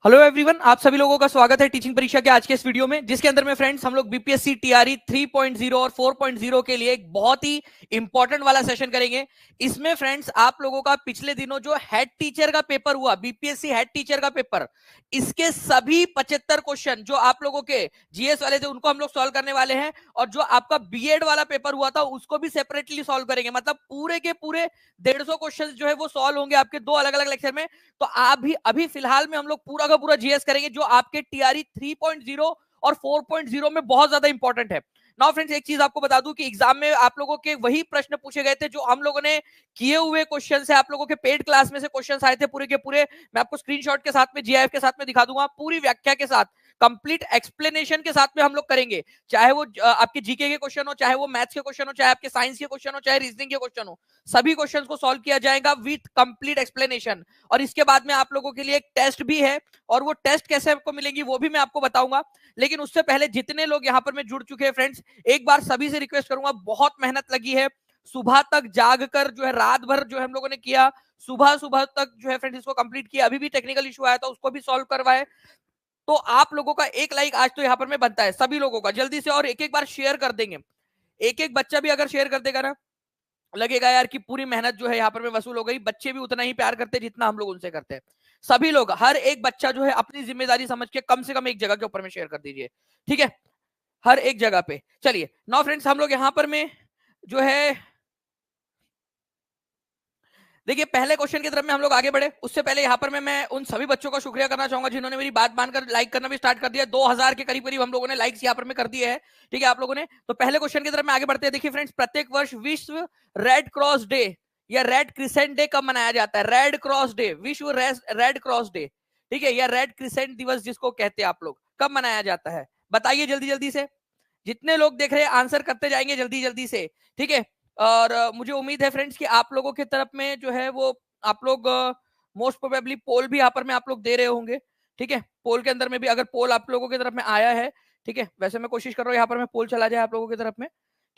Hello everyone, आप सभी लोगों का स्वागत है टीचिंग परीक्षा के आज के इस वीडियो में, जिसके अंदर में फ्रेंड्स हम लोग बीपीएससी टीआरई 3.0 और 4.0 के लिए एक बहुत ही इंपॉर्टेंट वाला सेशन करेंगे। इसमें फ्रेंड्स आप लोगों का पिछले दिनों जो हेड टीचर का पेपर हुआ, बीपीएससी हेड टीचर का पेपर, इसके सभी 75 क्वेश्चन जो आप लोगों के जीएस वाले थे उनको हम लोग सॉल्व करने वाले हैं, और जो आपका बीएड वाला पेपर हुआ था उसको भी सेपरेटली सॉल्व करेंगे। मतलब पूरे के पूरे 150 क्वेश्चन जो है वो सॉल्व होंगे आपके दो अलग अलग लेक्चर में। तो अभी फिलहाल में हम लोग पूरा का पूरा जीएस करेंगे जो आपके टीआरई 3.0 और 4.0 में बहुत ज्यादा इंपॉर्टेंट है। नाउ फ्रेंड्स, एक चीज आपको बता दूं कि एग्जाम में आप लोगों के वही प्रश्न पूछे गए थे जो हम लोगों ने किए हुए क्वेश्चन से, आप लोगों के पेड क्लास में से क्वेश्चन आए थे पूरे के पूरे। मैं आपको स्क्रीनशॉट के साथ में, जीआईएफ के साथ में दिखा दूंगा, पूरी व्याख्या के साथ, कंप्लीट एक्सप्लेनेशन के साथ में हम लोग करेंगे। चाहे वो आपके जीके के क्वेश्चन हो, चाहे वो मैथ्स के क्वेश्चन हो, चाहे आपके साइंस के क्वेश्चन हो, चाहे रीजनिंग के क्वेश्चन हो, सभी क्वेश्चंस को सॉल्व किया जाएगा विद कंप्लीट एक्सप्लेनेशन। और इसके बाद में आप लोगों के लिए एक टेस्ट भी है, और वो टेस्ट कैसे आपको मिलेंगी वो भी मैं आपको बताऊंगा। लेकिन उससे पहले जितने लोग यहाँ पर में जुड़ चुके हैं फ्रेंड्स, एक बार सभी से रिक्वेस्ट करूंगा, बहुत मेहनत लगी है, सुबह तक जाग कर जो है, रात भर जो है हम लोगों ने किया, सुबह सुबह तक जो है फ्रेंड्स इसको कंप्लीट किया। अभी भी टेक्निकल इशू आया था, उसको भी सॉल्व करवाए। तो आप लोगों का एक लाइक आज तो यहाँ पर में बनता है सभी लोगों का, जल्दी से, और एक एक बार शेयर कर देंगे। एक एक बच्चा भी अगर शेयर कर देगा ना, लगेगा यार कि पूरी मेहनत जो है यहाँ पर में वसूल हो गई। बच्चे भी उतना ही प्यार करते हैं जितना हम लोग उनसे करते हैं। सभी लोग, हर एक बच्चा जो है अपनी जिम्मेदारी समझ के कम से कम एक जगह के ऊपर में शेयर कर दीजिए, ठीक है, हर एक जगह पे। चलिए नाउ फ्रेंड्स, हम लोग यहाँ पर में जो है, देखिए पहले क्वेश्चन की तरफ में हम लोग आगे बढ़े उससे पहले यहाँ पर मैं उन सभी बच्चों का शुक्रिया करना चाहूंगा जिन्होंने मेरी बात मानकर लाइक करना भी स्टार्ट कर दिया। 2000 के करीब करीब हम लोगों ने लाइक्स यहाँ पर में कर दिए हैं, ठीक है आप लोगों ने। तो पहले क्वेश्चन की तरफ में आगे बढ़ते हैं। देखिए फ्रेंड्स, प्रत्येक वर्ष विश्व रेड क्रॉस डे या रेड क्रिसेंट डे कब मनाया जाता है? रेड क्रॉस डे, विश्व रेड क्रॉस डे, ठीक है, या रेड क्रिसेंट दिवस जिसको कहते हैं आप लोग, कब मनाया जाता है? बताइए जल्दी जल्दी से। जितने लोग देख रहे हैं आंसर करते जाएंगे जल्दी जल्दी से, ठीक है। और मुझे उम्मीद है फ्रेंड्स कि आप लोगों की तरफ में जो है वो, आप लोग मोस्ट प्रोबेबली पोल भी यहाँ पर में आप लोग दे रहे होंगे, ठीक है। पोल के अंदर में भी अगर पोल आप लोगों की तरफ में आया है, ठीक है, वैसे मैं कोशिश कर रहा हूँ यहाँ पर में पोल चला जाए आप लोगों की तरफ में,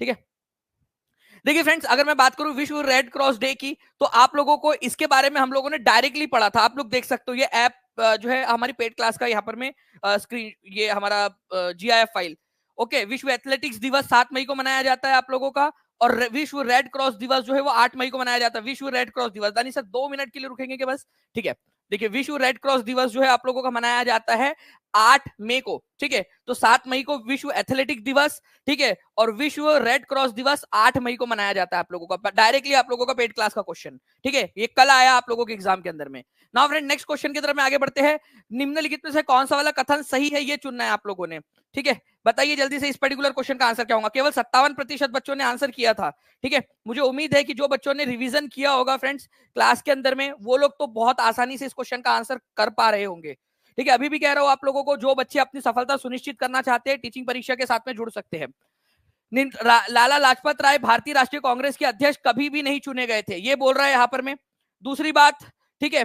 ठीक है। देखिए फ्रेंड्स, अगर मैं बात करूं विश्व रेड क्रॉस डे की, तो आप लोगों को इसके बारे में हम लोगों ने डायरेक्टली पढ़ा था। आप लोग देख सकते हो ये ऐप जो है हमारी पेड क्लास का यहाँ पर में स्क्रीन, ये हमारा जीआईएफ फाइल। ओके, विश्व एथलेटिक्स दिवस 7 मई को मनाया जाता है आप लोगों का, और विश्व रेड क्रॉस दिवस जो है वो 8 मई को मनाया जाता है। विश्व रेड क्रॉस दिवस, दानी सर 2 मिनट के लिए रुकेंगे क्या बस, ठीक है। देखिए विश्व रेड क्रॉस दिवस जो है आप लोगों का मनाया जाता है 8 मई को, ठीक है। तो 7 मई को विश्व एथलेटिक दिवस, ठीक है, और विश्व रेड क्रॉस दिवस 8 मई को मनाया जाता है आप लोगों का। डायरेक्टली आप लोगों का पेड क्लास का क्वेश्चन, ठीक है, ये कल आया आप लोगों के एग्जाम के अंदर में। नाउ फ्रेंड, नेक्स्ट क्वेश्चन की तरफ में आगे बढ़ते हैं। निम्नलिखित में से कौन सा वाला कथन सही है, ये चुनना है आप लोगों ने, ठीक है। बताइए जल्दी से इस पर्टिकुलर क्वेश्चन का आंसर क्या होगा। केवल 57% बच्चों ने आंसर किया था, ठीक है। मुझे उम्मीद है कि जो बच्चों ने रिवीजन किया होगा फ्रेंड्स क्लास के अंदर में, वो लोग तो बहुत आसानी से इस क्वेश्चन का आंसर कर पा रहे होंगे, ठीक है। अभी भी कह रहा हूं आप लोगों को, जो बच्चे अपनी सफलता सुनिश्चित करना चाहते हैं टीचिंग परीक्षा के साथ में जुड़ सकते हैं। लाला लाजपत राय भारतीय राष्ट्रीय कांग्रेस के अध्यक्ष कभी भी नहीं चुने गए थे, ये बोल रहा है यहाँ पर में। दूसरी बात, ठीक है,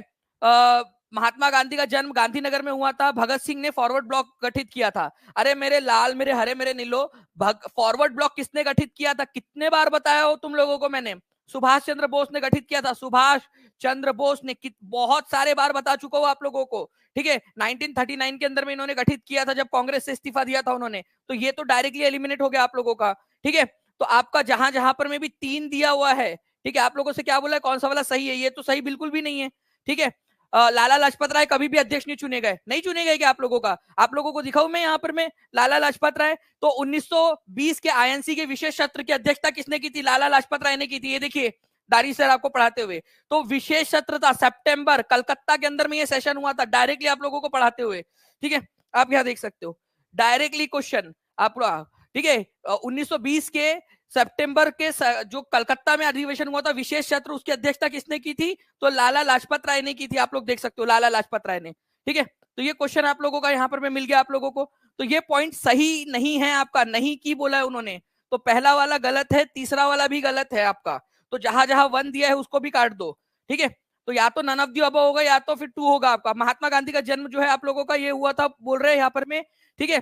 महात्मा गांधी का जन्म गांधीनगर में हुआ था, भगत सिंह ने फॉरवर्ड ब्लॉक गठित किया था। अरे मेरे लाल, मेरे हरे, मेरे नीलो, फॉरवर्ड ब्लॉक किसने गठित किया था? कितने बार बताया हो तुम लोगों को मैंने? सुभाष चंद्र बोस ने गठित किया था, सुभाष चंद्र बोस ने, बहुत सारे बार बता चुका हूं आप लोगों को, ठीक है। 1939 के अंदर में इन्होंने गठित किया था जब कांग्रेस से इस्तीफा दिया था उन्होंने। तो ये तो डायरेक्टली एलिमिनेट हो गया आप लोगों का, ठीक है। तो आपका जहां जहां पर में भी 3 दिया हुआ है, ठीक है, आप लोगों से क्या बोला है, कौन सा वाला सही है? ये तो सही बिल्कुल भी नहीं है, ठीक है। लाला लाजपत राय कभी भी अध्यक्ष नहीं चुने गए, नहीं चुने गए क्या आप लोगों का? आप लोगों को दिखाऊं मैं यहाँ पर में लाला लाजपत राय। तो 1920 के आईएनसी के विशेष सत्र की अध्यक्षता किसने की थी? लाला लाजपत राय ने की थी। ये देखिए दारी सर आपको पढ़ाते हुए, तो विशेष सत्र था सितंबर, कलकत्ता के अंदर में ये सेशन हुआ था, डायरेक्टली आप लोगों को पढ़ाते हुए, ठीक है। आप यहाँ देख सकते हो डायरेक्टली क्वेश्चन आप, ठीक है। 1920 के सितंबर के जो कलकत्ता में अधिवेशन हुआ था विशेष सत्र, उसकी अध्यक्षता किसने की थी? तो लाला लाजपत राय ने की थी। आप लोग देख सकते हो लाला लाजपत राय ने, ठीक है। तो ये क्वेश्चन आप लोगों का यहाँ पर मिल गया आप लोगों को। तो ये पॉइंट सही नहीं है आपका, नहीं की बोला है उन्होंने, तो पहला वाला गलत है, तीसरा वाला भी गलत है आपका। तो जहां जहां 1 दिया है उसको भी काट दो, ठीक है। तो या तो नन ऑफ दी अबव होगा, या तो फिर 2 होगा आपका। महात्मा गांधी का जन्म जो है आप लोगों का ये हुआ था, बोल रहे हैं यहाँ पर में, ठीक है।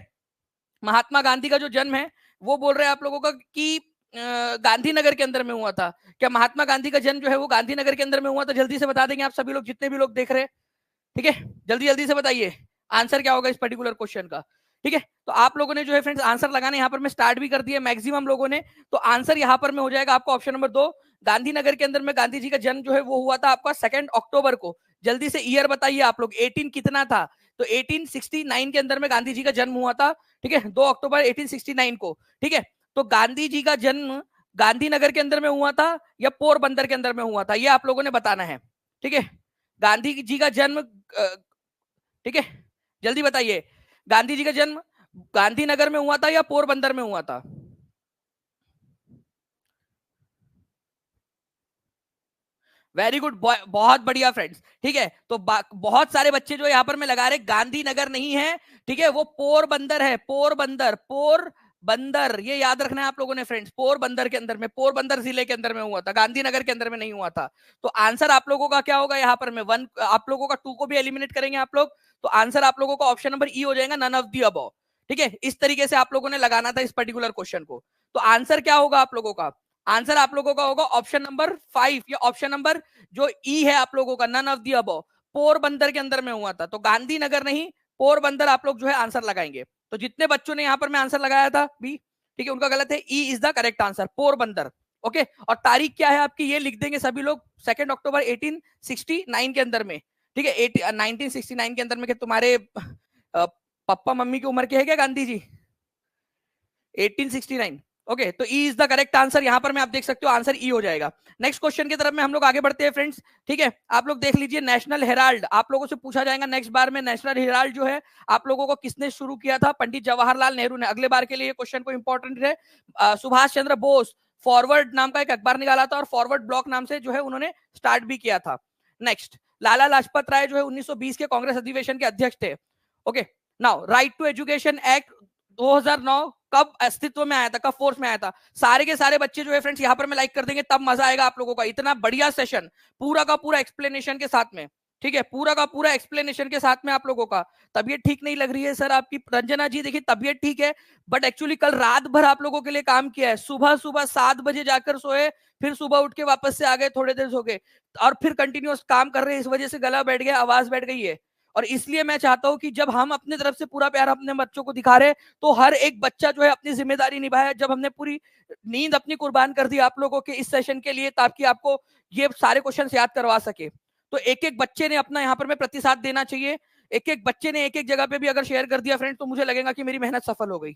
महात्मा गांधी का जो जन्म है वो बोल रहे हैं आप लोगों का कि गांधीनगर के अंदर में हुआ था। क्या महात्मा गांधी का जन्म जो है वो गांधीनगर के अंदर में हुआ था? जल्दी से बता देंगे आप सभी लोग, जितने भी लोग देख रहे हैं, ठीक है, जल्दी जल्दी से बताइए। आंसर क्या होगा इस पर्टिकुलर क्वेश्चन का? ठीक है, तो आप लोगों ने जो है फ्रेंड्स आंसर लगाने यहाँ पर मैं स्टार्ट भी कर दिया मैक्सिमम लोगों ने। तो आंसर यहाँ पर में हो जाएगा आपका ऑप्शन नंबर 2, गांधीनगर के अंदर में गांधी जी का जन्म जो है वो हुआ था आपका 2 अक्टूबर को। जल्दी से ईयर बताइए आप लोग, 18 कितना था? तो 1869 के अंदर में गांधी जी का जन्म हुआ था। ठीक है, 2 अक्टूबर 1869 को। ठीक है, तो गांधी जी का जन्म गांधीनगर के अंदर में हुआ था या पोरबंदर के अंदर में हुआ था, ये आप लोगों ने बताना है। ठीक है, गांधी जी का जन्म, ठीक है जल्दी बताइए, गांधी जी का जन्म गांधीनगर में हुआ था या पोरबंदर में हुआ था? वेरी गुड, बहुत बढ़िया फ्रेंड्स। ठीक है, तो बहुत सारे बच्चे जो यहाँ पर मैं लगा रहे गांधीनगर नहीं है, ठीक है, वो पोरबंदर है, पोरबंदर, पोरबंदर, ये याद रखना है आप लोगों ने फ्रेंड्स, पोरबंदर के अंदर में, पोरबंदर जिले के अंदर में हुआ था, गांधीनगर के अंदर में नहीं हुआ था। तो आंसर आप लोगों का क्या होगा यहाँ पर में 1, आप लोगों का 2 को भी एलिमिनेट करेंगे आप लोग, तो आंसर आप लोगों का ऑप्शन नंबर ई हो जाएगा, नन ऑफ दी अबव। ठीक है, इस तरीके से आप लोगों ने लगाना था इस पर्टिकुलर क्वेश्चन को। तो आंसर क्या होगा आप लोगों का? आंसर आप लोगों का होगा ऑप्शन नंबर 5 या ऑप्शन नंबर जो ई है आप लोगों का, none of the above, Porbandar के अंदर में हुआ था। तो गांधीनगर नहीं, पोरबंदर आप लोग जो है आंसर लगाएंगे। तो जितने बच्चों ने यहां पर मैं आंसर लगाया था बी, ठीक है, उनका गलत है, E is the correct answer, Porbandar. Okay, और तारीख क्या है आपकी ये लिख देंगे सभी लोग, 2 अक्टूबर 1869 के अंदर में। ठीक है, 1969 के अंदर में, तुम्हारे पापा मम्मी की उम्र के है क्या गांधी जी? 1869। ओके, तो E is the correct answer, यहां पर मैं आप देख सकते हो आंसर ई हो जाएगा। नेक्स्ट क्वेश्चन की तरफ में हम लोग आगे बढ़ते हैं फ्रेंड्स। ठीक है, आप लोग देख लीजिए, नेशनल हेराल्ड आप लोगों से पूछा जाएगा नेक्स्ट बार में, नेशनल हेराल्ड जो है आप लोगों को किसने शुरू किया था? पंडित जवाहरलाल नेहरू ने। अगले बार के लिए क्वेश्चन को इंपॉर्टेंट है, सुभाष चंद्र बोस फॉरवर्ड नाम का एक अखबार निकाला था और फॉरवर्ड ब्लॉक नाम से जो है उन्होंने स्टार्ट भी किया था। नेक्स्ट, लाला लाजपत राय जो है 1920 के कांग्रेस अधिवेशन के अध्यक्ष थे। Okay, now right to education act 2009 कब अस्तित्व में आया था, कब फोर्स में आया था? सारे के सारे बच्चे जो है फ्रेंड्स यहाँ पर मैं लाइक कर देंगे, तब मजा आएगा आप लोगों का। इतना बढ़िया सेशन, पूरा का पूरा एक्सप्लेनेशन के साथ में। ठीक है, पूरा का पूरा एक्सप्लेनेशन के साथ में आप लोगों का। तबीयत ठीक नहीं लग रही है सर आपकी, रंजना जी देखिए तबीयत ठीक है, बट एक्चुअली कल रात भर आप लोगों के लिए काम किया है, सुबह सुबह 7 बजे जाकर सोए, फिर सुबह उठ के वापस से आ गए, थोड़े देर सो गए, और फिर कंटिन्यूअस काम कर रहे हैं, इस वजह से गला बैठ गया, आवाज बैठ गई है। और इसलिए मैं चाहता हूं कि जब हम अपने तरफ से पूरा प्यार अपने बच्चों को दिखा रहे हैं, तो हर एक बच्चा जो है अपनी जिम्मेदारी निभाए। जब हमने पूरी नींद अपनी कुर्बान कर दी आप लोगों के इस सेशन के लिए, ताकि आपको ये सारे क्वेश्चन याद करवा सके, तो एक एक बच्चे ने अपना यहाँ पर में प्रतिसाद देना चाहिए। एक एक बच्चे ने एक एक जगह पे भी अगर शेयर कर दिया फ्रेंड, तो मुझे लगेगा कि मेरी मेहनत सफल हो गई।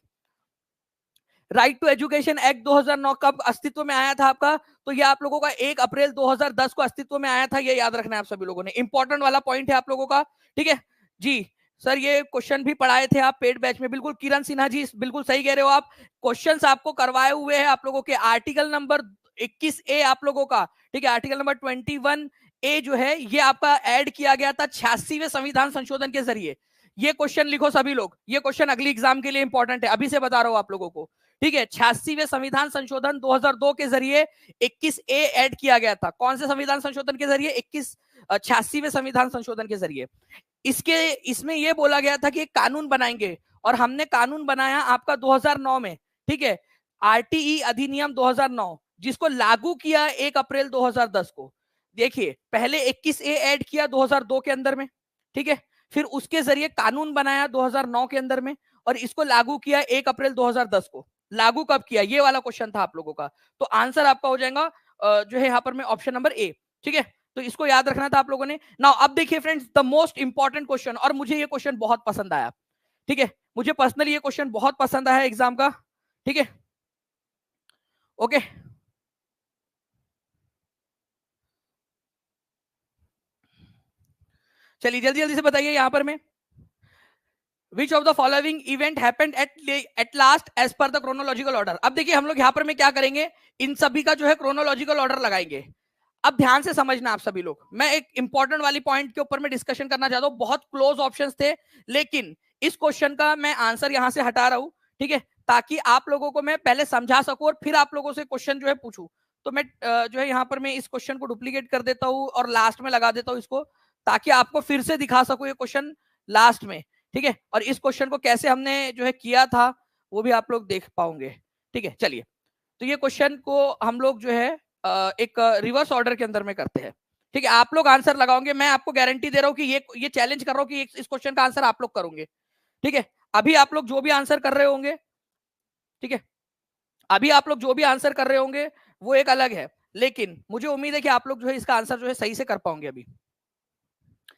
राइट टू एजुकेशन एक्ट 2009 कब अस्तित्व में आया था आपका? तो ये आप लोगों का 1 अप्रैल 2010 को अस्तित्व में आया था, ये याद रखना है आप सभी लोगों ने, इंपॉर्टेंट वाला पॉइंट है आप लोगों का। ठीक है जी, सर ये क्वेश्चन भी पढ़ाए थे आप पेड बैच में, बिल्कुल किरण सिन्हा जी बिल्कुल सही कह रहे हो आप, क्वेश्चंस आपको करवाए हुए हैं आप लोगों के। आर्टिकल नंबर 21A आप लोगों का, ठीक है, आर्टिकल नंबर 21A जो है ये आपका ऐड किया गया था 86वें संविधान संशोधन के जरिए। ये क्वेश्चन लिखो सभी लोग, ये क्वेश्चन अगली एग्जाम के लिए इंपॉर्टेंट है, अभी से बता रहा हूं आप लोगों को। ठीक है, 86वें संविधान संशोधन 2002 के जरिए 21A ऐड किया गया था। कौन से संविधान संशोधन के जरिए? 86वें संविधान संशोधन के जरिए। इसमें यह बोला गया था कि एक कानून बनाएंगे, और हमने कानून बनाया आपका 2009 में। ठीक है, आरटीई अधिनियम 2009, जिसको लागू किया 1 अप्रैल 2010 को। देखिए, पहले 21A ऐड किया 2002 के अंदर में, ठीक है, फिर उसके जरिए कानून बनाया 2009 के अंदर में, और इसको लागू किया 1 अप्रैल 2010 को। लागू कब किया, ये वाला क्वेश्चन था आप लोगों का। तो आंसर आपका हो जाएगा जो है यहाँ पर में ऑप्शन नंबर ए। ठीक है, तो इसको याद रखना था आप लोगों ने। नाउ अब देखिए friends, the most important question, और मुझे ये क्वेश्चन बहुत पसंद आया। ठीक है, मुझे पर्सनली ये क्वेश्चन बहुत पसंद आया एग्जाम का। ठीक है, ओके, चलिए जल्दी जल्दी से बताइए यहां पर में, Which of the following event happened at last as per the chronological order? अब देखिए हम लोग यहाँ पर में क्या करेंगे, इन सभी का जो है chronological order लगाएंगे। अब ध्यान से समझना आप सभी लोग, मैं एक इंपॉर्टेंट वाली पॉइंट के ऊपर में डिस्कशन करना चाहता हूँ। बहुत क्लोज ऑप्शंस थे, लेकिन इस क्वेश्चन का मैं आंसर यहां से हटा रहा हूं, ठीक है, ताकि आप लोगों को मैं पहले समझा सकूं और फिर आप लोगों से क्वेश्चन जो है पूछूं। तो मैं जो है यहाँ पर मैं इस क्वेश्चन को डुप्लीकेट कर देता हूँ और लास्ट में लगा देता हूँ इसको, ताकि आपको फिर से दिखा सकूं ये क्वेश्चन लास्ट में। ठीक है, और इस क्वेश्चन को कैसे हमने जो है किया था वो भी आप लोग देख पाओगे। ठीक है, चलिए, तो ये क्वेश्चन को हम लोग जो है एक रिवर्स ऑर्डर के अंदर में करते हैं। ठीक है, आप लोग आंसर लगाओगे, मैं आपको गारंटी दे रहा हूं कि ये चैलेंज कर रहा हूं कि इस क्वेश्चन का आंसर आप लोग करोगे। ठीक है, अभी आप लोग जो भी आंसर कर रहे होंगे, ठीक है, अभी आप लोग जो भी आंसर कर रहे होंगे वो एक अलग है, लेकिन मुझे उम्मीद है कि आप लोग जो है इसका आंसर जो है सही से कर पाओगे अभी।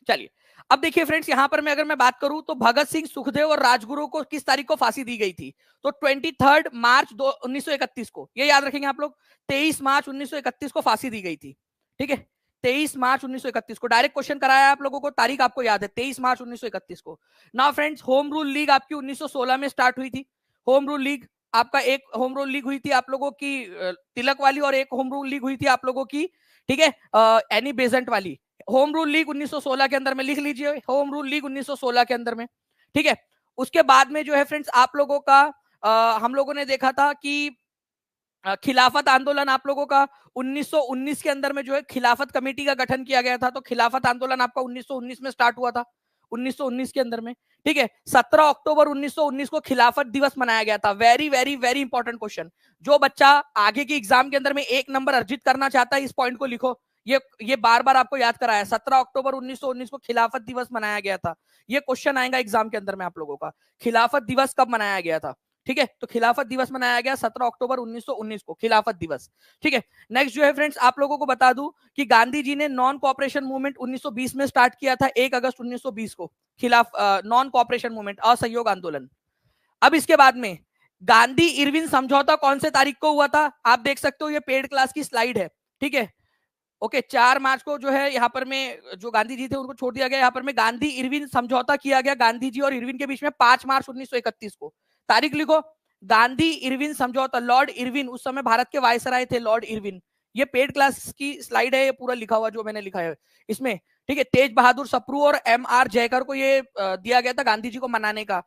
चलिए, अब देखिए फ्रेंड्स, यहां पर मैं अगर मैं बात करूं तो भगत सिंह, सुखदेव और राजगुरु को किस तारीख को फांसी दी गई थी? तो 23 मार्च 1931 को, ये याद रखेंगे आप लोग। 23 मार्च 1931 को फांसी दी गई थी। ठीक है, 23 मार्च 1931 को डायरेक्ट क्वेश्चन कराया आप लोगों को, तारीख आपको याद है 23 मार्च 1931 को। Now friends, home rule league आपकी 1916 में स्टार्ट हुई थी। होम रूल लीग आपका, एक होम रूल लीग हुई थी आप लोगों की तिलक वाली, और एक होम रूल लीग हुई थी आप लोगों की, ठीक है, एनी बेजेंट वाली। होम रूल लीग 1916 के अंदर में, लिख लीजिए, होम रूल लीग 1916 के अंदर में। ठीक है, उसके बाद में जो है फ्रेंड्स आप लोगों का हम लोगों ने देखा था कि खिलाफत आंदोलन आप लोगों का 1919 के अंदर में जो है खिलाफत कमेटी का गठन किया गया था। तो खिलाफत आंदोलन आपका 1919 में स्टार्ट हुआ था, 1919 के अंदर में। ठीक है, 17 अक्टूबर 1919 को खिलाफत दिवस मनाया गया था। Very very very important question, जो बच्चा आगे की एग्जाम के अंदर में 1 नंबर अर्जित करना चाहता है, इस पॉइंट को लिखो। ये बार बार आपको याद कराया, 17 अक्टूबर 1919 को खिलाफत दिवस मनाया गया था। ये क्वेश्चन आएगा एग्जाम के अंदर में आप लोगों का, खिलाफत दिवस कब मनाया गया था? ठीक है, तो खिलाफत दिवस मनाया गया 17 अक्टूबर 1919 को, खिलाफत दिवस। ठीक है, नेक्स्ट जो है फ्रेंड्स आप लोगों को बता दूं कि गांधी जी ने नॉन कोऑपरेशन मूवमेंट 1920 में स्टार्ट किया था, 1 अगस्त 1920 को, खिलाफ नॉन कोऑपरेशन मूवमेंट, असहयोग आंदोलन। अब इसके बाद में गांधी इरविन समझौता कौन से तारीख को हुआ था? आप देख सकते हो, ये पेड क्लास की स्लाइड है। ठीक है, ओके, 4 मार्च को जो है यहाँ पर में जो गांधी जी थे उनको छोड़ दिया गया। यहाँ पर में गांधी इरविन समझौता किया गया गांधी जी और इरविन के बीच में 5 मार्च 1931 को। तारीख लिखो, गांधी इरविन समझौता। लॉर्ड इरविन उस समय भारत के वायसराय थे, लॉर्ड इरविन। ये पेड क्लास की स्लाइड है, ये पूरा लिखा हुआ जो मैंने लिखा है इसमें। ठीक है, तेज बहादुर सप्रू और MR जयकर को ये दिया गया था गांधी जी को मनाने का।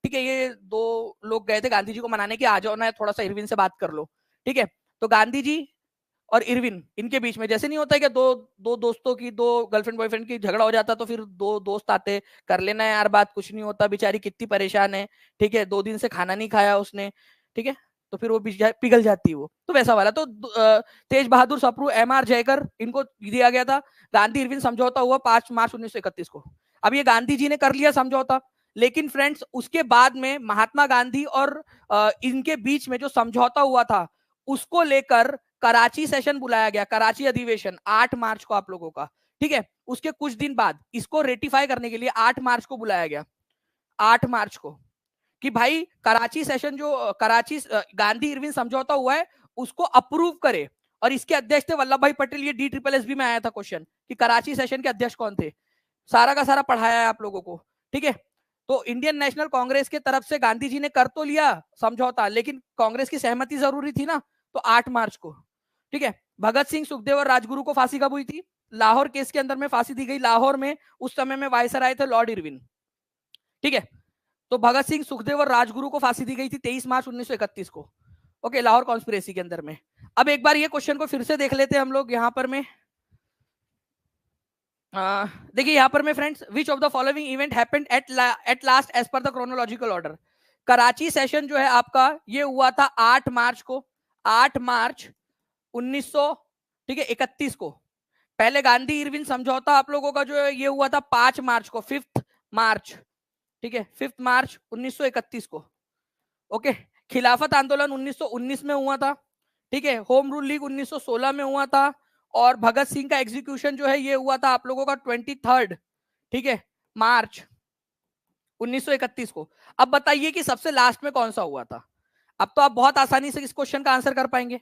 ठीक है, ये 2 लोग गए थे गांधी जी को मनाने की, आ जाओ ना थोड़ा सा इरविन से बात कर लो। ठीक है, तो गांधी जी और इरविन, इनके बीच में जैसे नहीं होता है कि दो दोस्तों की, 2 गर्लफ्रेंड बॉयफ्रेंड की झगड़ा हो जाता तो फिर 2 दोस्त आते, कर लेना यार बात, कुछ नहीं होता, बेचारी कितनी परेशान है, ठीक है, 2 दिन से खाना नहीं खाया उसने, ठीक है, तो फिर वो पिघल जाती है वो, तो वैसा वाला। तो तेज बहादुर सप्रू, MR जयकर, इनको दिया गया था। गांधी इरविन समझौता हुआ 5 मार्च 1931 को। अब ये गांधी जी ने कर लिया समझौता, लेकिन फ्रेंड्स उसके बाद में महात्मा गांधी और इनके बीच में जो समझौता हुआ था उसको लेकर कराची सेशन बुलाया गया, कराची अधिवेशन 8 मार्च को आप लोगों का। ठीक है, उसके कुछ दिन बाद इसको रेटिफाई करने के लिए 8 मार्च को बुलाया गया, 8 मार्च को, कि भाई कराची सेशन जो कराची गांधी इरविन समझौता हुआ है उसको अप्रूव करे। और इसके अध्यक्ष थे वल्लभ भाई पटेल। ये DSSB में आया था क्वेश्चन कि कराची सेशन के अध्यक्ष कौन थे, सारा का सारा पढ़ाया है आप लोगों को। ठीक है, तो इंडियन नेशनल कांग्रेस के तरफ से गांधी जी ने कर तो लिया समझौता, लेकिन कांग्रेस की सहमति जरूरी थी ना, तो 8 मार्च को। ठीक है, भगत सिंह, सुखदेव और राजगुरु को फांसी कब हुई थी? लाहौर केस के अंदर में फांसी दी गई, लाहौर में उस समय में वायसराय थे लॉर्ड इरविन। ठीक है, तो भगत सिंह, सुखदेव और राजगुरु को फांसी दी गई थी 23 मार्च 1931 को। ओके, लाहौर कॉन्स्पिरेसी के अंदर में। अब एक बार ये क्वेश्चन को फिर से देख लेते हैं हम लोग यहां पर में। देखिए यहां पर में friends, which of the following event happened at last as per the chronological order. Karachi session जो है आपका ये हुआ था 8 मार्च को, 8 मार्च 1900, ठीक है, 31 को। पहले गांधी इरविन समझौता आप लोगों का जो है ये हुआ था 5 मार्च को, 5 मार्च, ठीक है, 5 मार्च 1931 को। ओके, खिलाफत आंदोलन 1919 में हुआ था। ठीक है, होम रूल लीग 1916 में हुआ था। और भगत सिंह का एग्जीक्यूशन जो है ये हुआ था आप लोगों का 23, ठीक है, मार्च 1931 को। अब बताइए कि सबसे लास्ट में कौन सा हुआ था? अब तो आप बहुत आसानी से इस क्वेश्चन का आंसर कर पाएंगे,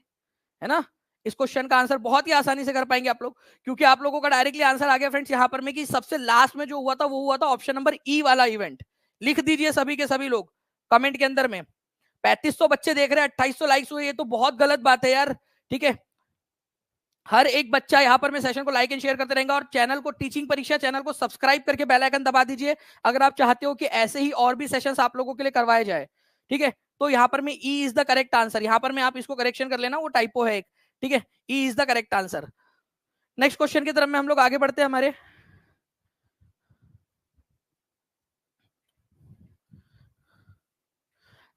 है ना? इस क्वेश्चन का आंसर बहुत ही आसानी से कर पाएंगे आप लोग, क्योंकि आप लोगों का डायरेक्टली आंसर आ गया फ्रेंड्स यहां पर में कि सबसे लास्ट में जो हुआ था वो हुआ था ऑप्शन नंबर ई वाला इवेंट। लिख दीजिए सभी के सभी लोग कमेंट के अंदर में। 3500 बच्चे देख रहे हैं, 2800 लाइक्स हुए, ये तो बहुत गलत बात है यार। ठीक है, हर एक बच्चा यहाँ पर मैं सेशन को लाइक एंड शेयर करते रहेंगे, और चैनल को, टीचिंग परीक्षा चैनल को सब्सक्राइब करके बेल आइकन दबा दीजिए अगर आप चाहते हो कि ऐसे ही और भी सेशंस आप लोगों के लिए करवाए जाए। ठीक है, तो यहाँ पर में E is the correct answer, यहाँ पर में आप इसको करेक्शन कर लेना, वो टाइपो है एक। ठीक है, E is the correct answer. Next question की तरफ में हम लोग आगे बढ़ते हैं हमारे।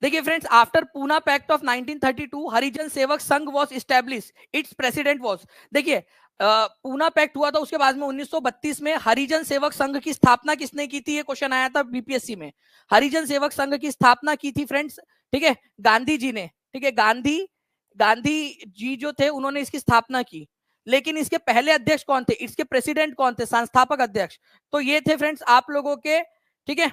देखिए friends, after Poona pact of 1932 Harijan Sevak Sangh was establish, its president was, देखिए पूना पैक्ट हुआ था, उसके बाद में 1932 में हरिजन सेवक संघ की स्थापना किसने की थी, ये क्वेश्चन आया था बीपीएससी में। हरिजन सेवक संघ की स्थापना की थी फ्रेंड्स, ठीक है, गांधी जी ने, ठीक है, गांधी जी जो थे उन्होंने इसकी स्थापना की। लेकिन इसके पहले अध्यक्ष कौन थे, इसके प्रेसिडेंट कौन थे, संस्थापक अध्यक्ष, तो ये थे फ्रेंड्स आप लोगों के, ठीक है,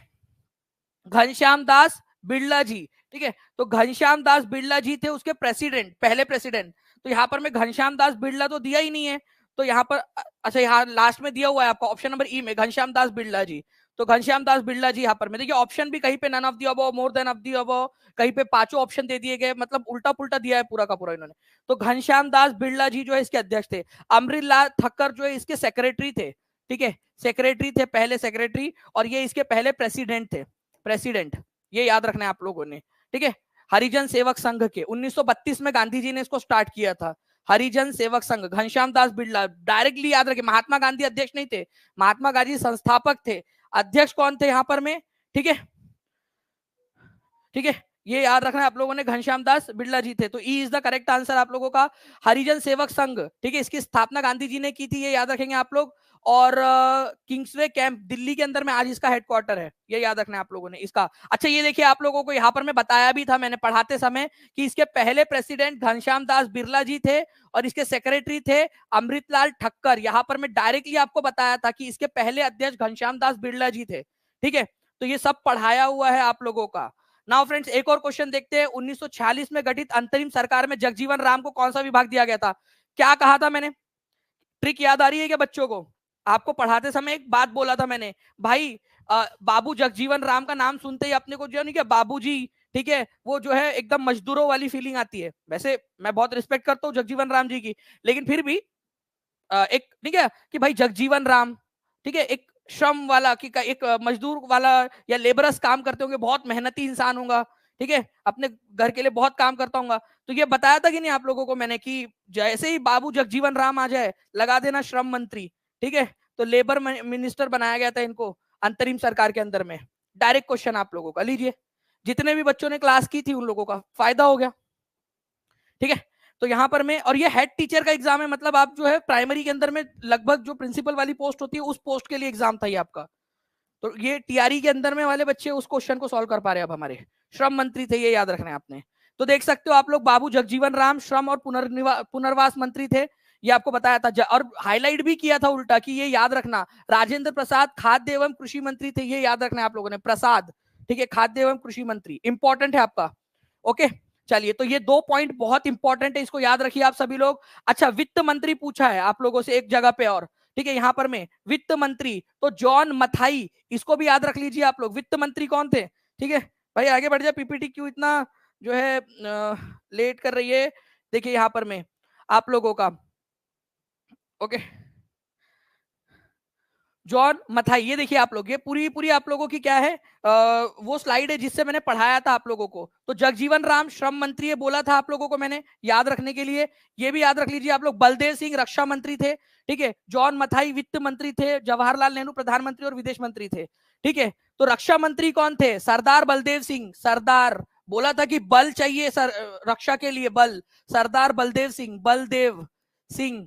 घनश्याम दास बिड़ला जी, ठीक है, तो घनश्याम दास बिड़ला जी थे उसके प्रेसिडेंट, पहले प्रेसिडेंट। तो यहाँ पर मैं घनश्याम दास बिड़ला तो दिया ही नहीं है, तो यहाँ पर अच्छा यहाँ लास्ट में दिया हुआ है आपका ऑप्शन नंबर ई में घनश्याम दास बिड़ला जी। तो घनश्याम दास बिड़ला जी यहाँ पर में देखिए ऑप्शन भी कहीं पे none of the above, more than of the above, कहीं पे पांचों ऑप्शन दे दिए गए, मतलब उल्टा पुल्टा दिया है पूरा का पूरा इन्होंने। तो घनश्याम दास बिड़ला जी जो है इसके अध्यक्ष थे। अमृतलाल ठक्कर जो है इसके सेक्रेटरी थे, ठीक है, सेक्रेटरी थे, पहले सेक्रेटरी, और ये इसके पहले प्रेसिडेंट थे, प्रेसिडेंट, ये याद रखना है आप लोगों ने, ठीक है। हरिजन सेवक संघ के 1932 में गांधी जी ने इसको स्टार्ट किया था, हरिजन सेवक संघ, घनश्याम दास बिड़ला, डायरेक्टली याद रखिए, महात्मा गांधी अध्यक्ष नहीं थे, महात्मा गांधी संस्थापक थे, अध्यक्ष कौन थे यहाँ पर में, ठीक है, ठीक है, ये याद रखना है आप लोगों ने, घनश्याम दास बिड़ला जी थे। तो E is the correct answer आप लोगों का, हरिजन सेवक संघ, ठीक है, इसकी स्थापना गांधी जी ने की थी, ये याद रखेंगे आप लोग। और किंग्सवे कैंप दिल्ली के अंदर में आज इसका हेडक्वार्टर है, ये याद रखना है आप लोगों ने इसका। अच्छा ये देखिए आप लोगों को यहाँ पर मैं बताया भी था मैंने पढ़ाते समय कि इसके पहले प्रेसिडेंट घनश्याम दास बिड़ला जी थे और इसके सेक्रेटरी थे अमृतलाल ठक्कर। यहाँ पर मैं डायरेक्टली आपको बताया था कि इसके पहले अध्यक्ष घनश्याम दास बिड़ला जी थे, ठीक है, तो ये सब पढ़ाया हुआ है आप लोगों का। नाउ फ्रेंड्स एक और क्वेश्चन देखते हैं, 1946 में गठित अंतरिम सरकार में जगजीवन राम को कौन सा विभाग दिया गया था, क्या कहा था मैंने, ट्रिक याद आ रही है क्या बच्चों को, आपको पढ़ाते समय एक बात बोला था मैंने, भाई बाबू जगजीवन राम का नाम सुनते ही अपने को जो नहीं क्या बाबूजी, ठीक है, वो जो है एकदम मजदूरों वाली फीलिंग आती है। वैसे मैं बहुत रिस्पेक्ट करता हूँ जगजीवन राम जी की, लेकिन फिर भी एक ठीक है कि भाई जगजीवन राम, ठीक है, एक श्रम वाला कि एक मजदूर वाला या लेबरस काम करते होंगे, बहुत मेहनती इंसान होगा, ठीक है, अपने घर के लिए बहुत काम करता हूँ, तो ये बताया था कि नहीं आप लोगों को मैंने कि जैसे ही बाबू जगजीवन राम आ जाए लगा देना श्रम मंत्री, ठीक है, तो लेबर मिनिस्टर बनाया गया था इनको अंतरिम सरकार के अंदर में। डायरेक्ट क्वेश्चन आप लोगों का, लीजिए, जितने भी बच्चों ने क्लास की थी उन लोगों का फायदा हो गया, ठीक है। तो यहाँ पर मैं, और ये हेड टीचर का एग्जाम है, मतलब आप जो है प्राइमरी के अंदर में लगभग जो प्रिंसिपल वाली पोस्ट होती है उस पोस्ट के लिए एग्जाम था ये आपका। तो ये टीआरई के अंदर में वाले बच्चे उस क्वेश्चन को सॉल्व कर पा रहे हैं अब हमारे, श्रम मंत्री थे, ये याद रखना है आपने। तो देख सकते हो आप लोग, बाबू जगजीवन राम श्रम और पुनर्वास मंत्री थे, ये आपको बताया था, और हाईलाइट भी किया था उल्टा कि ये याद रखना, राजेंद्र प्रसाद खाद्य एवं कृषि मंत्री थे, ये याद रखना है आप लोगों ने, प्रसाद, ठीक है, खाद्य एवं कृषि मंत्री, इंपॉर्टेंट है आपका, ओके। चलिए, तो ये 2 पॉइंट बहुत इंपॉर्टेंट है, इसको याद रखिए आप सभी लोग। अच्छा, वित्त मंत्री पूछा है आप लोगों से एक जगह पे, और ठीक है, यहां पर में वित्त मंत्री तो जॉन मथाई, इसको भी याद रख लीजिए आप लोग, वित्त मंत्री कौन थे, ठीक है। भाई आगे बढ़ जाए, पीपीटी क्यों इतना जो है लेट कर रही है, देखिए यहां पर में आप लोगों का, ओके, जॉन मथाई, ये देखिए आप लोग, ये पूरी पूरी आप लोगों की क्या है, वो स्लाइड है जिससे मैंने पढ़ाया था आप लोगों को। तो जगजीवन राम श्रम मंत्री ये बोला था आप लोगों को मैंने, याद रखने के लिए ये भी याद रख लीजिए आप लोग। बलदेव सिंह रक्षा मंत्री थे, ठीक है, जॉन मथाई वित्त मंत्री थे, जवाहरलाल नेहरू प्रधानमंत्री और विदेश मंत्री थे, ठीक है। तो रक्षा मंत्री कौन थे, सरदार बलदेव सिंह, सरदार बोला था कि बल चाहिए रक्षा के लिए बल, सरदार बलदेव सिंह, बलदेव सिंह,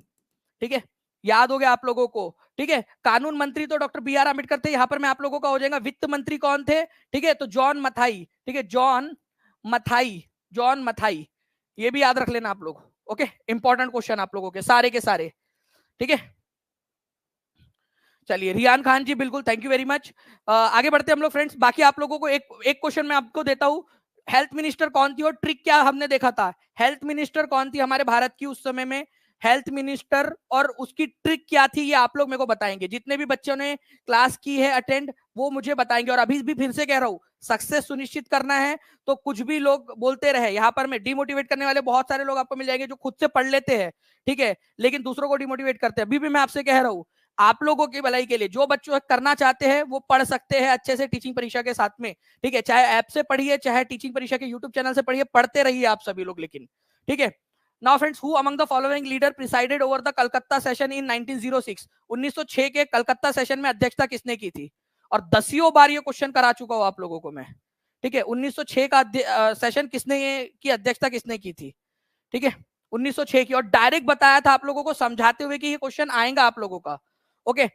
ठीक है, याद हो गया आप लोगों को, ठीक है। कानून मंत्री तो डॉक्टर बी आर अम्बेडकर थे, यहां पर मैं आप लोगों का हो जाएगा। वित्त मंत्री कौन थे, ठीक है, तो जॉन मथाई, ठीक है, जॉन मथाई, जॉन मथाई, ये भी याद रख लेना आप लोग, ओके, इंपॉर्टेंट क्वेश्चन आप लोगों के सारे, ठीक है। चलिए, रियान खान जी बिल्कुल, थैंक यू वेरी मच। आगे बढ़ते हम लोग फ्रेंड्स, बाकी आप लोगों को एक एक क्वेश्चन मैं आपको देता हूं, हेल्थ मिनिस्टर कौन थी और ट्रिक क्या हमने देखा था, हेल्थ मिनिस्टर कौन थी हमारे भारत की उस समय में, हेल्थ मिनिस्टर, और उसकी ट्रिक क्या थी ये आप लोग मेरे को बताएंगे, जितने भी बच्चों ने क्लास की है अटेंड वो मुझे बताएंगे। और अभी भी फिर से कह रहा हूं, सक्सेस सुनिश्चित करना है तो कुछ भी लोग बोलते रहे, यहाँ पर मैं डिमोटिवेट करने वाले बहुत सारे लोग आपको मिल जाएंगे जो खुद से पढ़ लेते हैं, ठीक है, लेकिन दूसरों को डिमोटिवेट करते हैं। अभी भी मैं आपसे कह रहा हूं, आप लोगों की भलाई के लिए जो बच्चों करना चाहते हैं वो पढ़ सकते हैं अच्छे से टीचिंग परीक्षा के साथ में, ठीक है, चाहे ऐप से पढ़िए चाहे टीचिंग परीक्षा के यूट्यूब चैनल से पढ़िए, पढ़ते रहिए आप सभी लोग, लेकिन ठीक है। Now friends, who among the following leader presided over the Calcutta session in 1906, 1906 के कलकत्ता सेशन में अध्यक्षता किसने की थी, और 10 बार ये क्वेश्चन करा चुका हूं आप लोगों को मैं, ठीक है, 1906 का सेशन किसने की अध्यक्षता किसने की थी? ठीक है, 1906 की, और डायरेक्ट बताया था आप लोगों को समझाते हुए कि ये क्वेश्चन आएगा आप लोगों का। ओके,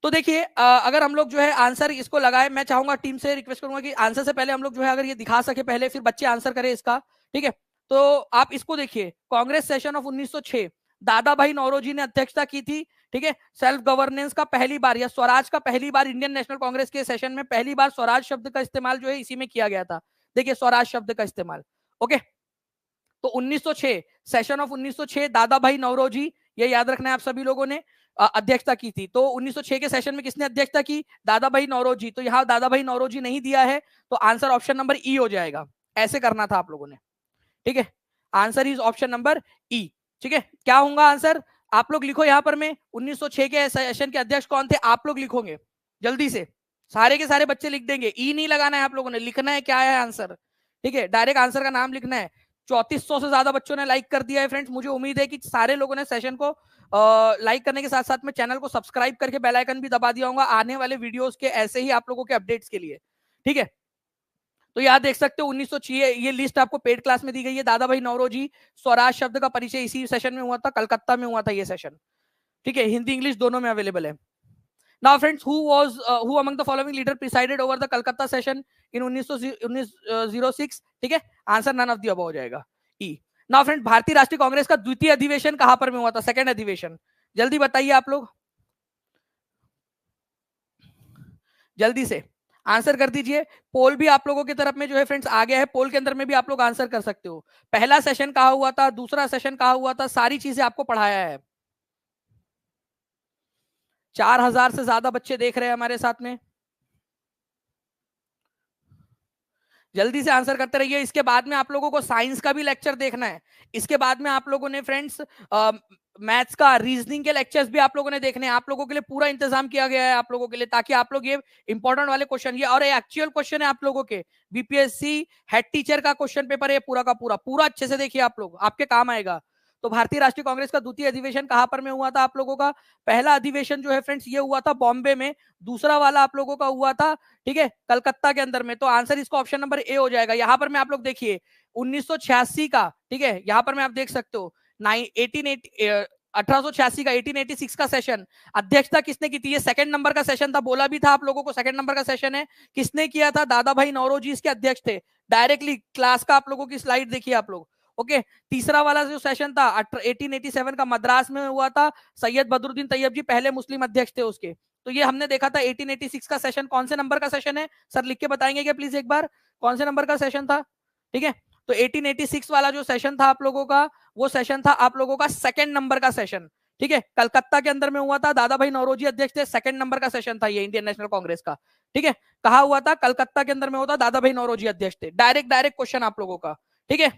तो देखिए अगर हम लोग जो है आंसर इसको लगाए, मैं चाहूंगा टीम से रिक्वेस्ट करूंगा कि आंसर से पहले हम लोग जो है अगर ये दिखा सके पहले, फिर बच्चे आंसर करें इसका। ठीक है, तो आप इसको देखिए, कांग्रेस सेशन ऑफ 1906, दादा भाई नौरोजी ने अध्यक्षता की थी। ठीक है, सेल्फ गवर्नेंस का पहली बार या स्वराज का पहली बार इंडियन नेशनल कांग्रेस के सेशन में पहली बार स्वराज शब्द का इस्तेमाल जो है इसी में किया गया था। देखिए स्वराज शब्द का इस्तेमाल। ओके, तो 1906 सेशन ऑफ 1906 दादा भाई नौरोजी, ये याद रखना है आप सभी लोगों ने, अध्यक्षता की थी। तो 1906 के सेशन में किसने अध्यक्षता की? दादा भाई नौरोजी। तो यहाँ दादा भाई नौरोजी नहीं दिया है, तो आंसर ऑप्शन नंबर ई हो जाएगा। ऐसे करना था आप लोगों ने। ठीक है, आंसर इज ऑप्शन नंबर ई। ठीक है, क्या होगा आंसर? आप लोग लिखो यहाँ पर, में 1906 के सेशन के अध्यक्ष कौन थे, आप लोग लिखोगे जल्दी से, सारे के सारे बच्चे लिख देंगे। ई नहीं लगाना है आप लोगों ने, लिखना है क्या है आंसर। ठीक है, डायरेक्ट आंसर का नाम लिखना है। 3400 से ज्यादा बच्चों ने लाइक कर दिया है फ्रेंड्स। मुझे उम्मीद है कि सारे लोगों ने सेशन को लाइक करने के साथ साथ में चैनल को सब्सक्राइब करके बेल आइकन भी दबा दिया होगा आने वाले वीडियोस के ऐसे ही आप लोगों के अपडेट्स के लिए। ठीक है, तो यहाँ देख सकते हो 1906, ये लिस्ट आपको पेड क्लास में दी गई है। दादा भाई नौरोजी, स्वराज शब्द का परिचय इसी सेशन में हुआ था, कलकत्ता में हुआ था ये सेशन। ठीक है, हिंदी इंग्लिश दोनों में अवेलेबल है। Now friends, who among the following leader presided over the Calcutta session in 1906? ठीक है, answer none of the above हो जाएगा, ई। नाउ फ्रेंड, भारतीय राष्ट्रीय कांग्रेस का द्वितीय अधिवेशन कहां पर में हुआ था, सेकंड अधिवेशन? जल्दी बताइए आप लोग, जल्दी से आंसर कर दीजिए। पोल भी आप लोगों की तरफ में जो है फ्रेंड्स आ गया है, पोल के अंदर में भी आप लोग आंसर कर सकते हो। पहला सेशन कहाँ हुआ था, दूसरा सेशन कहाँ हुआ था, सारी चीजें आपको पढ़ाया है। 4000 से ज्यादा बच्चे देख रहे हैं हमारे साथ में, जल्दी से आंसर करते रहिए। इसके बाद में आप लोगों को साइंस का भी लेक्चर देखना है। इसके बाद में आप लोगों ने फ्रेंड्स मैथ्स का, रीजनिंग के लेक्चर्स भी आप लोगों ने देखने हैं। आप लोगों के लिए पूरा इंतजाम किया गया है आप लोगों के लिए, ताकि आप लोग ये इंपॉर्टेंट वाले क्वेश्चन, ये और एक्चुअल क्वेश्चन है आप लोगों के, बीपीएससी हेड टीचर का क्वेश्चन पेपर है पूरा का पूरा, पूरा अच्छे से देखिए आप लोग, आपके काम आएगा। तो भारतीय राष्ट्रीय कांग्रेस का द्वितीय अधिवेशन कहां पर में हुआ था आप लोगों का? पहला अधिवेशन जो है फ्रेंड्स ये हुआ था बॉम्बे में, दूसरा वाला आप लोगों का हुआ था, ठीक है, कलकत्ता के अंदर में। तो आंसर इसका ऑप्शन नंबर ए हो जाएगा। यहां पर मैं आप लोग देखिए 1986 का, ठीक है, यहां पर मैं आप देख सकते हो 1886 का 1886 का सेशन, अध्यक्षता किसने की थी? ये सेकंड नंबर का सेशन था, बोला भी था आप लोगों को सेकंड नंबर का सेशन है। किसने किया था? दादा भाई नौरोजी इसके अध्यक्ष थे। डायरेक्टली क्लास का आप लोगों की स्लाइड देखिए आप लोग। ओके, तीसरा वाला जो सेशन था 1887 का मद्रास में हुआ था, सैयद बदरुद्दीन तैयब जी पहले मुस्लिम अध्यक्ष थे उसके। तो ये हमने देखा था 1886 का सेशन कौन से नंबर का सेशन है, सर लिख के बताएंगे क्या प्लीज एक बार, कौन से नंबर का सेशन था? ठीक है, तो 1886 वाला जो सेशन था आप लोगों का, वो सेशन था आप लोगों का सेकंड नंबर का सेशन। ठीक है, कलकत्ता के अंदर में हुआ था, दादा भाई नौरोजी अध्यक्ष थे, सेकंड नंबर का सेशन था ये इंडियन नेशनल कांग्रेस का। ठीक है, कहा हुआ था? कलकत्ता के अंदर में होता, दादा भाई नौरोजी अध्यक्ष थे। डायरेक्ट डायरेक्ट क्वेश्चन आप लोगों का। ठीक है,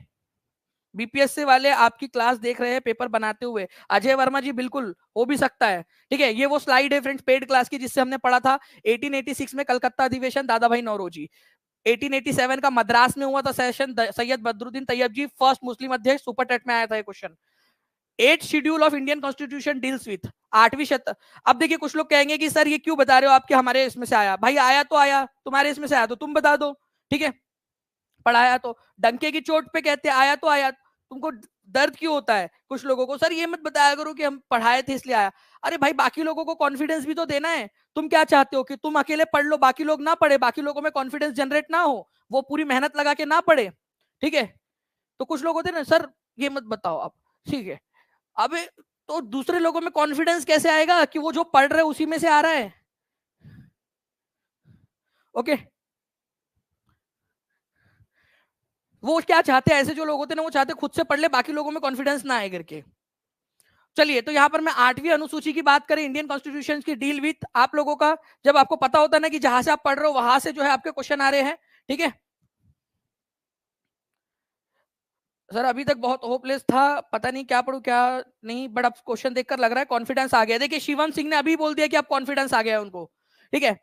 बीपीएससी वाले आपकी क्लास देख रहे हैं पेपर बनाते हुए, अजय वर्मा जी बिल्कुल हो भी सकता है। ठीक है, ये वो स्लाइड है फ्रेंड्स पेड क्लास की जिससे हमने पढ़ा था 1886 में कलकत्ता अधिवेशन, दादा भाई नौरोजी। 1887 का मद्रास में हुआ था session, Syed Badruddin Tyabji first Muslim अध्यक्ष, सुपर टेट में आया था ये question. 8 schedule of Indian constitution deals with, 8वीं शत। अब देखिए कुछ लोग कहेंगे कि सर ये क्यों बता रहे हो आपके हमारे इसमें से आया, भाई आया तो आया, तुम्हारे इसमें से आया तो तुम बता दो। ठीक है, पढ़ाया तो डंके की चोट पे कहते आया तो आया, तुमको दर्द क्यों होता है कुछ लोगों को, सर ये मत बताया करो कि हम पढ़ाए थे इसलिए आया। अरे भाई बाकी लोगों को कॉन्फिडेंस भी तो देना है। तुम क्या चाहते हो कि तुम अकेले पढ़ लो, बाकी लोग ना पढ़े, बाकी लोगों में कॉन्फिडेंस जनरेट ना हो, वो पूरी मेहनत लगा के ना पढ़े? ठीक है, तो कुछ लोग होते हैं ना, सर ये मत बताओ आप। ठीक है, अब तो दूसरे लोगों में कॉन्फिडेंस कैसे आएगा कि वो जो पढ़ रहे उसी में से आ रहा है? ओके, वो क्या चाहते हैं, ऐसे जो लोग होते हैं ना, वो चाहते खुद से पढ़ ले, बाकी लोगों में कॉन्फिडेंस ना आए करके। चलिए, तो यहां पर मैं 8वीं अनुसूची की बात करें, इंडियन कॉन्स्टिट्यूशन की डील विथ, आप लोगों का जब आपको पता होता है ना कि जहां से आप पढ़ रहे हो वहां से जो है आपके क्वेश्चन आ रहे हैं। ठीक है सर, अभी तक बहुत होपलेस था, पता नहीं क्या पढ़ूं क्या नहीं, बट अब क्वेश्चन देखकर लग रहा है कॉन्फिडेंस आ गया। देखिए शिवम सिंह ने अभी बोल दिया कि अब कॉन्फिडेंस आ गया उनको। ठीक है,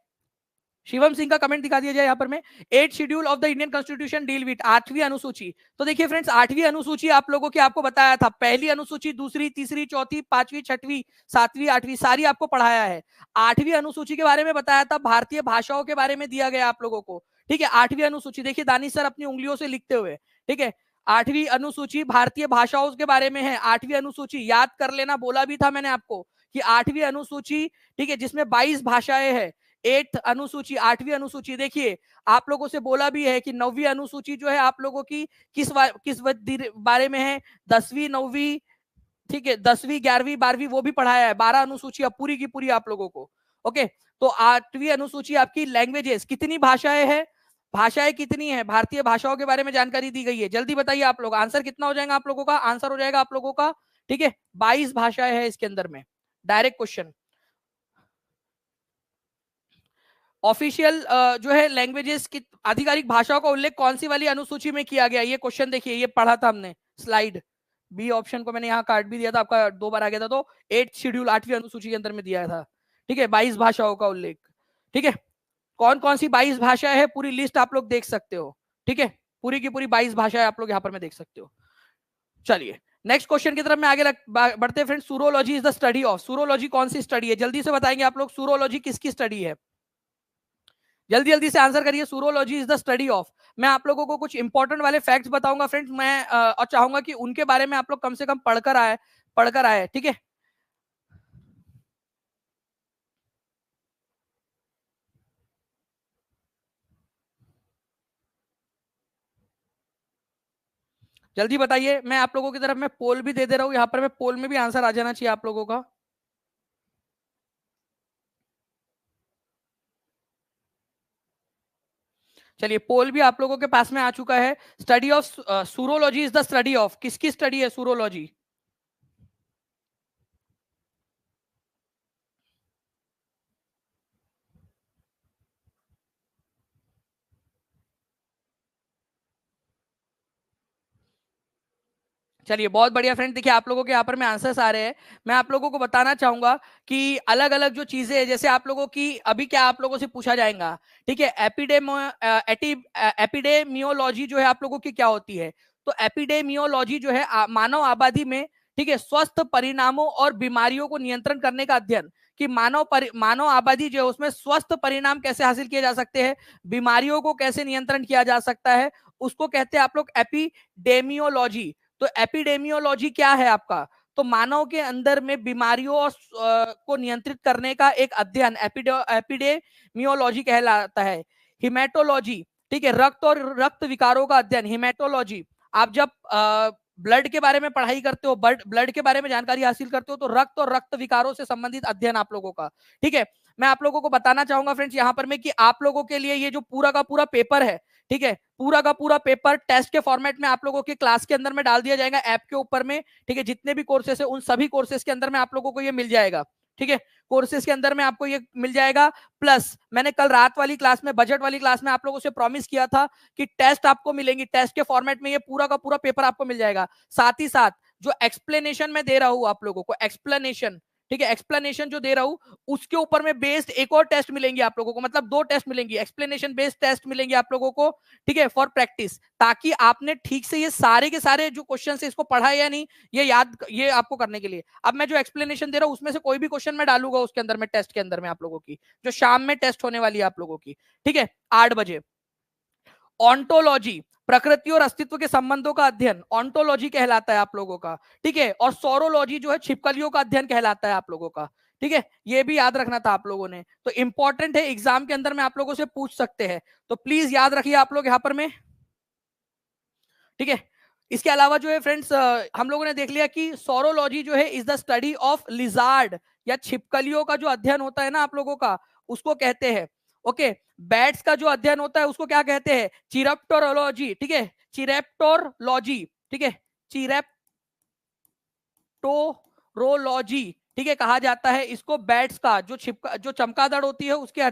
शिवम सिंह का कमेंट दिखा दिया जाए यहाँ पर में। 8th schedule of the Indian constitution deal with, 8वीं अनुसूची। तो देखिए फ्रेंड्स, 8वीं अनुसूची आप लोगों की आपको बताया था, पहली अनुसूची, दूसरी, तीसरी, चौथी, पांचवी, छठवीं, सातवीं, आठवीं, सारी आपको पढ़ाया है। 8वीं अनुसूची के बारे में बताया था, भारतीय भाषाओं के बारे में दिया गया आप लोगों को। ठीक है, 8वीं अनुसूची देखिए दानिश सर अपनी उंगलियों से लिखते हुए। ठीक है, 8वीं अनुसूची भारतीय भाषाओं के बारे में है। 8वीं अनुसूची याद कर लेना, बोला भी था मैंने आपको कि 8वीं अनुसूची, ठीक है, जिसमें 22 भाषाएं हैं। 8th अनुसूची, 8वीं अनुसूची, देखिए आप लोगों से बोला भी है कि 9वीं अनुसूची जो है आप लोगों की किस बारे में है, 10वीं, 9वीं, ठीक है, 10वीं, 11वीं, 12वीं वो भी पढ़ाया है। 12 अनुसूची अब पूरी की पूरी आप लोगों को। ओके, तो 8वीं अनुसूची आपकी लैंग्वेजेस, कितनी भाषाएं हैं, भाषाएं कितनी है, भारतीय भाषाओं के बारे में जानकारी दी गई है। जल्दी बताइए आप लोग, आंसर कितना हो जाएगा आप लोगों का? आंसर हो जाएगा आप लोगों का, ठीक है, 22 भाषाएं हैं इसके अंदर में। Direct question. ऑफिशियल जो है लैंग्वेजेस की आधिकारिक भाषाओं का उल्लेख कौन सी वाली अनुसूची में किया गया? ये क्वेश्चन देखिए, ये पढ़ा था हमने स्लाइड। बी ऑप्शन को मैंने यहाँ काट भी दिया था, आपका 2 बार आ गया था। तो 8th शेड्यूल, 8वीं अनुसूची के अंदर में दिया था। ठीक है, 22 भाषाओं का उल्लेख। ठीक है, कौन कौन सी 22 भाषाएं है पूरी लिस्ट आप लोग देख सकते हो। ठीक है, पूरी की पूरी 22 भाषाएं आप लोग यहाँ पर में देख सकते हो। चलिए नेक्स्ट क्वेश्चन की तरफ में आगे बढ़ते हैं friends. Saurology is the study of, saurology कौन सी स्टडी है? जल्दी से बताएंगे आप लोग, सूरोलॉजी किसकी स्टडी है? जल्दी जल्दी से आंसर करिए। सूरोलॉजी इज द स्टडी ऑफ। मैं आप लोगों को कुछ इंपॉर्टेंट वाले फैक्ट्स बताऊंगा फ्रेंड्स, मैं और चाहूंगा कि उनके बारे में आप लोग कम से कम पढ़कर आए। ठीक है, जल्दी बताइए। मैं आप लोगों की तरफ में पोल भी दे रहा हूं यहाँ पर, मैं पोल में भी आंसर आ जाना चाहिए आप लोगों का। चलिए, पोल भी आप लोगों के पास में आ चुका है। Study of, saurology is the study of, किसकी स्टडी है सूरोलॉजी? चलिए बहुत बढ़िया फ्रेंड, देखिए आप लोगों के यहाँ पर में आंसर्स आ रहे हैं। मैं आप लोगों को बताना चाहूंगा कि अलग अलग जो चीजें हैं, जैसे आप लोगों की अभी क्या आप लोगों से पूछा जाएगा, ठीक है, एपिडेमियोलॉजी जो है आप लोगों की क्या होती है? तो एपिडेमियोलॉजी जो है मानव आबादी में, ठीक है, स्वस्थ परिणामों और बीमारियों को नियंत्रण करने का अध्ययन, कि मानव आबादी जो है उसमें स्वस्थ परिणाम कैसे हासिल किए जा सकते हैं, बीमारियों को कैसे नियंत्रण किया जा सकता है, उसको कहते हैं आप लोग एपिडेमियोलॉजी। तो एपिडेमियोलॉजी क्या है आपका? तो मानव के अंदर में बीमारियों को नियंत्रित करने का एक अध्ययन एपिडेमियोलॉजी कहलाता है। हिमेटोलॉजी, ठीक है, रक्त और रक्त विकारों का अध्ययन, हिमेटोलॉजी। आप जब ब्लड के बारे में पढ़ाई करते हो, ब्लड के बारे में जानकारी हासिल करते हो, तो रक्त और रक्त विकारों से संबंधित अध्ययन आप लोगों का। ठीक है, मैं आप लोगों को बताना चाहूंगा फ्रेंड्स यहाँ पर में कि आप लोगों के लिए ये जो पूरा का पूरा पेपर है, ठीक है, पूरा का पूरा पेपर टेस्ट के फॉर्मेट में आप लोगों के क्लास के अंदर में डाल दिया जाएगा ऐप के ऊपर में। ठीक है, जितने भी कोर्सेस है उन सभी कोर्सेस के अंदर में आप लोगों को ये मिल जाएगा। ठीक है, कोर्सेज के अंदर में आपको ये मिल जाएगा। प्लस मैंने कल रात वाली क्लास में, बजट वाली क्लास में आप लोगों से प्रॉमिस किया था कि टेस्ट आपको मिलेंगी, टेस्ट के फॉर्मेट में ये पूरा का पूरा पेपर आपको मिल जाएगा। साथ ही साथ जो एक्सप्लेनेशन में दे रहा हूं आप लोगों को, एक्सप्लेनेशन, ठीक है, एक्सप्लेनेशन जो दे रहा हूं उसके ऊपर में बेस्ड एक और टेस्ट मिलेंगी आप लोगों को, मतलब 2 टेस्ट मिलेंगी, एक्सप्लेनेशन बेस्ड टेस्ट मिलेंगे आप लोगों को। ठीक है, फॉर प्रैक्टिस, ताकि आपने ठीक से ये सारे के सारे जो क्वेश्चन है इसको पढ़ा या नहीं ये याद, ये आपको करने के लिए अब मैं जो एक्सप्लेनेशन दे रहा हूं उसमें से कोई भी क्वेश्चन मैं डालूंगा उसके अंदर में, टेस्ट के अंदर में आप लोगों की, जो शाम में टेस्ट होने वाली है आप लोगों की। ठीक है, 8 बजे। ऑन्टोलॉजी, प्रकृति और अस्तित्व के संबंधों का अध्ययन, ऑन्टोलॉजी कहलाता है आप लोगों का। ठीक है, और सौरोलॉजी जो है छिपकलियों का अध्ययन कहलाता है आप लोगों का। ठीक है, ये भी याद रखना था आप लोगों ने, तो इंपॉर्टेंट है, एग्जाम के अंदर में आप लोगों से पूछ सकते हैं, तो प्लीज याद रखिए आप लोग यहां पर में। ठीक है, इसके अलावा जो है फ्रेंड्स हम लोगों ने देख लिया कि सौरोलॉजी जो है is the study of lizard, या छिपकलियों का जो अध्ययन होता है ना आप लोगों का, उसको कहते हैं। ओके, बैट्स का जो अध्ययन होता है उसको क्या कहते हैं? चिरप्टोरोलॉजी। ठीक है, चिरेप्टोरोलॉजी, ठीक है, चिरेप्टोरोलॉजी, ठीक है, कहा जाता है इसको। बैट्स का जो चमगादड़ होती है उसके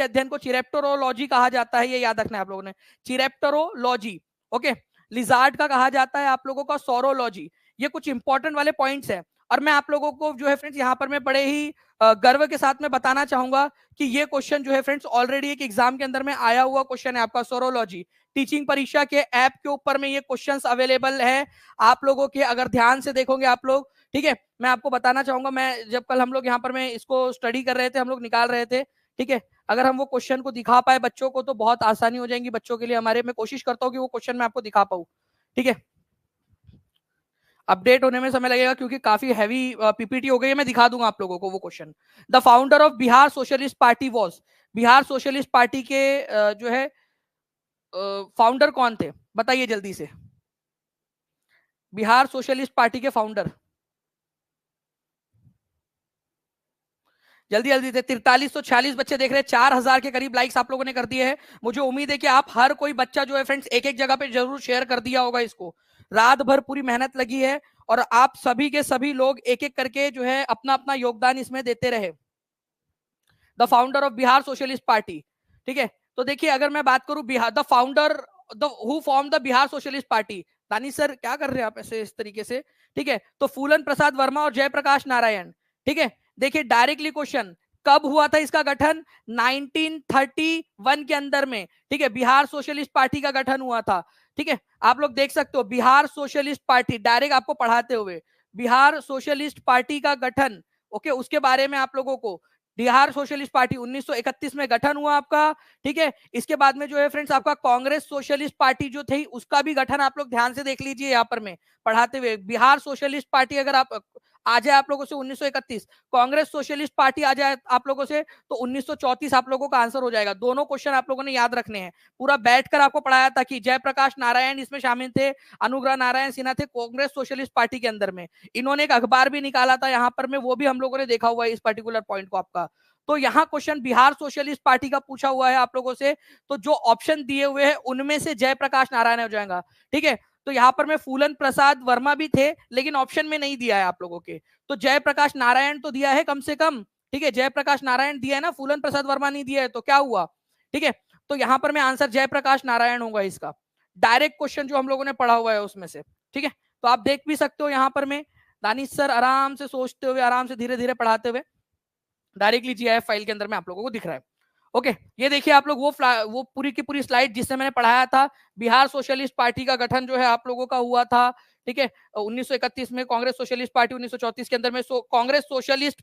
अध्ययन को चिरेप्टोरोलॉजी कहा जाता है, ये याद रखना है आप लोगों ने, चिरेप्टोरोलॉजी। ओके, लिजार्ड का कहा जाता है आप लोगों का सौरोलॉजी। ये कुछ इंपॉर्टेंट वाले पॉइंट्स हैं। और मैं आप लोगों को जो है फ्रेंड्स यहाँ पर मैं बड़े ही गर्व के साथ में बताना चाहूंगा कि ये क्वेश्चन जो है फ्रेंड्स ऑलरेडी एक एग्जाम के अंदर में आया हुआ क्वेश्चन है आपका सोरोलॉजी टीचिंग परीक्षा के ऐप के ऊपर में ये क्वेश्चंस अवेलेबल है आप लोगों के, अगर ध्यान से देखोगे आप लोग, ठीक है। मैं आपको बताना चाहूंगा, मैं जब कल हम लोग यहाँ पर मैं इसको स्टडी कर रहे थे, हम लोग निकाल रहे थे, ठीक है, अगर हम वो क्वेश्चन को दिखा पाए बच्चों को तो बहुत आसानी हो जाएगी बच्चों के लिए हमारे। मैं कोशिश करता हूँ कि वो क्वेश्चन मैं आपको दिखा पाऊँ, ठीक है। अपडेट होने में समय लगेगा क्योंकि काफी हैवी पीपीटी हो गई है, मैं दिखा दूंगा आप लोगों को वो question. The founder of Bihar socialist party was, Bihar socialist party के जो है फाउंडर कौन थे बताइए जल्दी से, बिहार सोशलिस्ट पार्टी के फाउंडर जल्दी जल्दी से। 4346 बच्चे देख रहे हैं, 4000 के करीब लाइक्स आप लोगों ने कर दिए हैं। मुझे उम्मीद है कि आप हर कोई बच्चा जो है फ्रेंड्स एक एक जगह पे जरूर शेयर कर दिया होगा इसको। रात भर पूरी मेहनत लगी है और आप सभी के सभी लोग एक एक करके जो है अपना अपना योगदान इसमें देते रहे। The founder of Bihar socialist party, ठीक है। तो देखिए अगर मैं बात करूं Bihar, the founder the who form the Bihar socialist party, Danish sir क्या कर रहे हैं आप ऐसे इस तरीके से, ठीक है। तो फूलन प्रसाद वर्मा और जयप्रकाश नारायण, ठीक है। देखिए डायरेक्टली क्वेश्चन, कब हुआ था इसका गठन? 1931 के अंदर में, ठीक है, बिहार सोशलिस्ट पार्टी का गठन हुआ था, ठीक है। आप लोग देख सकते हो बिहार सोशलिस्ट पार्टी, डायरेक्ट आपको पढ़ाते हुए बिहार सोशलिस्ट पार्टी का गठन, ओके, उसके बारे में आप लोगों को, बिहार सोशलिस्ट पार्टी 1931 में गठन हुआ आपका, ठीक है। इसके बाद में जो है फ्रेंड्स आपका कांग्रेस सोशलिस्ट पार्टी जो थी उसका भी गठन आप लोग ध्यान से देख लीजिए यहाँ पर मैं पढ़ाते हुए। बिहार सोशलिस्ट पार्टी अगर आप आ जाए आप लोगों से 1931, कांग्रेस सोशलिस्ट पार्टी आ जाए आप लोगों से तो 1934 आप लोगों का आंसर हो जाएगा। दोनों क्वेश्चन आप लोगों ने याद रखने हैं, पूरा बैठकर आपको पढ़ाया था कि जयप्रकाश नारायण इसमें शामिल थे, अनुग्रह नारायण सिन्हा थे कांग्रेस सोशलिस्ट पार्टी के अंदर में। इन्होंने एक अखबार भी निकाला था यहाँ पर में, वो भी हम लोगों ने देखा हुआ है इस पर्टिकुलर पॉइंट को आपका। तो यहाँ क्वेश्चन बिहार सोशलिस्ट पार्टी का पूछा हुआ है आप लोगों से, तो जो ऑप्शन दिए हुए हैं उनमें से जयप्रकाश नारायण हो जाएगा, ठीक है। तो यहाँ पर में फूलन प्रसाद वर्मा भी थे लेकिन ऑप्शन में नहीं दिया है आप लोगों के, तो जयप्रकाश नारायण तो दिया है कम से कम, ठीक है, जयप्रकाश नारायण दिया है ना, फूलन प्रसाद वर्मा नहीं दिया है, तो क्या हुआ, ठीक है। तो यहाँ पर में आंसर जयप्रकाश नारायण होगा इसका, डायरेक्ट क्वेश्चन जो हम लोगों ने पढ़ा हुआ है उसमें से, ठीक है। तो आप देख भी सकते हो यहाँ पर में दानिश सर आराम से सोचते हुए, आराम से धीरे धीरे पढ़ाते हुए डायरेक्टली जीआईएफ फाइल के अंदर में आप लोगों को दिख रहा है। ओके, ये देखिए आप लोग वो पूरी की पूरी स्लाइड जिससे मैंने पढ़ाया था, बिहार सोशलिस्ट पार्टी का गठन जो है आप लोगों का हुआ था, ठीक है, 1931 में, कांग्रेस सोशलिस्ट पार्टी 1934 के अंदर में। कांग्रेस सोशलिस्ट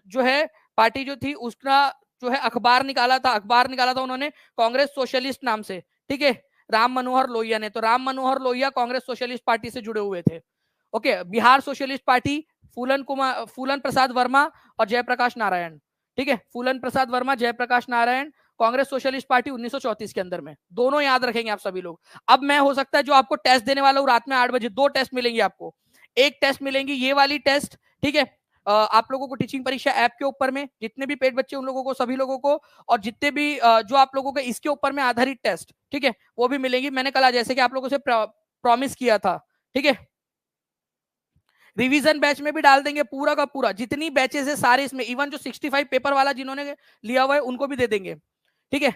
जो है पार्टी जो थी उसका जो है अखबार निकाला था उन्होंने कांग्रेस सोशलिस्ट नाम से, ठीक है, राम मनोहर लोहिया ने। तो राम मनोहर लोहिया कांग्रेस सोशलिस्ट पार्टी से जुड़े हुए थे। ओके, बिहार सोशलिस्ट पार्टी फूलन प्रसाद वर्मा और जयप्रकाश नारायण, ठीक है, फूलन प्रसाद वर्मा जयप्रकाश नारायण, कांग्रेस सोशलिस्ट पार्टी 1934 के अंदर में। दोनों याद रखेंगे आप सभी लोग। अब मैं हो सकता है जो आपको टेस्ट देने वाला हूँ रात में 8 बजे, 2 टेस्ट मिलेंगे आपको। एक टेस्ट मिलेंगी ये वाली टेस्ट, ठीक है, आप लोगों को टीचिंग परीक्षा ऐप के ऊपर में जितने भी पेड बच्चे उन लोगों को, सभी लोगों को, और जितने भी जो आप लोगों के इसके ऊपर में आधारित टेस्ट, ठीक है, वो भी मिलेंगी। मैंने कल जैसे कि आप लोगों से प्रॉमिस किया था, ठीक है। रिवीजन बैच में भी डाल देंगे पूरा का पूरा, जितनी बैचेस है सारे इसमें, इवन जो 65 पेपर वाला जिन्होंने लिया हुआ है उनको भी दे देंगे, ठीक है।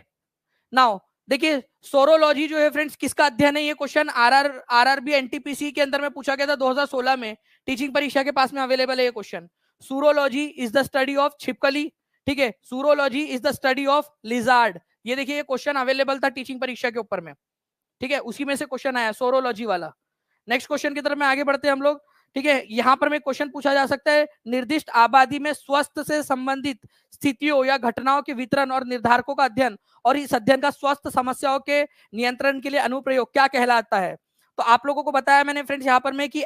नाउ देखिए सोरोलॉजी जो है फ्रेंड्स किसका अध्ययन है, ये क्वेश्चन आरआरबी एनटीपीसी के अंदर में पूछा गया था 2016 में, टीचिंग परीक्षा के पास में अवेलेबल है ये question. Saurology is the study of छिपकली, ठीक है, saurology is the study of lizard. ये देखिए ये क्वेश्चन अवेलेबल था टीचिंग परीक्षा के ऊपर में, ठीक है, उसी में से क्वेश्चन आया सोरोलॉजी वाला। नेक्स्ट क्वेश्चन की तरफ में आगे बढ़ते हैं हम लोग, ठीक है। यहां पर में क्वेश्चन पूछा जा सकता है, निर्दिष्ट आबादी में स्वास्थ्य से संबंधित स्थितियों या घटनाओं के वितरण और निर्धारकों का अध्ययन और इस अध्ययन का स्वास्थ्य समस्याओं के नियंत्रण के लिए अनुप्रयोग क्या कहलाता है। तो आप लोगों को बताया मैंने फ्रेंड्स यहाँ पर में कि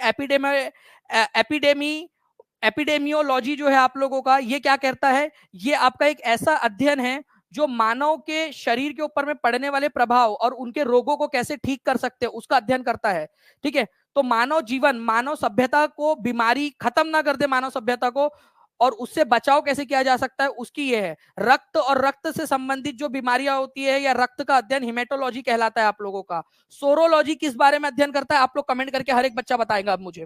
एपिडेमियोलॉजी जो है आप लोगों का ये क्या कहता है, ये आपका एक ऐसा अध्ययन है जो मानव के शरीर के ऊपर में पड़ने वाले प्रभाव और उनके रोगों को कैसे ठीक कर सकते हैं उसका अध्ययन करता है, ठीक है। तो मानव जीवन, मानव सभ्यता को बीमारी खत्म ना कर दे मानव सभ्यता को, और उससे बचाव कैसे किया जा सकता है उसकी ये है। रक्त और रक्त से संबंधित जो बीमारियां होती है या रक्त का अध्ययन हिमेटोलॉजी कहलाता है आप लोगों का। सोरोलॉजी किस बारे में अध्ययन करता है आप लोग कमेंट करके हर एक बच्चा बताएगा, अब मुझे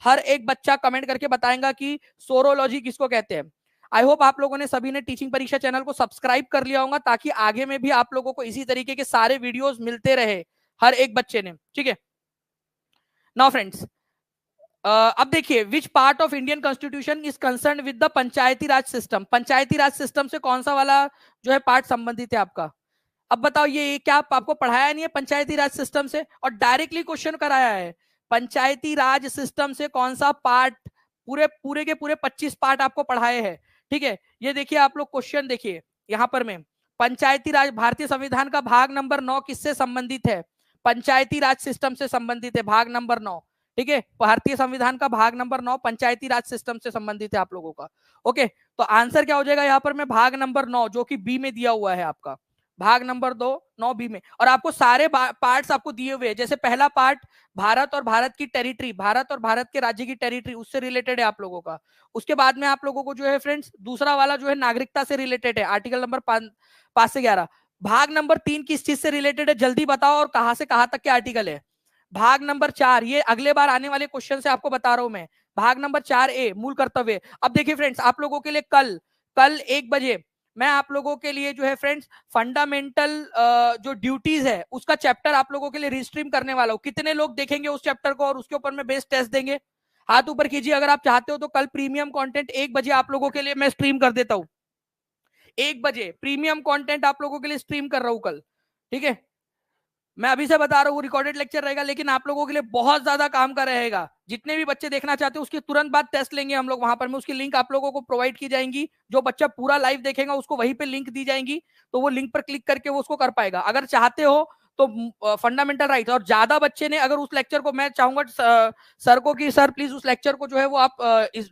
हर एक बच्चा कमेंट करके बताएगा कि सोरोलॉजी किसको कहते हैं। आई होप आप लोगों ने सभी ने टीचिंग परीक्षा चैनल को सब्सक्राइब कर लिया होगा ताकि आगे में भी आप लोगों को इसी तरीके के सारे वीडियोस मिलते रहे हर एक बच्चे ने, ठीक है। नाउ फ्रेंड्स अब देखिए, which part of Indian constitution is concern with the Panchayati Raj system? Panchayati Raj system से कौन सा वाला जो है पार्ट संबंधित है आपका? अब बताओ, ये क्या आपको पढ़ाया नहीं है पंचायती राज सिस्टम से, और डायरेक्टली क्वेश्चन कराया है पंचायती राज सिस्टम से कौन सा पार्ट? पूरे पूरे के पूरे 25 पार्ट आपको पढ़ाए हैं। ठीक है, ये देखिए आप लोग क्वेश्चन देखिए यहां पर में, पंचायती राज भारतीय संविधान का भाग नंबर 9 किससे संबंधित है? पंचायती राज सिस्टम से संबंधित है, भाग नंबर 9। ठीक है, भारतीय संविधान का भाग नंबर 9 पंचायती राज सिस्टम से संबंधित है आप लोगों का। ओके, तो आंसर क्या हो जाएगा यहाँ पर में? भाग नंबर 9, जो कि बी में दिया हुआ है आपका, भाग नंबर 2 9 बी में। और आपको सारे पार्ट्स आपको दिए हुए हैं। जैसे पहला पार्ट भारत और भारत की टेरिटरी, भारत और भारत के राज्य की टेरिटरी, उससे रिलेटेड है आप लोगों का। उसके बाद में आप लोगों को जो है फ्रेंड्स दूसरा वाला जो है नागरिकता से रिलेटेड है, आर्टिकल नंबर 5 से 11। भाग नंबर 3 किस चीज से रिलेटेड है जल्दी बताओ, और कहां से कहां तक के आर्टिकल है? भाग नंबर 4, ये अगले बार आने वाले क्वेश्चन से आपको बता रहा हूं मैं। भाग नंबर 4A मूल कर्तव्य। अब देखिए फ्रेंड्स, आप लोगों के लिए कल कल 1 बजे मैं आप लोगों के लिए जो है फ्रेंड्स फंडामेंटल जो ड्यूटीज है उसका चैप्टर आप लोगों के लिए रिस्ट्रीम करने वाला हूं। कितने लोग देखेंगे उस चैप्टर को और उसके ऊपर में बेस्ड टेस्ट देंगे? हाथ ऊपर कीजिए अगर आप चाहते हो तो। कल प्रीमियम कंटेंट 1 बजे आप लोगों के लिए मैं स्ट्रीम कर देता हूं। 1 बजे प्रीमियम कंटेंट आप लोगों के लिए स्ट्रीम कर रहा हूं कल। ठीक है, मैं अभी से बता रहा हूँ रिकॉर्डेड लेक्चर रहेगा, लेकिन आप लोगों के लिए बहुत ज्यादा काम का रहेगा। जितने भी बच्चे देखना चाहते हैं उसके तुरंत बाद टेस्ट लेंगे हम लोग वहां पर में, उसकी लिंक आप लोगों को प्रोवाइड की जाएंगी। जो बच्चा पूरा लाइव देखेगा उसको वहीं पे लिंक दी जाएंगी, तो वो लिंक पर क्लिक करके वो उसको कर पाएगा। अगर चाहते हो तो फंडामेंटल राइट, और ज्यादा बच्चे ने अगर उस लेक्चर को, मैं चाहूंगा सर को कि सर प्लीज उस लेक्चर को जो है वो आप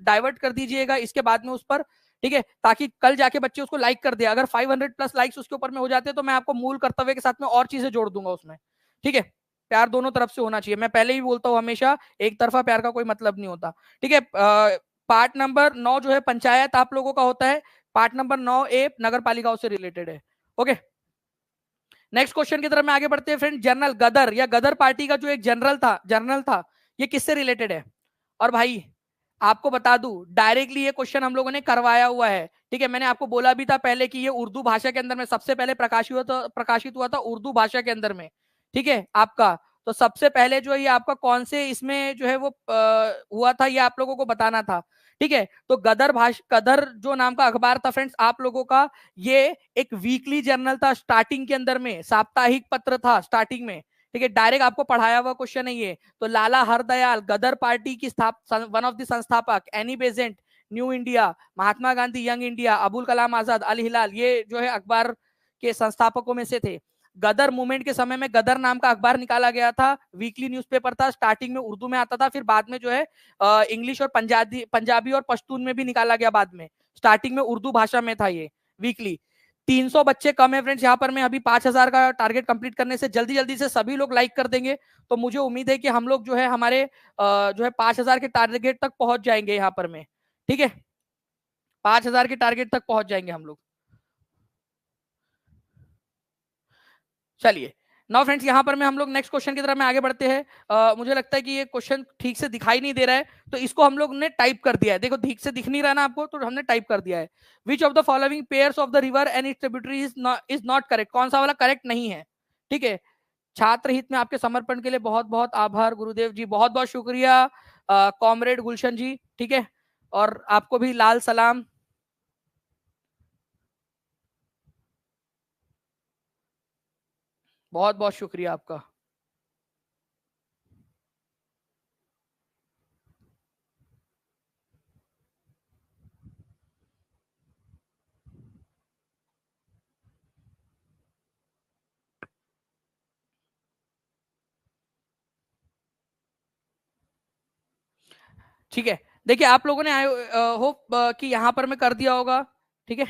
डाइवर्ट कर दीजिएगा इसके बाद में उस पर। ठीक है, ताकि कल जाके बच्चे उसको लाइक कर दे। अगर 500 प्लस लाइक्स उसके ऊपर में हो जाते हैं तो मैं आपको मूल कर्तव्य के साथ में और चीजें जोड़ दूंगा उसमें। ठीक है, प्यार दोनों तरफ से होना चाहिए। मैं पहले ही बोलता हूं हमेशा, एक तरफा प्यार का कोई मतलब नहीं होता। ठीक है, पार्ट नंबर 9 जो है पंचायत आप लोगों का होता है। पार्ट नंबर 9A नगर पालिकाओं से रिलेटेड है। ओके, नेक्स्ट क्वेश्चन की तरफ में आगे बढ़ते हैं फ्रेंड। जनरल गदर या गदर पार्टी का जो एक जनरल था ये किससे रिलेटेड है? और भाई आपको बता दूं, डायरेक्टली ये क्वेश्चन हम लोगों ने करवाया हुआ है। ठीक है, मैंने आपको बोला भी था पहले कि ये उर्दू भाषा के अंदर में सबसे पहले प्रकाशित हुआ था उर्दू भाषा के अंदर में। ठीक है आपका, तो सबसे पहले जो है ये आपका कौन से इसमें जो है वो हुआ था, ये आप लोगों को बताना था। ठीक है, तो गदर जो नाम का अखबार था फ्रेंड्स आप लोगों का, ये एक वीकली जर्नल था। स्टार्टिंग के अंदर में साप्ताहिक पत्र था स्टार्टिंग में। ठीक है, डायरेक्ट आपको पढ़ाया हुआ क्वेश्चन है ये। तो लाला हरदयाल गदर पार्टी की वन ऑफ द संस्थापक, any Besant new India, Mahatma Gandhi young India, Abul Kalam आजाद अल हिलाल, ये जो है अखबार के संस्थापकों में से थे। गदर मूवमेंट के समय में गदर नाम का अखबार निकाला गया था, वीकली न्यूज़पेपर था। स्टार्टिंग में उर्दू में आता था, फिर बाद में जो है इंग्लिश और पंजाबी और पश्तून में भी निकाला गया बाद में। स्टार्टिंग में उर्दू भाषा में था ये वीकली। 300 बच्चे कम है फ्रेंड्स यहाँ पर। मैं अभी 5000 का टारगेट कंप्लीट करने से जल्दी जल्दी से सभी लोग लाइक कर देंगे, तो मुझे उम्मीद है कि हम लोग जो है हमारे जो है 5000 के टारगेट तक पहुंच जाएंगे यहाँ पर में। ठीक है, 5000 के टारगेट तक पहुंच जाएंगे हम लोग। चलिए नाउ फ्रेंड्स, यहाँ पर में हम लोग नेक्स्ट क्वेश्चन की तरफ में आगे बढ़ते हैं। मुझे लगता है कि ये क्वेश्चन ठीक से दिखाई नहीं दे रहा है, तो इसको हम लोग ने टाइप कर दिया है। देखो ठीक से दिख नहीं रहा ना आपको, तो हमने टाइप कर दिया है। विच of the following pairs of the river and it's tributary is not correct? कौन सा वाला करेक्ट नहीं है? ठीक है, छात्र हित में आपके समर्पण के लिए बहुत बहुत आभार गुरुदेव जी, बहुत बहुत शुक्रिया कॉमरेड गुलशन जी। ठीक है, और आपको भी लाल सलाम, बहुत बहुत शुक्रिया आपका। ठीक है, देखिए आप लोगों ने आई होप कि यहां पर मैं कर दिया होगा। ठीक है,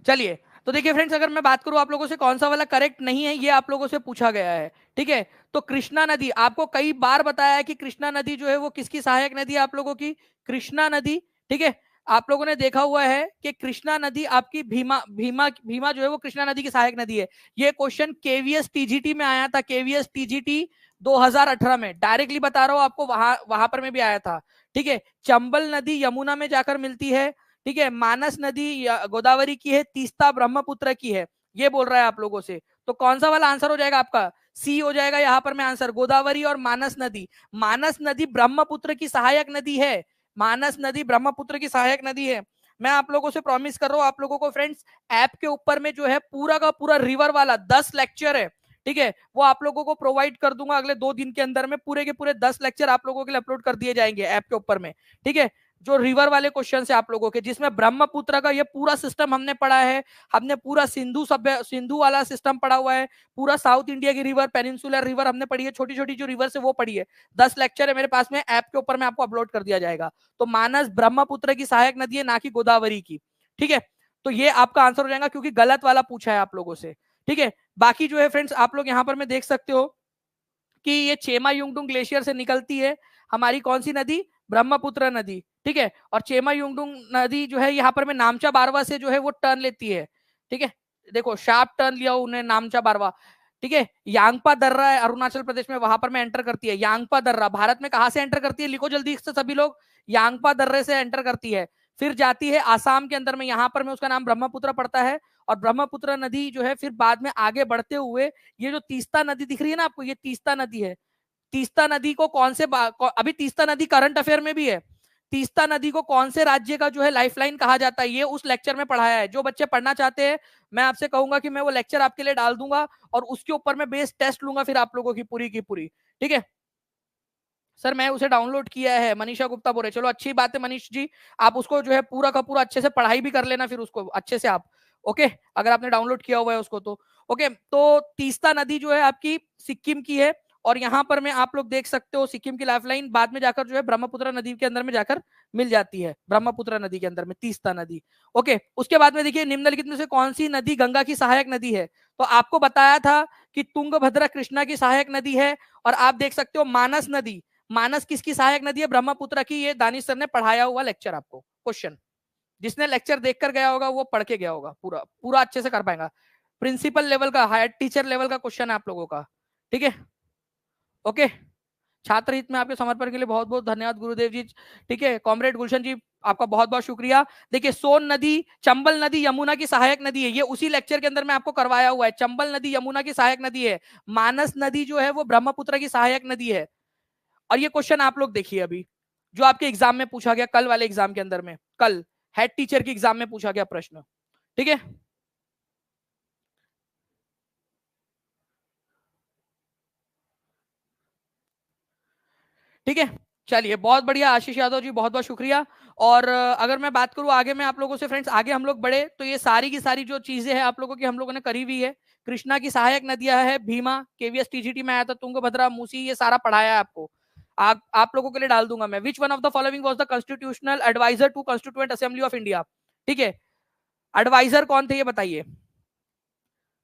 चलिए। तो देखिए फ्रेंड्स, अगर मैं बात करूं आप लोगों से कौन सा वाला करेक्ट नहीं है, ये आप लोगों से पूछा गया है। ठीक है, तो कृष्णा नदी, आपको कई बार बताया है कि कृष्णा नदी जो है वो किसकी सहायक नदी है आप लोगों की? कृष्णा नदी। ठीक है, आप लोगों ने देखा हुआ है कि कृष्णा नदी आपकी भीमा भीमा भीमा जो है वो कृष्णा नदी की सहायक नदी है। ये क्वेश्चन केवीएस टीजीटी में आया था, केवीएस टीजीटी 2018 में, डायरेक्टली बता रहा हूं आपको, वहां पर में भी आया था। ठीक है, चंबल नदी यमुना में जाकर मिलती है। ठीक है, मानस नदी गोदावरी की है, तीस्ता ब्रह्मपुत्र की है, ये बोल रहा है आप लोगों से। तो कौन सा वाला आंसर हो जाएगा आपका? सी हो जाएगा यहाँ पर में आंसर, गोदावरी और मानस नदी। मानस नदी ब्रह्मपुत्र की सहायक नदी है, मानस नदी ब्रह्मपुत्र की सहायक नदी है। मैं आप लोगों से प्रॉमिस कर रहा हूं, आप लोगों को फ्रेंड्स ऐप के ऊपर में जो है पूरा का पूरा रिवर वाला 10 लेक्चर है, ठीक है, वो आप लोगों को प्रोवाइड कर दूंगा अगले 2 दिन के अंदर में। पूरे के पूरे 10 लेक्चर आप लोगों के लिए अपलोड कर दिए जाएंगे ऐप के ऊपर में। ठीक है, जो रिवर वाले क्वेश्चन है आप लोगों के, जिसमें ब्रह्मपुत्र का ये पूरा सिस्टम हमने पढ़ा है, हमने पूरा सिंधु वाला सिस्टम पढ़ा हुआ है, पूरा साउथ इंडिया की रिवर, पेनिनसुलर रिवर हमने पढ़ी है, छोटी छोटी जो रिवर है वो पढ़ी है। 10 लेक्चर है मेरे पास में, ऐप के ऊपर में आपको अपलोड कर दिया जाएगा। तो मानस ब्रह्मपुत्र की सहायक नदी है, ना कि गोदावरी की। ठीक है, तो ये आपका आंसर हो जाएगा, क्योंकि गलत वाला पूछा है आप लोगों से। ठीक है, बाकी जो है फ्रेंड्स आप लोग यहाँ पर में देख सकते हो कि ये चेमा युंगडुंग ग्लेशियर से निकलती है हमारी कौन सी नदी? ब्रह्मपुत्र नदी। ठीक है, और चेमा युंगडुंग नदी जो है यहाँ पर में नामचा बारवा से जो है वो टर्न लेती है। ठीक है, देखो शार्प टर्न लिया उन्हें नामचा बारवा। ठीक है, यांगपा दर्रा है अरुणाचल प्रदेश में, वहां पर में एंटर करती है। यांगपा दर्रा भारत में कहां से एंटर करती है? लिखो जल्दी से सभी लोग, यांगपा दर्रे से एंटर करती है, फिर जाती है आसाम के अंदर में, यहाँ पर में उसका नाम ब्रह्मपुत्र पड़ता है। और ब्रह्मपुत्र नदी जो है फिर बाद में आगे बढ़ते हुए, ये जो तीस्ता नदी दिख रही है ना आपको, ये तीस्ता नदी है। तीस्ता नदी को कौन से अभी तीस्ता नदी करंट अफेयर में भी है। तीस्ता नदी को कौन से राज्य का जो है लाइफलाइन कहा जाता है, ये उस लेक्चर में पढ़ाया है। जो बच्चे पढ़ना चाहते हैं, मैं आपसे कहूंगा कि मैं वो लेक्चर आपके लिए डाल दूंगा और उसके ऊपर मैं बेस टेस्ट लूंगा फिर आप लोगों की पूरी की पूरी। ठीक है सर, मैं उसे डाउनलोड किया है, मनीषा गुप्ता बोल रहे। चलो अच्छी बात है मनीष जी, आप उसको जो है पूरा का पूरा अच्छे से पढ़ाई भी कर लेना फिर उसको अच्छे से आप। ओके, अगर आपने डाउनलोड किया हुआ है उसको तो ओके। तो तीस्ता नदी जो है आपकी सिक्किम की है, और यहाँ पर में आप लोग देख सकते हो सिक्किम की लाइफलाइन बाद में जाकर जो है ब्रह्मपुत्र नदी के अंदर में जाकर मिल जाती है, ब्रह्मपुत्र नदी के अंदर में तीस्ता नदी। ओके, उसके बाद में देखिए निम्नलिखित में से कौन सी नदी गंगा की सहायक नदी है? तो आपको बताया था कि तुंगभद्रा कृष्णा की सहायक नदी है, और आप देख सकते हो मानस नदी, मानस किसकी सहायक नदी है? ब्रह्मपुत्र की। ये दानिश सर ने पढ़ाया हुआ लेक्चर आपको, क्वेश्चन जिसने लेक्चर देखकर गया होगा वो पढ़ के गया होगा, पूरा पूरा अच्छे से कर पाएगा। प्रिंसिपल लेवल का, हायर टीचर लेवल का क्वेश्चन है आप लोगों का। ठीक है ओके, छात्र हित में आपके समर्पण के लिए बहुत बहुत धन्यवाद गुरुदेव जी। ठीक है, कॉमरेड गुलशन जी आपका बहुत बहुत शुक्रिया। देखिए सोन नदी, चंबल नदी यमुना की सहायक नदी है, ये उसी लेक्चर के अंदर में आपको करवाया हुआ है। चंबल नदी यमुना की सहायक नदी है, मानस नदी जो है वो ब्रह्मपुत्र की सहायक नदी है। और ये क्वेश्चन आप लोग देखिए अभी जो आपके एग्जाम में पूछा गया, कल वाले एग्जाम के अंदर में, कल हेड टीचर के एग्जाम में पूछा गया प्रश्न। ठीक है, ठीक है, चलिए बहुत बढ़िया आशीष यादव जी, बहुत बहुत शुक्रिया। और अगर मैं बात करूं आगे में आप लोगों से फ्रेंड्स, आगे हम लोग बढ़े तो ये सारी की सारी जो चीजें हैं आप लोगों की हम लोगों ने करी हुई है। कृष्णा की सहायक नदियां है भीमा, केवीएस टीजीटी में आया था, तुंगभद्रा, मूसी, ये सारा पढ़ाया है आपको। आप लोगों के लिए डाल दूंगा मैं। Which one of the following was the constitutional adviser to constituent assembly of India? ठीक है, एडवाइजर कौन थे ये बताइए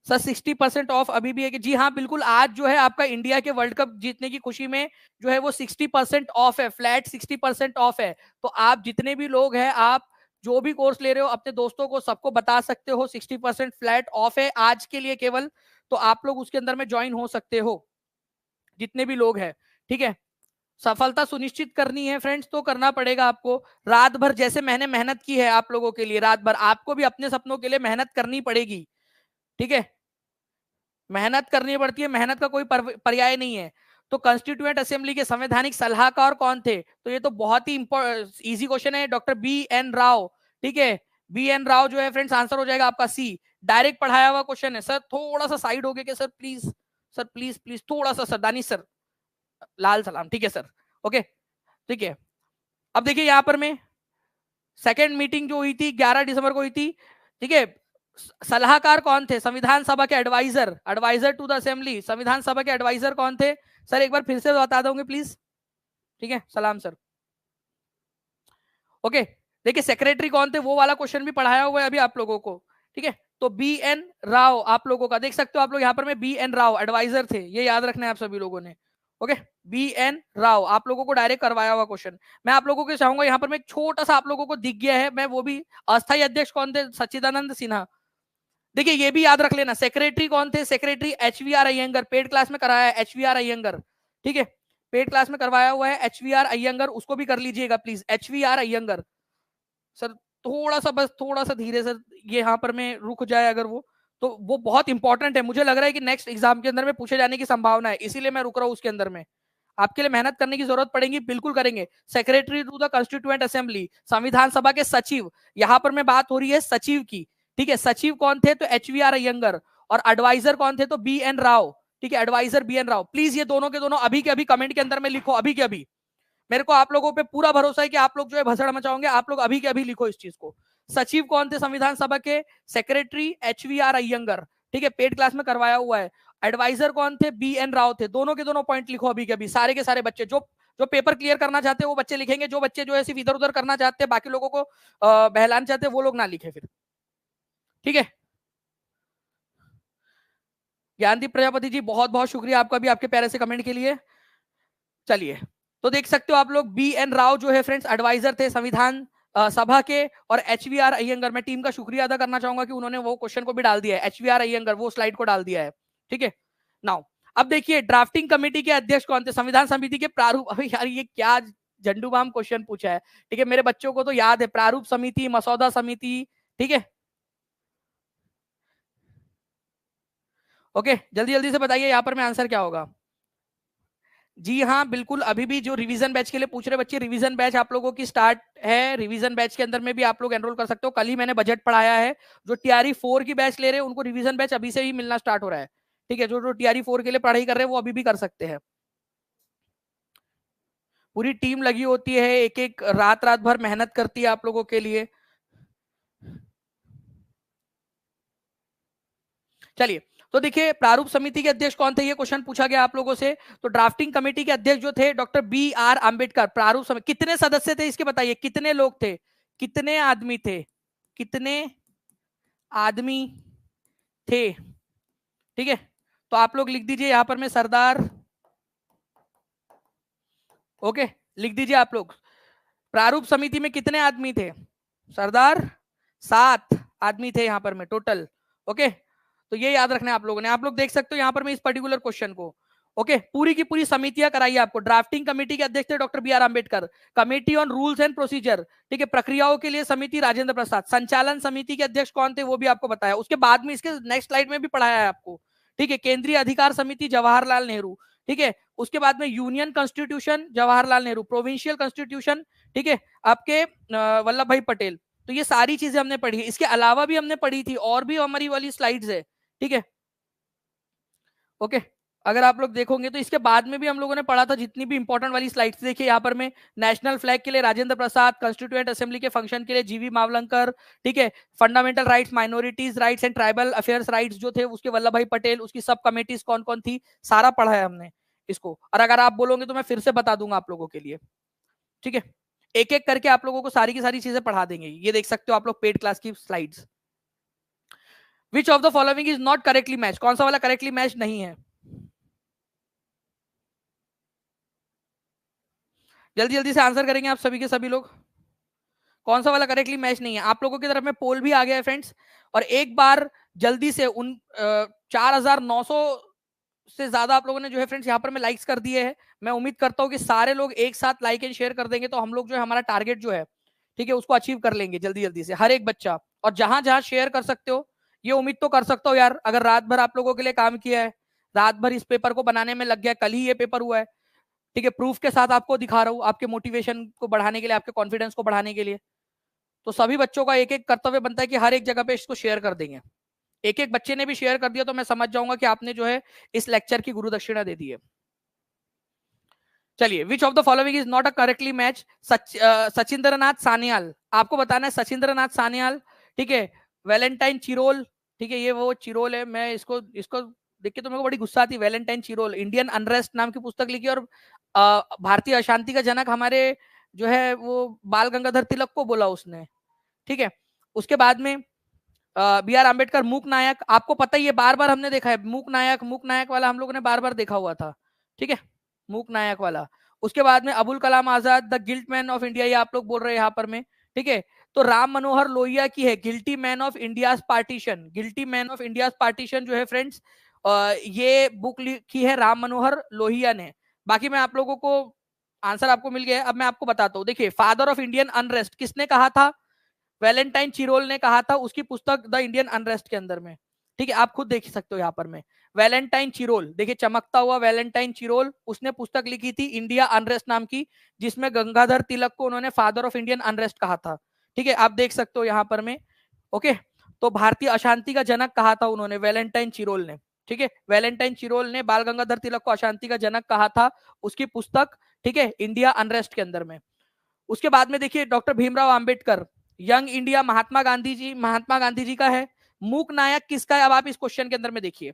सर। 60% ऑफ अभी भी है कि जी हाँ बिल्कुल, आज जो है आपका इंडिया के वर्ल्ड कप जीतने की खुशी में जो है वो 60% ऑफ है, फ्लैट 60% ऑफ है। तो आप जितने भी लोग हैं, आप जो भी कोर्स ले रहे हो अपने दोस्तों को सबको बता सकते हो 60% फ्लैट ऑफ है आज के लिए केवल। तो आप लोग उसके अंदर में ज्वाइन हो सकते हो जितने भी लोग हैं। ठीक है, सफलता सुनिश्चित करनी है फ्रेंड्स तो करना पड़ेगा आपको। रात भर जैसे मैंने मेहनत की है आप लोगों के लिए, रात भर आपको भी अपने सपनों के लिए मेहनत करनी पड़ेगी। ठीक है, मेहनत करनी पड़ती है, मेहनत का कोई पर्याय नहीं है। तो कॉन्स्टिट्यूएंट असेंबली के संवैधानिक सलाहकार कौन थे? तो ये तो बहुत ही इजी क्वेश्चन है, डॉक्टर बी एन राव। ठीक है, बी एन राव जो है फ्रेंड्स आंसर हो जाएगा आपका सी। डायरेक्ट पढ़ाया हुआ क्वेश्चन है सर, थोड़ा सा साइड हो गया क्या sir? Please sir, please please थोड़ा सा सर, दानिश सर, लाल सलाम। ठीक है सर, ओके ठीक है। अब देखिए यहाँ पर में सेकेंड मीटिंग जो हुई थी 11 दिसंबर को हुई थी। ठीक है, सलाहकार कौन थे? संविधान सभा के adviser, adviser to the assembly, संविधान सभा के एडवाइजर कौन थे सर? एक बार फिर से बता दोगे प्लीज? ठीक है, सलाम सर। ओके, देखिए सेक्रेटरी कौन थे वो वाला क्वेश्चन भी पढ़ाया हुआ है अभी आप लोगों को। ठीक है, तो बी एन राव आप लोगों का देख सकते हो, आप लोग यहाँ पर में बी एन राव एडवाइजर थे, ये याद रखना है आप सभी लोगों ने। ओके, बी एन राव, आप लोगों को डायरेक्ट करवाया हुआ क्वेश्चन। मैं आप लोगों को चाहूंगा यहाँ पर मैं एक छोटा सा आप लोगों को दिख गया है, मैं वो भी अस्थायी अध्यक्ष कौन थे, सच्चिदानंद सिन्हा। देखिए ये भी याद रख लेना, सेक्रेटरी कौन थे, secretary HVR Iyengar, paid class में कराया है एचवीआर अयंगर, ठीक है, पेड क्लास में करवाया हुआ है एचवीआर अयंगर, उसको भी कर लीजिएगा प्लीज, एचवीआर अयंगर। सर थोड़ा सा, बस थोड़ा सा धीरे सर, ये यहाँ पर मैं रुक जाए अगर वो, तो वो बहुत इंपॉर्टेंट है, मुझे लग रहा है कि नेक्स्ट एग्जाम के अंदर में पूछे जाने की संभावना है, इसीलिए मैं रुक रहा हूँ उसके अंदर में। आपके लिए मेहनत करने की जरूरत पड़ेगी, बिल्कुल करेंगे। Secretary to the constituent assembly, संविधान सभा के सचिव, यहां पर मैं बात हो रही है सचिव की, ठीक है, सचिव कौन थे तो एचवीआर अयंगर, और एडवाइजर कौन थे तो बी एन राव, ठीक है, adviser B N Rau. Please ये दोनों के दोनों अभी के अभी कमेंट के अंदर में लिखो, अभी के अभी, मेरे को आप लोगों पे पूरा भरोसा है कि आप लोग जो है भसड़ मचाओगे, आप लोग अभी के अभी लिखो इस चीज को। सचिव कौन थे संविधान सभा के, सेक्रेटरी एचवीआर अयंगर, ठीक है, पेड क्लास में करवाया हुआ है। एडवाइजर कौन थे, बी एन राव थे, दोनों के दोनों पॉइंट लिखो अभी के अभी, सारे के सारे बच्चे जो जो पेपर क्लियर करना चाहते हैं वो बच्चे लिखेंगे, जो बच्चे जो है सिर्फ इधर उधर करना चाहते हैं, बाकी लोगों को बहलाना चाहते हैं, वो लोग ना लिखे फिर, ठीक है। ज्ञानदीप प्रजापति जी बहुत बहुत शुक्रिया आपका भी, आपके प्यारे से कमेंट के लिए। चलिए, तो देख सकते हो आप लोग, बी एन राव जो है फ्रेंड्स एडवाइजर थे संविधान सभा के, और एचवीआर अयंगर, मैं टीम का शुक्रिया अदा करना चाहूंगा कि उन्होंने वो क्वेश्चन को भी डाल दिया है, एचवीआर अयंगर वो स्लाइड को डाल दिया है, ठीक है। नाउ अब देखिए ड्राफ्टिंग कमेटी के अध्यक्ष कौन थे, संविधान समिति के प्रारूप, अभी यार ये क्या झंडू बाम क्वेश्चन पूछा है, ठीक है, मेरे बच्चों को तो याद है, प्रारूप समिति, मसौदा समिति, ठीक है। ओके, जल्दी जल्दी से बताइए यहाँ पर मैं आंसर क्या होगा। जी हाँ बिल्कुल, अभी भी जो रिवीजन बैच के लिए पूछ रहे बच्चे, रिवीजन बैच आप लोगों की स्टार्ट है, रिवीजन बैच के अंदर में भी आप लोग एनरोल कर सकते हो, कल ही मैंने बजट पढ़ाया है। जो टीआरई 4 की बैच ले रहे हैं उनको रिवीजन बैच अभी से ही मिलना स्टार्ट हो रहा है, ठीक है, जो जो टीआरई 4 के लिए पढ़ाई कर रहे हैं वो अभी भी कर सकते हैं। पूरी टीम लगी होती है, एक एक रात रात भर मेहनत करती है आप लोगों के लिए। चलिए, तो देखिए प्रारूप समिति के अध्यक्ष कौन थे, ये क्वेश्चन पूछा गया आप लोगों से। तो ड्राफ्टिंग कमेटी के अध्यक्ष जो थे डॉक्टर बी आर आंबेडकर। प्रारूप समिति कितने सदस्य थे इसके बताइए, कितने लोग थे, कितने आदमी थे, कितने आदमी थे, ठीक है। तो आप लोग लिख दीजिए यहां पर में सरदार, ओके, लिख दीजिए आप लोग, प्रारूप समिति में कितने आदमी थे, सरदार 7 आदमी थे यहां पर में टोटल, ओके। तो ये याद रखना है आप लोगों ने, आप लोग देख सकते हो यहाँ पर मैं इस पर्टिकुलर क्वेश्चन को, ओके, पूरी की पूरी समितियां कराई आपको। ड्राफ्टिंग कमेटी के अध्यक्ष थे doctor B R Ambedkar, committee on rules and procedure, ठीक है, प्रक्रियाओं के लिए समिति राजेंद्र प्रसाद, संचालन समिति के अध्यक्ष कौन थे वो भी आपको बताया, उसके बाद में इसके नेक्स्ट स्लाइड में भी पढ़ाया है आपको, ठीक है, केंद्रीय अधिकार समिति जवाहरलाल नेहरू, ठीक है, उसके बाद में union constitution Jawaharlal Nehru, provincial constitution, ठीक है, आपके वल्लभ भाई पटेल। तो ये सारी चीजें हमने पढ़ी है, इसके अलावा भी हमने पढ़ी थी, और भी हमारी वाली स्लाइड्स है, ठीक है, ओके। अगर आप लोग देखोगे तो इसके बाद में भी हम लोगों ने पढ़ा था जितनी भी इंपॉर्टेंट वाली स्लाइड्स, देखिए यहाँ पर में नेशनल फ्लैग के लिए राजेंद्र प्रसाद, कॉन्स्टिट्यूएंट असेंबली के फंक्शन के लिए जीवी मावलंकर, ठीक है, fundamental rights, minorities rights and tribal affairs rights जो थे उसके वल्लभ भाई पटेल, उसकी सब कमेटीज कौन कौन थी, सारा पढ़ा है हमने इसको। और अगर आप बोलोगे तो मैं फिर से बता दूंगा आप लोगों के लिए, ठीक है, एक एक करके आप लोगों को सारी की सारी चीजें पढ़ा देंगे। ये देख सकते हो आप लोग पेड क्लास की slides. Which of the following is not correctly match, कौन सा वाला करेक्टली मैच नहीं है, जल्दी जल्दी से आंसर करेंगे आप सभी के सभी लोग, कौन सा वाला करेक्टली मैच नहीं है। आप लोगों की तरफ में पोल भी आ गया है फ्रेंड्स, और एक बार जल्दी से उन 4900 से ज्यादा आप लोगों ने जो है फ्रेंड्स यहाँ पर में लाइक्स कर दिए हैं। मैं उम्मीद करता हूँ कि सारे लोग एक साथ लाइक एंड शेयर कर देंगे तो हम लोग जो है हमारा टारगेट जो है, ठीक है, उसको अचीव कर लेंगे जल्दी जल्दी से हर एक बच्चा। और जहां जहां शेयर कर सकते हो, ये उम्मीद तो कर सकता हो यार, अगर रात भर आप लोगों के लिए काम किया है, रात भर इस पेपर को बनाने में लग गया, कल ही ये पेपर हुआ है, ठीक है, प्रूफ के साथ आपको दिखा रहा हूँ, आपके मोटिवेशन को बढ़ाने के लिए, आपके कॉन्फिडेंस को बढ़ाने के लिए। तो सभी बच्चों का एक एक कर्तव्य बनता है कि हर एक जगह पे इसको शेयर कर देंगे। एक एक बच्चे ने भी शेयर कर दिया तो मैं समझ जाऊंगा कि आपने जो है इस लेक्चर की गुरु दक्षिणा दे दी है। चलिए, which of the following is not a correctly match, Sachindra Nath Sanyal, आपको बताना है सचिंद्र नाथ सान्याल, ठीक है, वैलेंटाइन चिरोल, ठीक है, ये वो चिरोल है, मैं इसको इसको देख के तो मेरे को बड़ी गुस्सा आती है। वैलेंटाइन चिरोल इंडियन अनरेस्ट नाम की पुस्तक लिखी, और भारतीय अशांति का जनक हमारे जो है वो बाल गंगाधर तिलक को बोला उसने, ठीक है। उसके बाद में बी आर आंबेडकर, मूक नायक, आपको पता ही है, बार बार हमने देखा है मूक नायक, मूक नायक वाला हम लोगों ने बार बार देखा हुआ था, ठीक है। मूक नायक वाला। उसके बाद में Abul Kalam Azad, the guilt man of India, ये आप लोग बोल रहे हैं यहाँ पर में, ठीक है। तो राम मनोहर लोहिया की है guilty man of India partition. Guilty man of India partition जो है फ्रेंड्स, ये बुक लिखी है राम मनोहर लोहिया ने। बाकी मैं आप लोगों को आंसर आपको मिल गया है। अब मैं आपको बताता हूँ, देखिए फादर ऑफ इंडियन अनरेस्ट किसने कहा था? वैलेंटाइन चिरोल ने कहा था उसकी पुस्तक द इंडियन अनरेस्ट के अंदर में, ठीक है। आप खुद देख सकते हो यहाँ पर में वैलेंटाइन चिरोल, देखिए चमकता हुआ वैलेंटाइन चिरोल, उसने पुस्तक लिखी थी इंडिया अनरेस्ट नाम की, जिसमें गंगाधर तिलक को उन्होंने फादर ऑफ इंडियन अनरेस्ट कहा था, ठीक है। आप देख सकते हो यहाँ पर में, ओके। तो भारतीय अशांति का जनक कहा था उन्होंने वैलेंटाइन चिरोल ने, ठीक है। वैलेंटाइन चिरोल ने बाल गंगाधर तिलक को अशांति का जनक कहा था उसकी पुस्तक, ठीक है, इंडिया अनरेस्ट के अंदर में। उसके बाद में देखिए doctor Bhimrao Ambedkar, young India Mahatma Gandhi ji का है। मूक नायक किसका है? अब आप इस क्वेश्चन के अंदर में देखिए,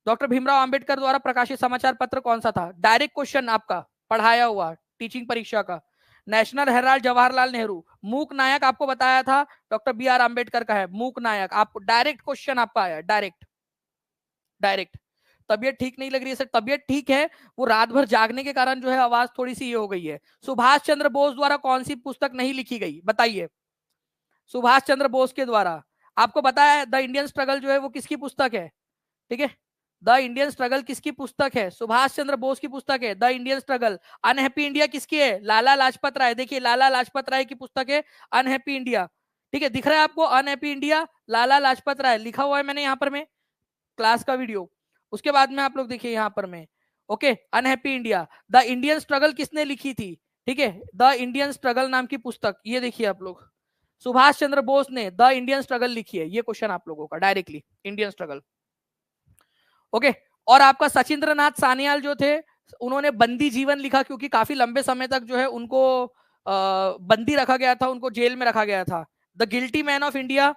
डॉक्टर भीमराव अंबेडकर द्वारा प्रकाशित समाचार पत्र कौन सा था? डायरेक्ट क्वेश्चन आपका पढ़ाया हुआ टीचिंग परीक्षा का, नेशनल हेराल्ड जवाहरलाल नेहरू। मूक नायक आपको बताया था डॉक्टर बी आर अम्बेडकर का है मूक नायक। आप डायरेक्ट क्वेश्चन आपका आया, डायरेक्ट डायरेक्ट। तबियत ठीक नहीं लग रही है सर? तबियत ठीक है, वो रात भर जागने के कारण जो है आवाज थोड़ी सी ये हो गई है। सुभाष चंद्र बोस द्वारा कौन सी पुस्तक नहीं लिखी गई बताइए? सुभाष चंद्र बोस के द्वारा, आपको बताया द इंडियन स्ट्रगल जो है वो किसकी पुस्तक है, ठीक है। द इंडियन स्ट्रगल किसकी पुस्तक है? सुभाष चंद्र बोस की पुस्तक है the Indian struggle. Unhappy India किसकी है? लाला लाजपत राय। देखिए लाला लाजपत राय की पुस्तक है अनहैप्पी इंडिया, ठीक है। दिख रहा है आपको अनहैप्पी इंडिया, लाला लाजपत राय लिखा हुआ है मैंने यहाँ पर में क्लास का वीडियो। उसके बाद में आप लोग देखिए यहाँ पर में, okay, unhappy India. The Indian struggle किसने लिखी थी, ठीक है, द इंडियन स्ट्रगल नाम की पुस्तक, ये देखिए आप लोग, सुभाष चंद्र बोस ने द इंडियन स्ट्रगल लिखी है। ये क्वेश्चन आप लोगों का डायरेक्टली इंडियन स्ट्रगल, ओके। और आपका सचिंद्र नाथ सान्याल जो थे, उन्होंने बंदी जीवन लिखा, क्योंकि काफी लंबे समय तक जो है उनको बंदी रखा गया था, उनको जेल में रखा गया था। The guilty man of India,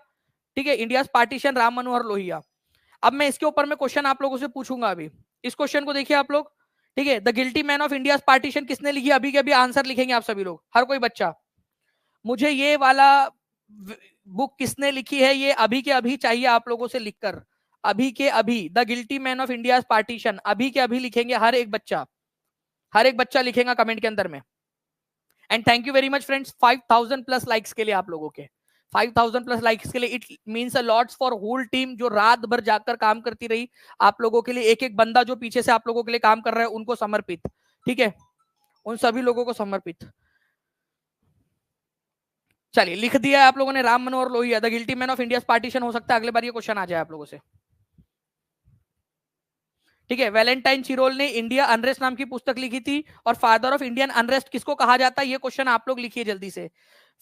ठीक है, इंडिया पार्टीशन, राम मनोहर लोहिया। अब मैं इसके ऊपर में क्वेश्चन आप लोगों से पूछूंगा अभी। इस क्वेश्चन को देखिए आप लोग, ठीक है। The guilty man of India partition किसने लिखी? अभी के अभी आंसर लिखेंगे आप सभी लोग, हर कोई बच्चा। मुझे ये वाला बुक किसने लिखी है ये अभी के अभी चाहिए आप लोगों से लिखकर, अभी के अभी। The guilty man of India partition अभी के अभी लिखेंगे हर एक बच्चा, हर एक बच्चा लिखेगा कमेंट के अंदर में। And thank you very much friends 5000 plus likes के लिए, आप लोगों के 5000 प्लस लाइक्स के लिए। It means a lots for whole team जो रात भर जाकर काम करती रही आप लोगों के लिए। एक एक बंदा जो पीछे से आप लोगों के लिए काम कर रहा है उनको समर्पित, ठीक है, उन सभी लोगों को समर्पित। चलिए लिख दिया है आप लोगों ने Ram Manohar Lohia the guilty man of India partition. हो सकता है अगले बार ये क्वेश्चन आ जाए आप लोगों से, ठीक है। वैलेंटाइन चिरोल ने इंडिया अनरेस्ट नाम की पुस्तक लिखी थी। और फादर ऑफ इंडियन अनरेस्ट किसको कहा जाता है? ये क्वेश्चन आप लोग लिखिए जल्दी से।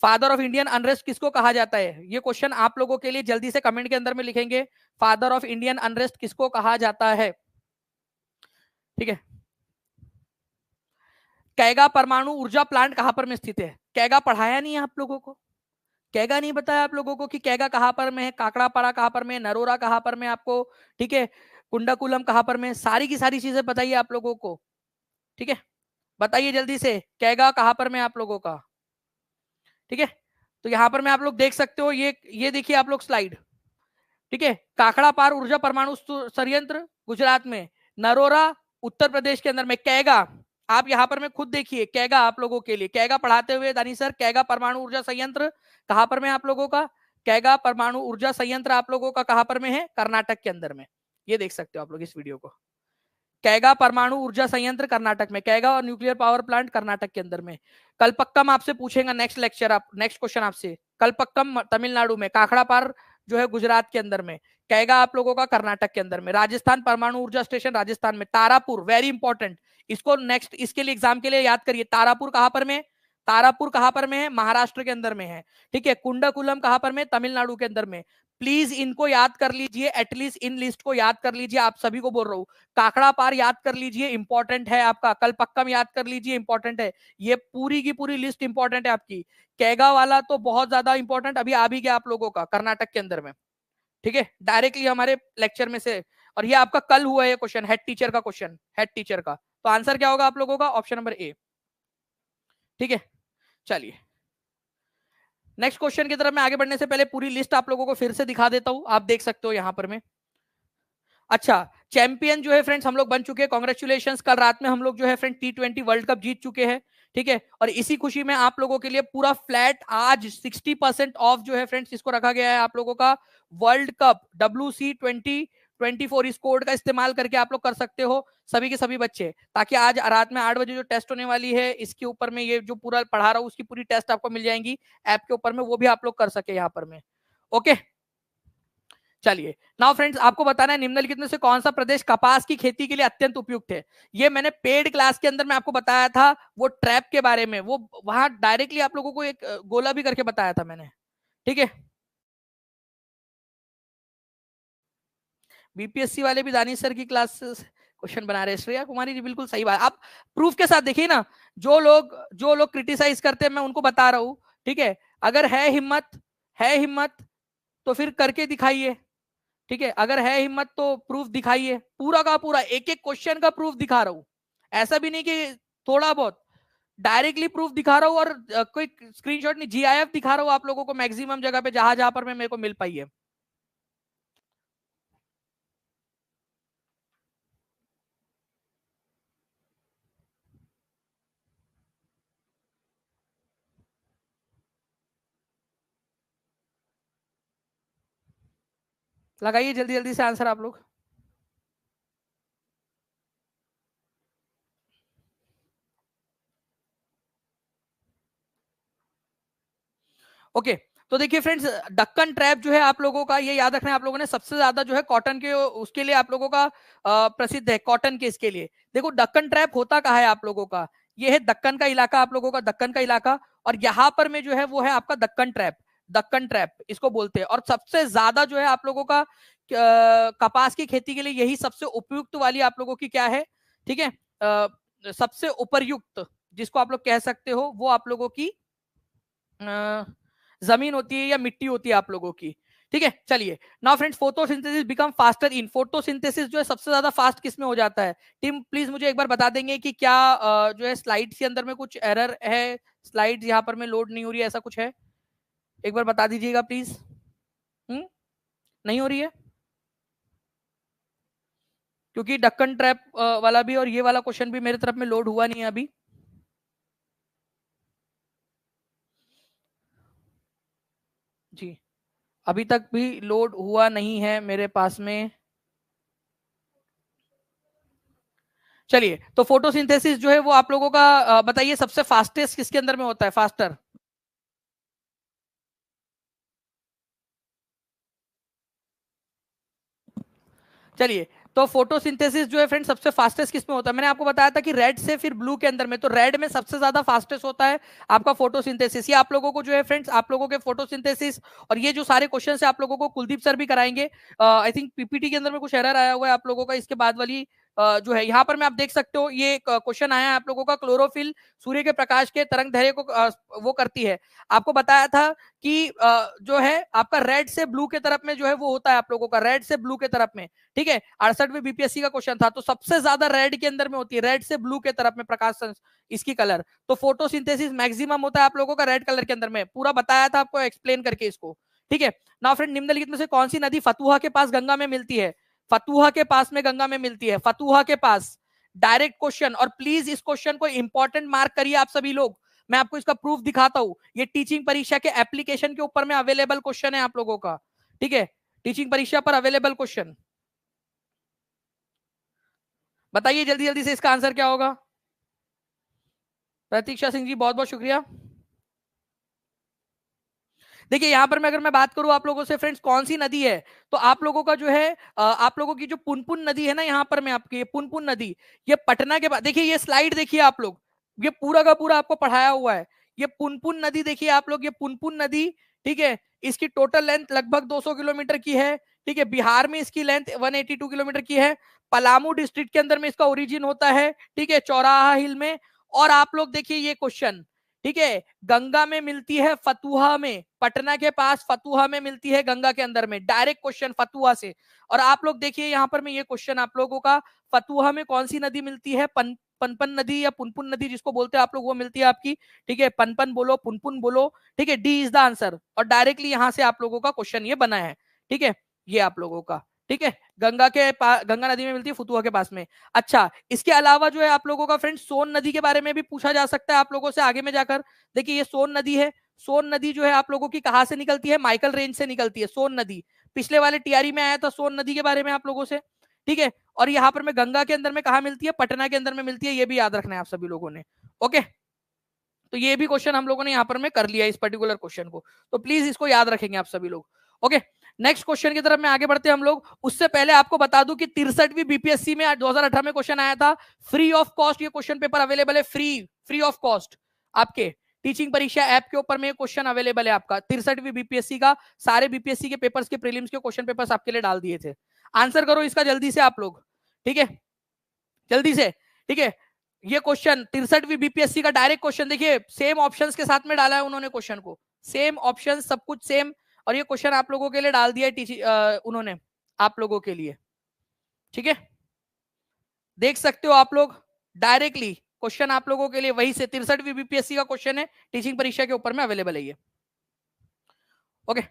फादर ऑफ इंडियन अनरेस्ट किसको कहा जाता है? ये क्वेश्चन आप लोगों के लिए जल्दी से कमेंट के अंदर में लिखेंगे। फादर ऑफ इंडियन अनरेस्ट किसको कहा जाता है, ठीक है। कैगा परमाणु ऊर्जा प्लांट कहां पर में स्थित है? कैगा पढ़ाया नहीं है आप लोगों को? कैगा नहीं बताया आप लोगों को कि कैगा कहां पर में है, काकड़ापाड़ा कहां पर में, नरोरा कहां पर में आपको, ठीक है, कुंडाकुलम कहां पर में, सारी की सारी चीजें बताइए आप लोगों को, ठीक है। बताइए जल्दी से कैगा कहां पर में आप लोगों का, ठीक है। तो यहां पर में आप लोग देख सकते हो, ये देखिए आप लोग स्लाइड, ठीक है। काकड़ा पार ऊर्जा परमाणु संयंत्र गुजरात में, नरोरा उत्तर प्रदेश के अंदर में, कैगा आप यहां पर में खुद देखिए, कैगा आप लोगों के लिए, कैगा पढ़ाते हुए दानी सर, कैगा परमाणु ऊर्जा संयंत्र कहां पर में आप लोगों का? कैगा परमाणु ऊर्जा संयंत्र आप लोगों का कहां पर में है? कर्नाटक के अंदर में। ये देख सकते हो आप लोग इस वीडियो को, कैगा परमाणु ऊर्जा संयंत्र कर्नाटक में, कैगा और न्यूक्लियर पावर प्लांट कर्नाटक के अंदर में। कलपक्कम आपसे पूछेगा नेक्स्ट लेक्चर, आप नेक्स्ट क्वेश्चन आपसे, कलपक्कम तमिलनाडु में, काकड़ा पार जो है गुजरात के अंदर में, कैगा आप लोगों का कर्नाटक के अंदर में। राजस्थान परमाणु ऊर्जा स्टेशन राजस्थान में, तारापुर वेरी इंपॉर्टेंट, इसको नेक्स्ट इसके लिए एग्जाम के लिए याद करिए। तारापुर कहां पर में? तारापुर कहां पर में है? महाराष्ट्र के अंदर में है, ठीक है। कुंडाकुलम कहां पर में? तमिलनाडु के अंदर में। प्लीज इनको याद कर लीजिए, एटलीस्ट इन लिस्ट को याद कर लीजिए, आप सभी को बोल रहा हूं। काकड़ा पार याद कर लीजिए, इंपॉर्टेंट है आपका। कलपक्कम याद कर लीजिए, इंपॉर्टेंट है। ये पूरी की पूरी लिस्ट इंपॉर्टेंट है आपकी। कैगा वाला तो बहुत ज्यादा इंपॉर्टेंट अभी आ भी गया आप लोगों का कर्नाटक के अंदर में, ठीक है, डायरेक्टली हमारे लेक्चर में से। और ये आपका कल हुआ है क्वेश्चन, हेड टीचर का क्वेश्चन, हेड टीचर का। तो आंसर क्या होगा आप लोगों का? ऑप्शन नंबर ए, ठीक है। चलिए नेक्स्ट क्वेश्चन की तरफ मैं आगे बढ़ने से पहले पूरी लिस्ट आप लोगों को फिर से दिखा देता हूं, आप देख सकते हो यहां पर में। अच्छा, चैंपियन जो है फ्रेंड्स हम लोग बन चुके हैं, कॉन्ग्रेचुलेशन। कल रात में हम लोग जो है फ्रेंड T20 वर्ल्ड कप जीत चुके हैं, ठीक है। और इसी खुशी में आप लोगों के लिए पूरा फ्लैट आज 60% ऑफ जो है फ्रेंड्स इसको रखा गया है आप लोगों का। वर्ल्ड कप WC2024 इस कोड का इस्तेमाल करके आप लोग कर सकते हो सभी के सभी बच्चे, ताकि आज रात में 8 बजे जो टेस्ट होने वाली है इसके ऊपर में ये जो पूरा पढ़ा रहा हूँ उसकी पूरी टेस्ट आपको मिल जाएंगी ऐप के ऊपर में, वो भी आप लोग कर सके यहाँ पर में। ओके, चलिए नाउ फ्रेंड्स, आपको बताना है निम्नलिखित में से कौन सा प्रदेश कपास की खेती के लिए अत्यंत उपयुक्त है। ये मैंने पेड क्लास के अंदर में आपको बताया था, वो ट्रैप के बारे में, वो वहां डायरेक्टली आप लोगों को एक गोला भी करके बताया था मैंने, ठीक है। बीपीएससी वाले भी दानिश सर की क्लास क्वेश्चन बना रहे हैं। श्रेया कुमारी जी बिल्कुल सही बात, आप प्रूफ के साथ देखिए ना। जो लोग क्रिटिसाइज करते हैं मैं उनको बता रहा हूं, ठीक है। अगर है हिम्मत तो फिर करके दिखाइए, ठीक है। अगर है हिम्मत तो प्रूफ दिखाइए, पूरा का पूरा एक एक क्वेश्चन का प्रूफ दिखा रहा हूं। ऐसा भी नहीं कि थोड़ा बहुत, डायरेक्टली प्रूफ दिखा रहा हूं। और कोई स्क्रीनशॉट नहीं, GIF दिखा रहा हूं आप लोगों को मैक्सिमम जगह पे जहां जहां पर मेरे को मिल पाई है। लगाइए जल्दी जल्दी से आंसर आप लोग। ओके, तो देखिए फ्रेंड्स, दक्कन ट्रैप जो है आप लोगों का, ये याद रखना है आप लोगों ने, सबसे ज्यादा जो है कॉटन के उसके लिए आप लोगों का प्रसिद्ध है, कॉटन के इसके लिए। देखो दक्कन ट्रैप होता कहाँ है आप लोगों का, ये है दक्कन का इलाका आप लोगों का, दक्कन का इलाका। और यहाँ पर में जो है वो है आपका दक्कन ट्रैप, दक्कन ट्रैप इसको बोलते हैं। और सबसे ज्यादा जो है आप लोगों का कपास की खेती के लिए यही सबसे उपयुक्त वाली आप लोगों की क्या है, ठीक है। सबसे उपरयुक्त जिसको आप लोग कह सकते हो वो आप लोगों की जमीन होती है या मिट्टी होती है आप लोगों की, ठीक है। चलिए now friends, photosynthesis become faster in, photosynthesis जो है सबसे ज्यादा फास्ट किस में हो जाता है। टीम प्लीज मुझे एक बार बता देंगे कि क्या जो है स्लाइड्स के अंदर में कुछ एरर है, स्लाइड्स यहाँ पर में लोड नहीं हो रही है, ऐसा कुछ है, एक बार बता दीजिएगा प्लीज। नहीं हो रही है, क्योंकि डक्कन ट्रैप वाला भी और ये वाला क्वेश्चन भी मेरे तरफ में लोड हुआ नहीं है अभी। जी, अभी तक भी लोड हुआ नहीं है मेरे पास में। चलिए, तो फोटोसिंथेसिस जो है वो आप लोगों का बताइए सबसे फास्टेस्ट किसके अंदर में होता है, फास्टर। चलिए, तो फोटोसिंथेसिस जो है फ्रेंड सबसे फास्टेस्ट किस में होता है, मैंने आपको बताया था कि रेड से फिर ब्लू के अंदर में, तो रेड में सबसे ज्यादा फास्टेस्ट होता है आपका फोटोसिंथेसिस। ये आप लोगों को जो है फ्रेंड्स, आप लोगों के फोटोसिंथेसिस और ये जो सारे क्वेश्चन है आप लोगों को कुलदीप सर भी कराएंगे। आई थिंक पीपीटी के अंदर में कुछ एरर आया हुआ है आप लोगों का, इसके बाद वाली जो है यहाँ पर मैं आप देख सकते हो ये क्वेश्चन आया है आप लोगों का, क्लोरोफिल सूर्य के प्रकाश के तरंग दैर्घ्य को वो करती है। आपको बताया था कि जो है आपका रेड से ब्लू के तरफ में जो है वो होता है आप लोगों का, रेड से ब्लू के तरफ में, ठीक है। 68वें बीपीएससी का क्वेश्चन था, तो सबसे ज्यादा रेड के अंदर में होती है, रेड से ब्लू के तरफ में प्रकाश इसकी कलर। तो फोटोसिंथेसिस मैक्सिमम होता है आप लोगों का रेड कलर के अंदर में, पूरा बताया था आपको एक्सप्लेन करके इसको, ठीक है ना फ्रेंड। निम्नलिखित में से कौन सी नदी फतुहा के पास गंगा में मिलती है, फतुहा के पास में गंगा में मिलती है, फतुहा के पास, डायरेक्ट क्वेश्चन। और प्लीज इस क्वेश्चन को इंपॉर्टेंट मार्क करिए आप सभी लोग, मैं आपको इसका प्रूफ दिखाता हूं। ये टीचिंग परीक्षा के एप्लीकेशन के ऊपर में अवेलेबल क्वेश्चन है आप लोगों का, ठीक है। टीचिंग परीक्षा पर अवेलेबल क्वेश्चन, बताइए जल्दी जल्दी से इसका आंसर क्या होगा। प्रतीक्षा सिंह जी बहुत बहुत शुक्रिया। देखिए यहाँ पर मैं अगर मैं बात करूं आप लोगों से फ्रेंड्स कौन सी नदी है, तो आप लोगों का जो है आप लोगों की जो पुनपुन नदी है ना, यहाँ पर मैं आपकी पुनपुन नदी, ये पटना के बाद, देखिए ये स्लाइड देखिए आप लोग, ये पूरा का पूरा आपको पढ़ाया हुआ है। ये पुनपुन नदी देखिए आप लोग, ये पुनपुन नदी, ठीक है। इसकी टोटल लेंथ लगभग 200 किलोमीटर की है, ठीक है। बिहार में इसकी लेंथ 182 किलोमीटर की है। पलामू डिस्ट्रिक्ट के अंदर में इसका ओरिजिन होता है, ठीक है, चौराहा हिल में। और आप लोग देखिए ये क्वेश्चन, ठीक है, गंगा में मिलती है फतुहा में, पटना के पास फतुहा में मिलती है गंगा के अंदर में, डायरेक्ट क्वेश्चन फतुहा से। और आप लोग देखिए यहाँ पर मैं ये क्वेश्चन आप लोगों का, फतुहा में कौन सी नदी मिलती है, पनपन नदी या पुनपुन नदी जिसको बोलते हैं आप लोग, वो मिलती है आपकी, ठीक है। पनपन बोलो, पुनपुन बोलो, ठीक है, डी इज द आंसर। और डायरेक्टली यहां से आप लोगों का क्वेश्चन ये बना है, ठीक है, ये आप लोगों का, ठीक है, गंगा नदी में मिलती है, फुतुआ के पास में। अच्छा, इसके अलावा जो है आप लोगों का फ्रेंड सोन नदी के बारे में भी पूछा जा सकता है आप लोगों से आगे में जाकर। देखिए ये सोन नदी है, सोन नदी जो है आप लोगों की कहां से निकलती है, माइकल रेंज से निकलती है सोन नदी। पिछले वाले टीआरई में आया था सोन नदी के बारे में आप लोगों से, ठीक है। और यहाँ पर में गंगा के अंदर में कहा मिलती है, पटना के अंदर में मिलती है, ये भी याद रखना है आप सभी लोगों ने। ओके, तो ये भी क्वेश्चन हम लोगों ने यहाँ पर में कर लिया इस पर्टिकुलर क्वेश्चन को, तो प्लीज इसको याद रखेंगे आप सभी लोग। ओके, नेक्स्ट क्वेश्चन की तरफ में आगे बढ़ते हैं हम लोग। उससे पहले आपको बता दूं कि 63वीं बीपीएससी में 2018 में क्वेश्चन आया था, फ्री ऑफ कॉस्ट ये क्वेश्चन पेपर अवेलेबल है, फ्री ऑफ कॉस्ट आपके टीचिंग परीक्षा ऐप के ऊपर में क्वेश्चन अवेलेबल है आपका। 63वीं बीपीएससी का सारे बीपीएससी के पेपर्स के प्रीलिम्स के क्वेश्चन पेपर्स आपके लिए डाल दिए थे। आंसर करो इसका जल्दी से आप लोग, ठीक है, जल्दी से, ठीक है। ये क्वेश्चन 63वीं बीपीएससी का डायरेक्ट क्वेश्चन, देखिए सेम ऑप्शंस के साथ में डाला है उन्होंने क्वेश्चन को, सेम ऑप्शन सब कुछ सेम, और ये क्वेश्चन आप लोगों के लिए डाल दिया है उन्होंने आप लोगों के लिए, ठीक है। देख सकते हो आप लोग डायरेक्टली क्वेश्चन आप लोगों के लिए वही से 63वीं बीपीएससी का क्वेश्चन है, टीचिंग परीक्षा के ऊपर में अवेलेबल है ये। ओके,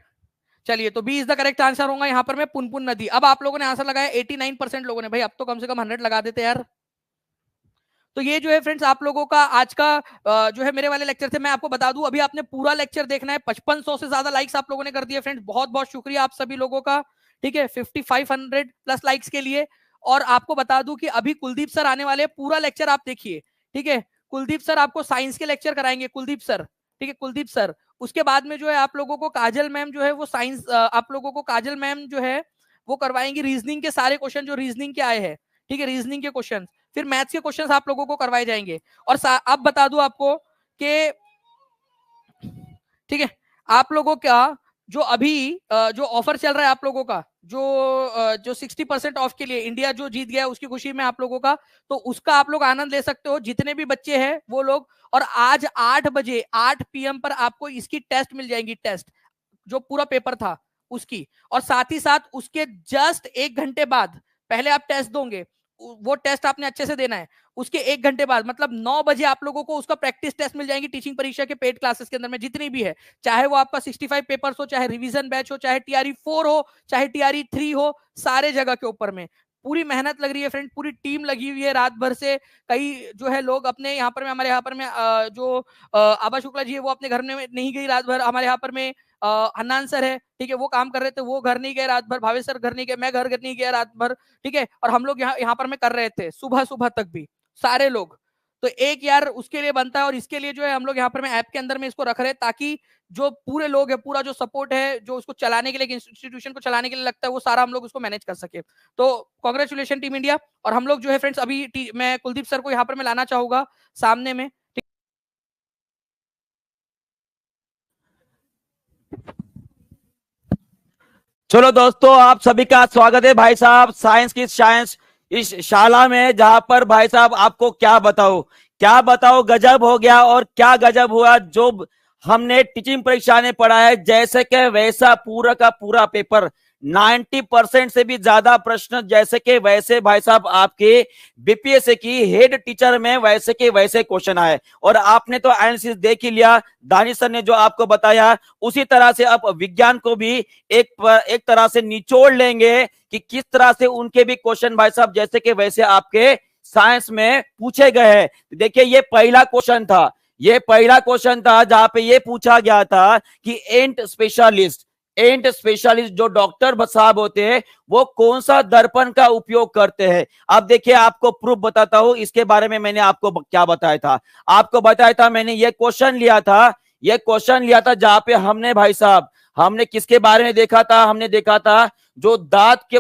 चलिए, तो B is the correct answer होगा यहाँ पर में पुनपुन नदी। अब आप लोगों ने आंसर लगाया 89% लोगों ने, भाई अब तो कम से कम 100 लगा देते यार। तो ये जो है फ्रेंड्स आप लोगों का आज का जो है मेरे वाले लेक्चर थे। मैं आपको बता दूं अभी आपने पूरा लेक्चर देखना है, 5500 से ज्यादा लाइक्स आप लोगों ने कर दिए फ्रेंड्स, बहुत बहुत शुक्रिया आप सभी लोगों का, ठीक है, 5500 प्लस लाइक्स के लिए। और आपको बता दूं कि अभी कुलदीप सर आने वाले हैं, पूरा लेक्चर आप देखिए, ठीक है। कुलदीप सर आपको साइंस के लेक्चर कराएंगे, कुलदीप सर, ठीक है, कुलदीप सर। उसके बाद में जो है आप लोगों को काजल मैम जो है वो साइंस, आप लोगों को काजल मैम जो है वो करवाएंगी रीजनिंग के सारे क्वेश्चन जो रीजनिंग के आए हैं, ठीक है, रीजनिंग के क्वेश्चन, फिर मैथ्स के क्वेश्चंस आप लोगों को करवाए जाएंगे। और अब बता दूं आपको कि, ठीक है, आप लोगों का जो अभी जो ऑफर चल रहा है आप लोगों का, जो 60% ऑफ के लिए इंडिया जो जीत गया है उसकी खुशी में आप लोगों का, तो उसका आप लोग आनंद ले सकते हो जितने भी बच्चे हैं वो लोग। और आज 8 बजे 8 PM पर आपको इसकी टेस्ट मिल जाएंगी, टेस्ट जो पूरा पेपर था उसकी। और साथ ही साथ उसके जस्ट 1 घंटे बाद, पहले आप टेस्ट दोगे, वो टेस्ट आपने अच्छे से देना है, उसके 1 घंटे बाद मतलब 9 बजे आप लोगों को उसका प्रैक्टिस टेस्ट मिल जाएंगी टीचिंग परीक्षा के पेड क्लासेस के अंदर में जितनी भी है, चाहे वो आपका 65 पेपर्स हो, चाहे रिवीजन बैच हो, चाहे टीआरई 4 हो, चाहे टीआरई 3 हो, सारे जगह के ऊपर में पूरी मेहनत लग रही है फ्रेंड, पूरी टीम लगी हुई है रात भर से। कई जो है लोग अपने यहाँ पर में, हमारे यहाँ पर में जो आभा शुक्ला जी है वो अपने घर में नहीं गई रात भर, हमारे यहाँ पर में हन्नान सर है, ठीक है, वो काम कर रहे थे, वो घर नहीं गए रात भर, भावेश सर घर नहीं गए, मैं घर नहीं गया रात भर, ठीक है। और हम लोग यहाँ पर में कर रहे थे सुबह सुबह तक भी सारे लोग। तो एक यार उसके लिए बनता है, और इसके लिए जो है हम लोग यहाँ पर में ऐप के अंदर में इसको रख रहे हैं ताकि जो पूरे लोग है, पूरा जो सपोर्ट है जो उसको चलाने के लिए, इंस्टीट्यूशन को चलाने के लिए लगता है, वो सारा हम लोग उसको मैनेज कर सके। तो कांग्रेचुलेशन टीम इंडिया। और हम लोग जो है फ्रेंड्स अभी मैं कुलदीप सर को यहाँ पर मैं लाना चाहूंगा सामने में। चलो दोस्तों, आप सभी का स्वागत है भाई साहब साइंस की साइंस इस शाला में, जहां पर भाई साहब आपको क्या बताओ गजब हो गया। और क्या गजब हुआ, जो हमने टीचिंग परीक्षा ने पढ़ा है जैसे कि वैसा पूरा का पूरा पेपर 90% से भी ज्यादा प्रश्न जैसे कि वैसे भाई साहब आपके बीपीएससी की हेड टीचर में वैसे के वैसे क्वेश्चन आए। और आपने तो एनालिसिस देख ही लिया, दानिश सर ने जो आपको बताया उसी तरह से अब विज्ञान को भी एक तरह से निचोड़ लेंगे कि किस तरह से उनके भी क्वेश्चन भाई साहब जैसे कि वैसे आपके साइंस में पूछे गए हैं। देखिए ये पहला क्वेश्चन था जहां पे ये पूछा गया था कि एंट स्पेशलिस्ट जो डॉक्टर साहब होते हैं वो कौन सा दर्पण का उपयोग करते हैं। अब देखिए आपको प्रूफ बताता हूं, इसके बारे में मैंने आपको क्या बताया था। आपको बताया था मैंने ये क्वेश्चन लिया था जहां पे हमने भाई साहब हमने किसके बारे में देखा था, हमने देखा था जो दांत के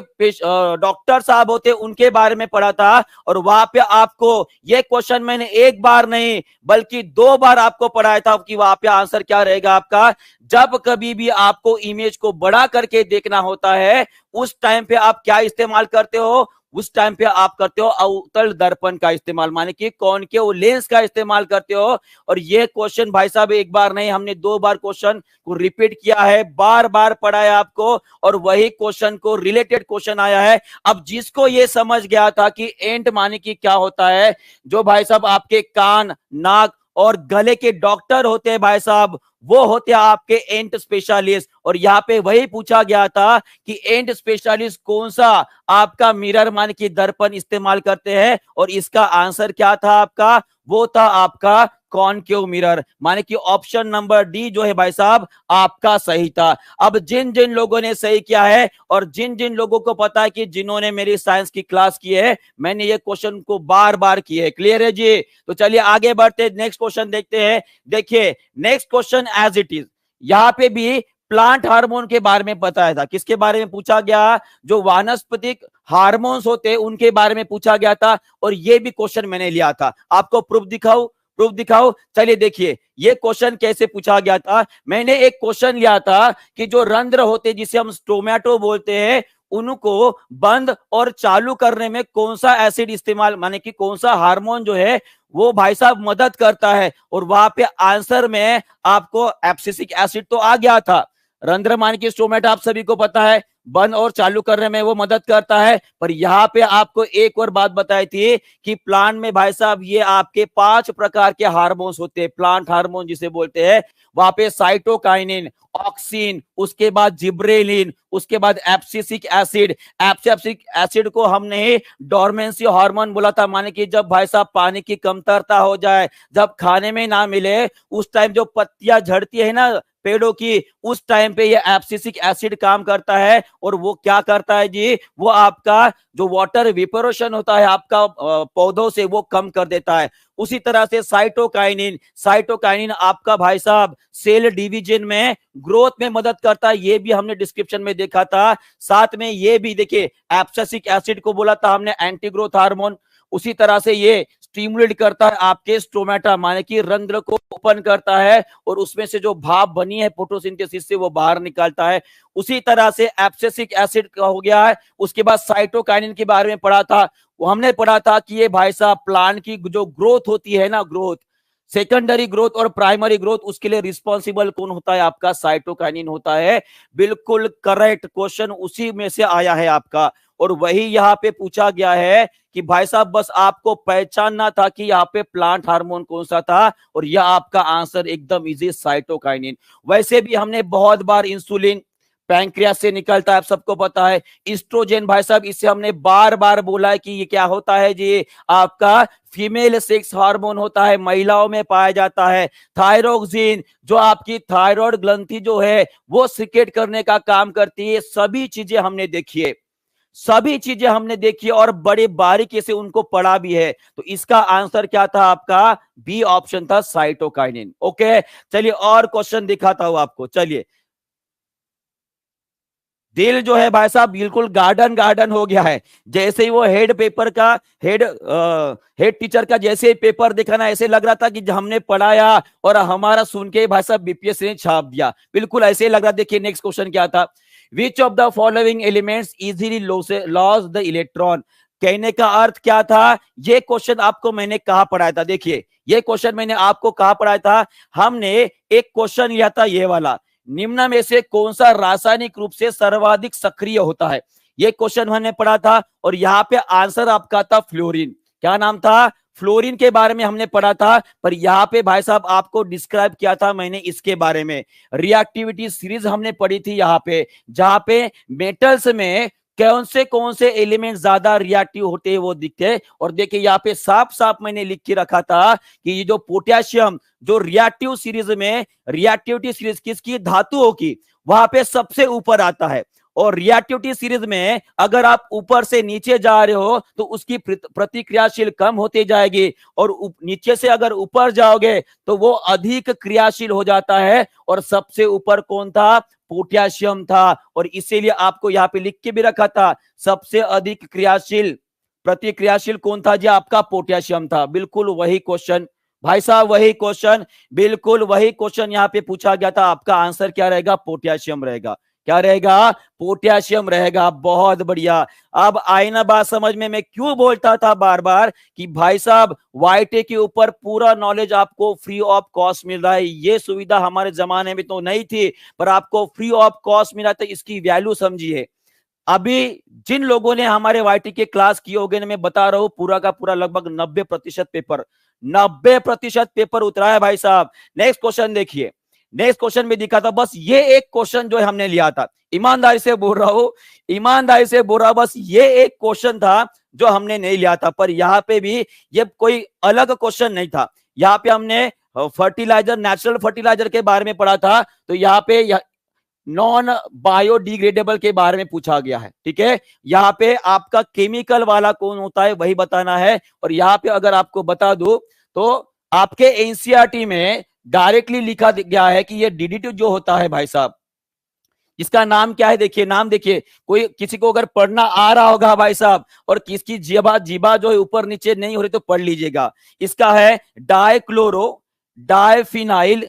डॉक्टर साहब होते उनके बारे में पढ़ा था। और वहां पे आपको ये क्वेश्चन मैंने एक बार नहीं बल्कि 2 बार आपको पढ़ाया था कि वहां पे आंसर क्या रहेगा आपका। जब कभी भी आपको इमेज को बड़ा करके देखना होता है उस टाइम पे आप क्या इस्तेमाल करते हो, उस टाइम पे आप करते हो अवतल दर्पण का इस्तेमाल, माने कि कॉनकेव लेंस का इस्तेमाल करते हो। और ये क्वेश्चन भाई साहब एक बार नहीं हमने 2 बार क्वेश्चन को रिपीट किया है, बार बार पढ़ाया आपको, और वही क्वेश्चन को रिलेटेड क्वेश्चन आया है। अब जिसको ये समझ गया था कि एंट माने कि क्या होता है, जो भाई साहब आपके कान, नाक और गले के डॉक्टर होते हैं भाई साहब, वो होते हैं आपके एंट स्पेशलिस्ट। और यहाँ पे वही पूछा गया था कि एंट स्पेशलिस्ट कौन सा आपका मिरर मान की दर्पण इस्तेमाल करते हैं, और इसका आंसर क्या था आपका, वो था आपका कॉनकेव मिरर, माने कि ऑप्शन नंबर डी जो है भाई साहब आपका सही था। अब जिन जिन लोगों ने सही किया है और जिन जिन लोगों को पता है कि जिन्होंने मेरी साइंस की क्लास की है, मैंने ये क्वेश्चन को बार बार किए, क्लियर है जी। तो चलिए आगे बढ़ते, नेक्स्ट क्वेश्चन देखते हैं। देखिए next question as it is, यहां पे भी प्लांट हार्मोन के बारे में बताया था। किसके बारे में पूछा गया, जो वानस्पतिक हार्मोन्स होते हैं उनके बारे में पूछा गया था, और ये भी क्वेश्चन मैंने लिया था। आपको प्रूफ दिखाऊं, प्रूफ दिखाओ। चलिए देखिए ये क्वेश्चन कैसे पूछा गया था। मैंने एक क्वेश्चन लिया था कि जो रंध्र होते जिसे हम स्टोमेटो बोलते हैं, उनको बंद और चालू करने में कौन सा एसिड इस्तेमाल, माने कि कौन सा हार्मोन जो है वो भाई साहब मदद करता है। और वहां पे आंसर में आपको एब्सिसिक एसिड तो आ गया था। रंध्र मान की स्टोमेटा आप सभी को पता है बंद और चालू करने में वो मदद करता है। पर यहाँ पे आपको एक और बात बताई थी कि प्लांट में भाई साहब ये आपके 5 प्रकार के हार्मोन्स होते हैं, प्लांट हार्मोन जिसे बोलते हैं। वहां पे साइटोकाइनिन, ऑक्सिन, उसके बाद जिब्रेलिन, उसके बाद एब्सिसिक एसिड। एब्सिसिक एसिड को हमने डोरमेंसी हार्मोन बोला था, माने कि जब भाई साहब पानी की कमतरता हो जाए, जब खाने में ना मिले, उस टाइम जो पत्तियां झड़ती है ना पेड़ों की, उस टाइम पे ये एब्सिसिक एसिड काम करता है। और वो क्या करता है जी, वो आपका जो वाटर वेपोरेशन होता है आपका पौधों से, वो कम कर देता है। उसी तरह से साइटोकाइनिन, साइटोकाइनिन आपका भाई साहब सेल डिवीजन में, ग्रोथ में मदद करता है, ये भी हमने डिस्क्रिप्शन में देखा था। साथ में ये भी देखिए एब्सिसिक एसिड को बोला था हमने एंटी ग्रोथ हार्मोन। उसी तरह से ये स्टिमुलेट करता है आपके स्टोमेटा, माने कि रंध्र को ओपन करता है और उसमें से जो भाप बनी है फोटोसिंथेसिस से वो बाहर निकालता है। उसी तरह से एब्सिसिक एसिड का हो गया है। उसके बाद साइटोकाइनिन के बारे में पढ़ा था, वो हमने पढ़ा था कि ये भाई साहब प्लांट की जो ग्रोथ होती है ना, ग्रोथ, सेकेंडरी ग्रोथ और प्राइमरी ग्रोथ, उसके लिए रिस्पॉन्सिबल कौन होता है, आपका साइटोकाइनिन होता है। बिल्कुल करेक्ट क्वेश्चन उसी में से आया है आपका। और वही यहाँ पे पूछा गया है कि भाई साहब बस आपको पहचानना था कि यहाँ पे प्लांट हार्मोन कौन सा था, और यह आपका आंसर एकदम इजी, साइटोकाइनिन। वैसे भी हमने बहुत बार इंसुलिन पैंक्रियास से निकलता है, आप सबको पता है। ईस्ट्रोजेन भाई साहब इसे हमने बार बार बोला है कि ये क्या होता है जी, आपका फीमेल सेक्स हार्मोन होता है, महिलाओं में पाया जाता है। थायरोक्सिन जो आपकी थायराइड ग्रंथि जो है वो सिक्रेट करने का काम करती है। सभी चीजें हमने देखी है, सभी चीजें हमने देखी और बड़े बारीकी से उनको पढ़ा भी है। तो इसका आंसर क्या था आपका, बी ऑप्शन था, साइटोकाइनिन। ओके चलिए और क्वेश्चन दिखाता हूं आपको। चलिए दिल जो है भाई साहब बिल्कुल गार्डन गार्डन हो गया है। जैसे ही वो हेड पेपर का हेड टीचर का जैसे ही पेपर देखा ना, ऐसे लग रहा था कि हमने पढ़ाया और हमारा सुन के भाई साहब बीपीएससी ने छाप दिया, बिल्कुल ऐसे ही लग रहा। देखिए नेक्स्ट क्वेश्चन क्या था, विच of the following elements easily loss the electron. कहने का अर्थ क्या था, ये क्वेश्चन आपको मैंने कहा पढ़ाया था। देखिए ये क्वेश्चन मैंने आपको कहा पढ़ाया था, हमने एक क्वेश्चन लिया था ये वाला, निम्न में से कौन सा रासायनिक रूप से सर्वाधिक सक्रिय होता है, ये क्वेश्चन हमने पढ़ा था। और यहाँ पे आंसर आपका था फ्लोरीन। क्या नाम था, फ्लोरीन के बारे में हमने पढ़ा था। पर यहाँ पे भाई साहब आपको डिस्क्राइब किया था मैंने इसके बारे में, रिएक्टिविटी सीरीज हमने पढ़ी थी यहाँ पे, जहां पे मेटल्स में कौन से एलिमेंट ज्यादा रिएक्टिव होते हैं वो दिखते हैं। और देखिए यहाँ पे साफ साफ मैंने लिख के रखा था कि ये जो पोटेशियम जो रिएक्टिव सीरीज में, रिएक्टिविटी सीरीज किसकी, धातुओं की, वहां पे सबसे ऊपर आता है। और रिएक्टिविटी सीरीज में अगर आप ऊपर से नीचे जा रहे हो तो उसकी प्रतिक्रियाशील कम होती जाएगी, और नीचे से अगर ऊपर जाओगे तो वो अधिक क्रियाशील हो जाता है। और सबसे ऊपर कौन था, पोटेशियम था। और इसीलिए आपको यहाँ पे लिख के भी रखा था, सबसे अधिक क्रियाशील प्रतिक्रियाशील कौन था जी, आपका पोटेशियम था। बिल्कुल वही क्वेश्चन भाई साहब, वही क्वेश्चन, बिल्कुल वही क्वेश्चन यहाँ पे पूछा गया था। आपका आंसर क्या रहेगा, पोटेशियम रहेगा। क्या रहेगा, पोटेशियम रहेगा। बहुत बढ़िया। अब आई ना बात समझ में, मैं क्यों बोलता था बार बार कि भाई साहब वाईटी के ऊपर पूरा नॉलेज आपको फ्री ऑफ कॉस्ट मिल रहा है। ये सुविधा हमारे जमाने में तो नहीं थी, पर आपको फ्री ऑफ कॉस्ट मिला, तो इसकी वैल्यू समझिए। अभी जिन लोगों ने हमारे वाईटी के क्लास किए होंगे, मैं बता रहा हूं पूरा का पूरा लगभग 90% पेपर 90% पेपर उतरा है भाई साहब। नेक्स्ट क्वेश्चन देखिए, नेक्स्ट क्वेश्चन में दिखा था बस ये एक क्वेश्चन जो हमने लिया था, ईमानदारी से बोल रहा हूं, ईमानदारी से बोल रहा, बस ये एक क्वेश्चन था जो हमने नहीं लिया था। पर यहाँ पे भी ये कोई अलग क्वेश्चन नहीं था, यहाँ पे हमने फर्टिलाइजर, नेचुरल फर्टिलाइजर के बारे में पढ़ा था, तो यहाँ पे नॉन बायोडिग्रेडेबल के बारे में पूछा गया है। ठीक है, यहाँ पे आपका केमिकल वाला कौन होता है वही बताना है। और यहाँ पे अगर आपको बता दूं तो आपके एनसीईआरटी में डायरेक्टली लिखा गया है कि ये डीडीटी जो होता है भाई साहब, इसका नाम क्या है, देखिए नाम देखिए, कोई किसी को अगर पढ़ना आ रहा होगा भाई साहब और किसकी जीभा जो है ऊपर नीचे नहीं हो रही तो पढ़ लीजिएगा। इसका है डाइक्लोरो डाइफिनाइल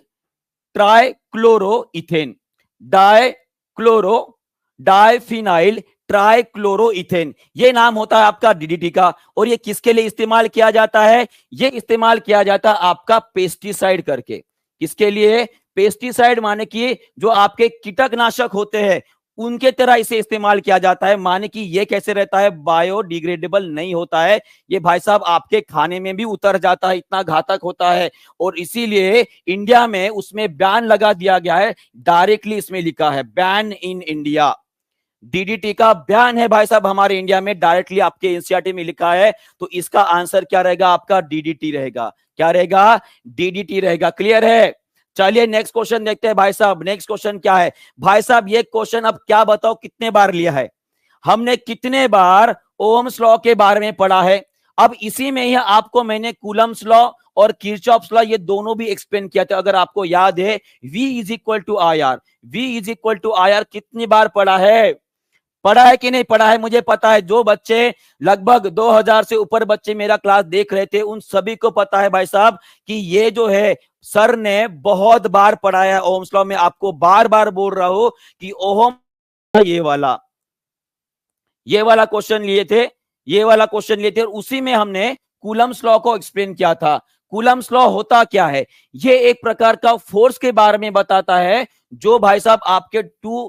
ट्राइक्लोरोइथेन, डाइक्लोरो डाइफिनाइल ट्राइक्लोरोइथेन, ये नाम होता है आपका डीडीटी का। और ये किसके लिए इस्तेमाल किया जाता है, ये इस्तेमाल किया जाता है आपका पेस्टिसाइड करके। किसके लिए, पेस्टिसाइड माने कि जो आपके कीटकनाशक होते हैं उनके तरह इसे इस्तेमाल किया जाता है। माने कि ये कैसे रहता है, बायोडिग्रेडेबल नहीं होता है, ये भाई साहब आपके खाने में भी उतर जाता है, इतना घातक होता है। और इसीलिए इंडिया में उसमें बैन लगा दिया गया है, डायरेक्टली इसमें लिखा है बैन इन इंडिया, डीडीटी का बैन है भाई साहब हमारे इंडिया में, डायरेक्टली आपके एनसीईआरटी में लिखा है। तो इसका आंसर क्या रहेगा आपका, डीडीटी रहेगा। क्या रहेगा, डीडीटी रहेगा। क्लियर है, चलिए नेक्स्ट क्वेश्चन देखते हैं भाई साहब। नेक्स्ट क्वेश्चन क्या है भाई साहब, ये क्वेश्चन अब क्या बताओ कितने बार लिया है हमने, कितने बार ओम्स लॉ के बारे में पढ़ा है। अब इसी में ही आपको मैंने कूलम्स लॉ और किरचॉफ्स लॉ ये दोनों भी एक्सप्लेन किया था। अगर आपको याद है, V is equal to I R, V is equal to I R कितनी बार पढ़ा है, पढ़ा है कि नहीं पढ़ा है, मुझे पता है। जो बच्चे लगभग 2000 से ऊपर बच्चे मेरा क्लास देख रहे थे उन सभी को पता है भाई साहब कि ये जो है सर ने बहुत बार पढ़ाया है ओम्स लॉ में। आपको बार बार बोल रहा हूं कि ओहम ये वाला क्वेश्चन लिए थे, ये वाला क्वेश्चन लिए थे, और उसी में हमने कूलम्स लॉ को एक्सप्लेन किया था। कूलम्स लॉ होता क्या है, ये एक प्रकार का फोर्स के बारे में बताता है जो भाई साहब आपके 2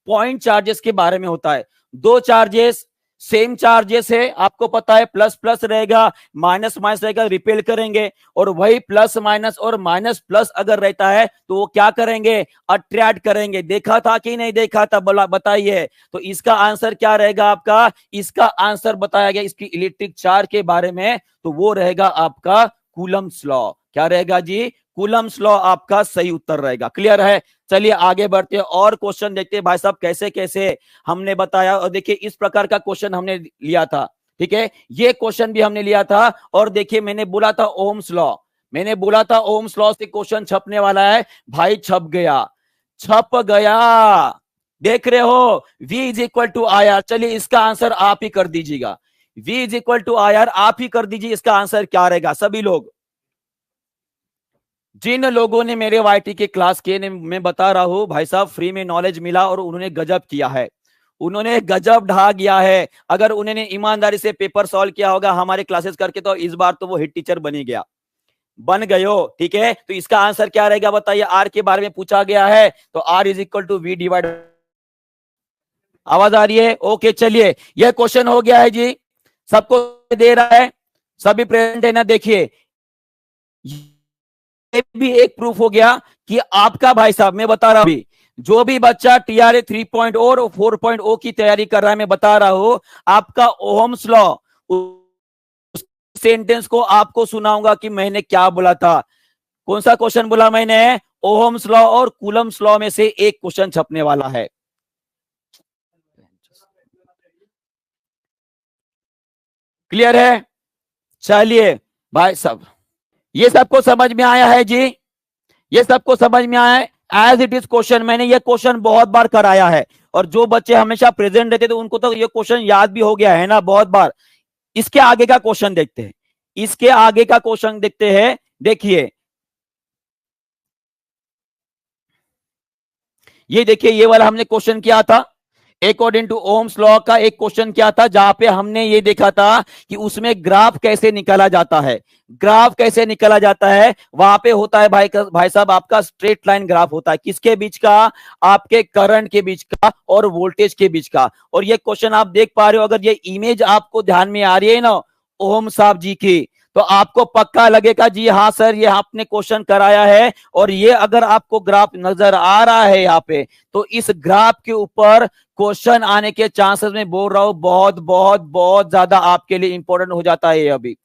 पॉइंट चार्जेस के बारे में होता है। दो चार्जेस सेम चार्जेस है, आपको पता है, प्लस प्लस रहेगा, माइनस माइनस रहेगा, रिपेल करेंगे। और वही प्लस माइनस और माइनस प्लस अगर रहता है तो वो क्या करेंगे, अट्रैक्ट करेंगे। देखा था कि नहीं देखा था, बताइए। तो इसका आंसर क्या रहेगा आपका, इसका आंसर बताया गया इसकी इलेक्ट्रिक चार्ज के बारे में, तो वो रहेगा आपका कूलम्स लॉ। क्या रहेगा जी, कूलम्स लॉ आपका सही उत्तर रहेगा। क्लियर है, चलिए आगे बढ़ते हैं और क्वेश्चन देखते हैं भाई साहब कैसे कैसे हमने बताया। और देखिए इस प्रकार का क्वेश्चन हमने लिया था, ठीक है, ये क्वेश्चन भी हमने लिया था। और देखिए मैंने बोला था ओम्स लॉ, मैंने बोला था ओम्स लॉ से क्वेश्चन छपने वाला है, भाई छप गया, छप गया, देख रहे हो, V is equal to I R. चलिए इसका आंसर आप ही कर दीजिएगा, V is equal to I R आप ही कर दीजिए। इसका आंसर क्या रहेगा, सभी लोग जिन लोगों ने मेरे वाईटी के क्लास किए, मैं बता रहा हूं भाई साहब फ्री में नॉलेज मिला और उन्होंने गजब किया है, उन्होंने गजब ढा गया है। अगर उन्होंने ईमानदारी से पेपर सॉल्व किया होगा हमारे क्लासेस करके तो इस बार तो वो हेड टीचर बन गए, ठीक है। तो इसका आंसर क्या रहेगा बताइए, आर के बारे में पूछा गया है, तो R is equal to V divide, आवाज आ रही है, ओके। चलिए यह क्वेश्चन हो गया है जी, सबको दे रहा है, सभी प्रेजेंट है ना। देखिए ये भी एक प्रूफ हो गया कि आपका भाई साहब, मैं बता रहा हूं, जो भी बच्चा TRA 3.0 और 4.0 की तैयारी कर रहा है, मैं बता रहा हूं आपका ओहम्स लॉ सेंटेंस को आपको सुनाऊंगा कि मैंने क्या बोला था। कौन सा क्वेश्चन बोला मैंने, ओहम्स लॉ और कूलम्स लॉ में से एक क्वेश्चन छपने वाला है। क्लियर है, चलिए भाई साहब ये सबको समझ में आया है जी, ये सबको समझ में आया है। एज इट इज क्वेश्चन, मैंने ये क्वेश्चन बहुत बार कराया है और जो बच्चे हमेशा प्रेजेंट रहते थे उनको तो ये क्वेश्चन याद भी हो गया है ना बहुत बार। इसके आगे का क्वेश्चन देखते हैं, इसके आगे का क्वेश्चन देखते हैं। देखिए ये देखिए, ये वाला हमने क्वेश्चन किया था अकॉर्डिंग टू ओम्स लॉ का, एक क्वेश्चन क्या था जहां पे हमने ये देखा था कि उसमें ग्राफ कैसे निकाला जाता है। ग्राफ कैसे निकाला जाता है, वहां पे होता है भाई साहब आपका स्ट्रेट लाइन ग्राफ होता है, किसके बीच का, आपके करंट के बीच का और वोल्टेज के बीच का। और ये क्वेश्चन आप देख पा रहे हो, अगर ये इमेज आपको ध्यान में आ रही है ना ओम साहब जी की, तो आपको पक्का लगेगा जी हाँ सर ये आपने क्वेश्चन कराया है। और ये अगर आपको ग्राफ नजर आ रहा है यहाँ पे, तो इस ग्राफ के ऊपर क्वेश्चन आने के चांसेस में बोल रहा हूं बहुत बहुत बहुत ज्यादा आपके लिए इंपॉर्टेंट हो जाता है। अभी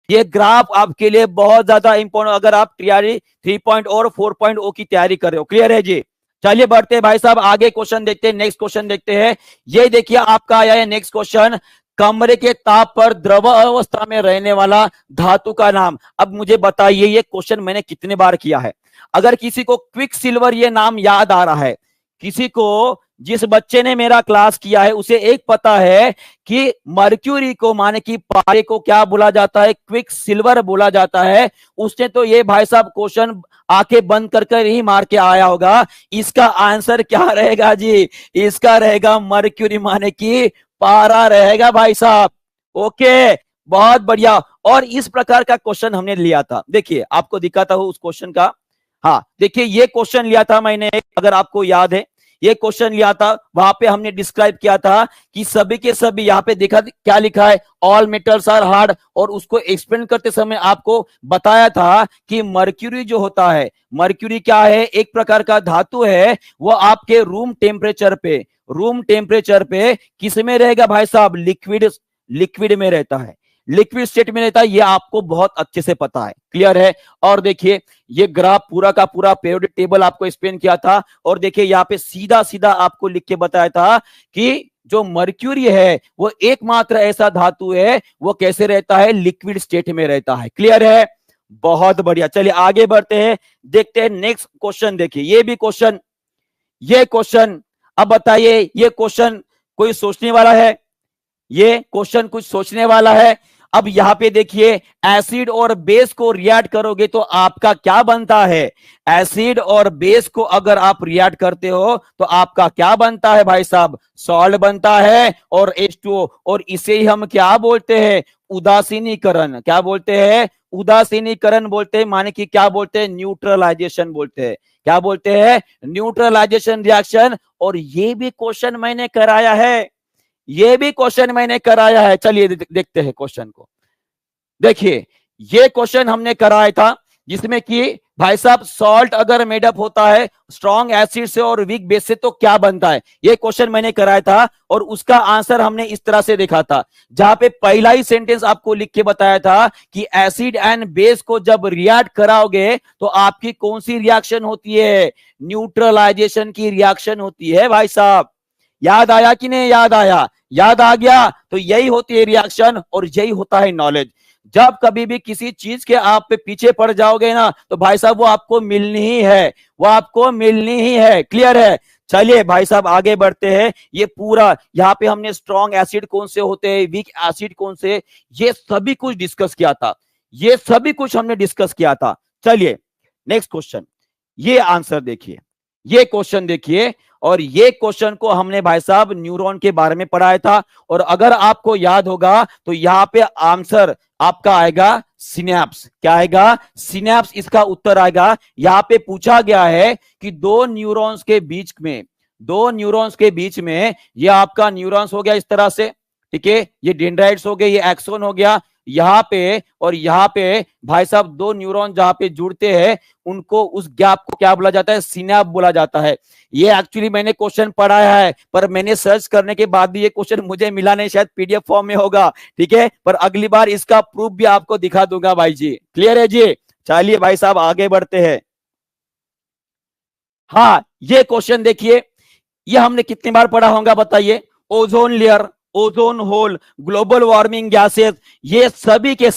ये ग्राफ आपके लिए बहुत ज्यादा इंपॉर्टेंट अगर आप तैयारी 3.0 और 4.0 की तैयारी कर रहे हो। क्लियर है जी? चलिए बढ़ते हैं भाई साहब आगे, क्वेश्चन देखते हैं, नेक्स्ट क्वेश्चन देखते हैं। ये देखिए आपका आया है नेक्स्ट क्वेश्चन, कमरे के ताप पर द्रव अवस्था में रहने वाला धातु का नाम। अब मुझे बताइए ये क्वेश्चन मैंने कितने बार किया है। अगर किसी को क्विक सिल्वर ये नाम याद आ रहा है, किसी को, जिस बच्चे ने मेरा क्लास किया है उसे एक पता है कि मर्क्यूरी को माने कि पारे को क्या बोला जाता है, क्विक सिल्वर बोला जाता है, उसने तो ये भाई साहब क्वेश्चन आंखें बंद कर ही मार के आया होगा। इसका आंसर क्या रहेगा जी? इसका रहेगा मर्क्यूरी माने कि पारा रहेगा भाई साहब। ओके, बहुत बढ़िया। और इस प्रकार का क्वेश्चन हमने लिया था, देखिए आपको दिखाता हूं उस क्वेश्चन का। हाँ देखिए ये क्वेश्चन लिया था मैंने, अगर आपको याद है ये क्वेश्चन लिया था, वहां पे हमने डिस्क्राइब किया था कि सभी के सभी, यहाँ पे देखा क्या लिखा है, ऑल मेटल्स आर हार्ड, और उसको एक्सप्लेन करते समय आपको बताया था कि मर्क्यूरी जो होता है, मर्क्यूरी क्या है, एक प्रकार का धातु है, वो आपके रूम टेम्परेचर पे किस में रहेगा भाई साहब? लिक्विड में रहता है, लिक्विड स्टेट में रहता है, ये आपको बहुत अच्छे से पता है। क्लियर है? और देखिए ये ग्राफ पूरा का पूरा पीरियोडिक टेबल आपको एक्सप्लेन किया था, और देखिए यहाँ पे सीधा सीधा आपको लिख के बताया था कि जो मर्क्यूरी है वो एकमात्र ऐसा धातु है वो कैसे रहता है? लिक्विड स्टेट में रहता है। क्लियर है? बहुत बढ़िया। चलिए आगे बढ़ते हैं, देखते हैं नेक्स्ट क्वेश्चन। देखिए ये क्वेश्चन अब बताइए, ये क्वेश्चन कोई सोचने वाला है? ये क्वेश्चन कुछ सोचने वाला है। अब यहां पे देखिए एसिड और बेस को रिएक्ट करोगे तो आपका क्या बनता है? एसिड और बेस को अगर आप रिएक्ट करते हो तो आपका क्या बनता है भाई साहब? सॉल्ट बनता है और H2O, और इसे ही हम क्या बोलते हैं? उदासीनीकरण। क्या बोलते हैं? उदासीनीकरण बोलते हैं, माने कि क्या बोलते हैं? न्यूट्रलाइजेशन बोलते हैं। क्या बोलते हैं? Neutralization reaction. और ये भी क्वेश्चन मैंने कराया है, ये भी क्वेश्चन मैंने कराया है। चलिए देखते हैं क्वेश्चन को। देखिए ये क्वेश्चन हमने कराया था जिसमें कि भाई साहब सॉल्ट अगर मेडअप होता है स्ट्रॉन्ग एसिड से और वीक बेस से तो क्या बनता है? ये क्वेश्चन मैंने कराया था, और उसका आंसर हमने इस तरह से देखा था, जहां पे पहला ही सेंटेंस आपको लिख के बताया था कि एसिड एंड बेस को जब रिएक्ट कराओगे तो आपकी कौन सी रिएक्शन होती है? न्यूट्रलाइजेशन की रिएक्शन होती है भाई साहब। याद आया कि नहीं याद आया? याद आ गया? तो यही होती है रिएक्शन, और यही होता है नॉलेज। जब कभी भी किसी चीज के आप पे पीछे पड़ जाओगे ना तो भाई साहब वो आपको मिलनी ही है, वो आपको मिलनी ही है। क्लियर है? चलिए भाई साहब आगे बढ़ते हैं। ये पूरा यहाँ पे हमने स्ट्रॉन्ग एसिड कौन से होते हैं, वीक एसिड कौन से, ये सभी कुछ डिस्कस किया था, ये सभी कुछ हमने डिस्कस किया था। चलिए नेक्स्ट क्वेश्चन, ये आंसर देखिए, ये क्वेश्चन देखिए, और ये क्वेश्चन को हमने भाई साहब न्यूरॉन के बारे में पढ़ाया था, और अगर आपको याद होगा तो यहां पे आंसर आपका आएगा सिनेप्स। क्या आएगा? सिनेप्स इसका उत्तर आएगा। यहां पे पूछा गया है कि दो न्यूरॉन्स के बीच में ये आपका न्यूरॉन्स हो गया इस तरह से, ठीक है, ये डेंड्राइट्स हो गए, ये एक्सोन हो गया यहाँ पे, और यहाँ पे भाई साहब दो न्यूरॉन जहां पे जुड़ते हैं उनको, उस गैप को क्या बोला जाता है? सिनेप्स बोला जाता है। ये एक्चुअली मैंने क्वेश्चन पढ़ाया है, पर मैंने सर्च करने के बाद भी ये क्वेश्चन मुझे मिला नहीं, शायद पीडीएफ फॉर्म में होगा, ठीक है, पर अगली बार इसका प्रूफ भी आपको दिखा दूंगा भाई जी। क्लियर है जी? चलिए भाई साहब आगे बढ़ते हैं। हाँ ये क्वेश्चन देखिए, ये हमने कितनी बार पढ़ा होगा बताइए? Ozone layer, ozone hole, global warming gases, ये सभी के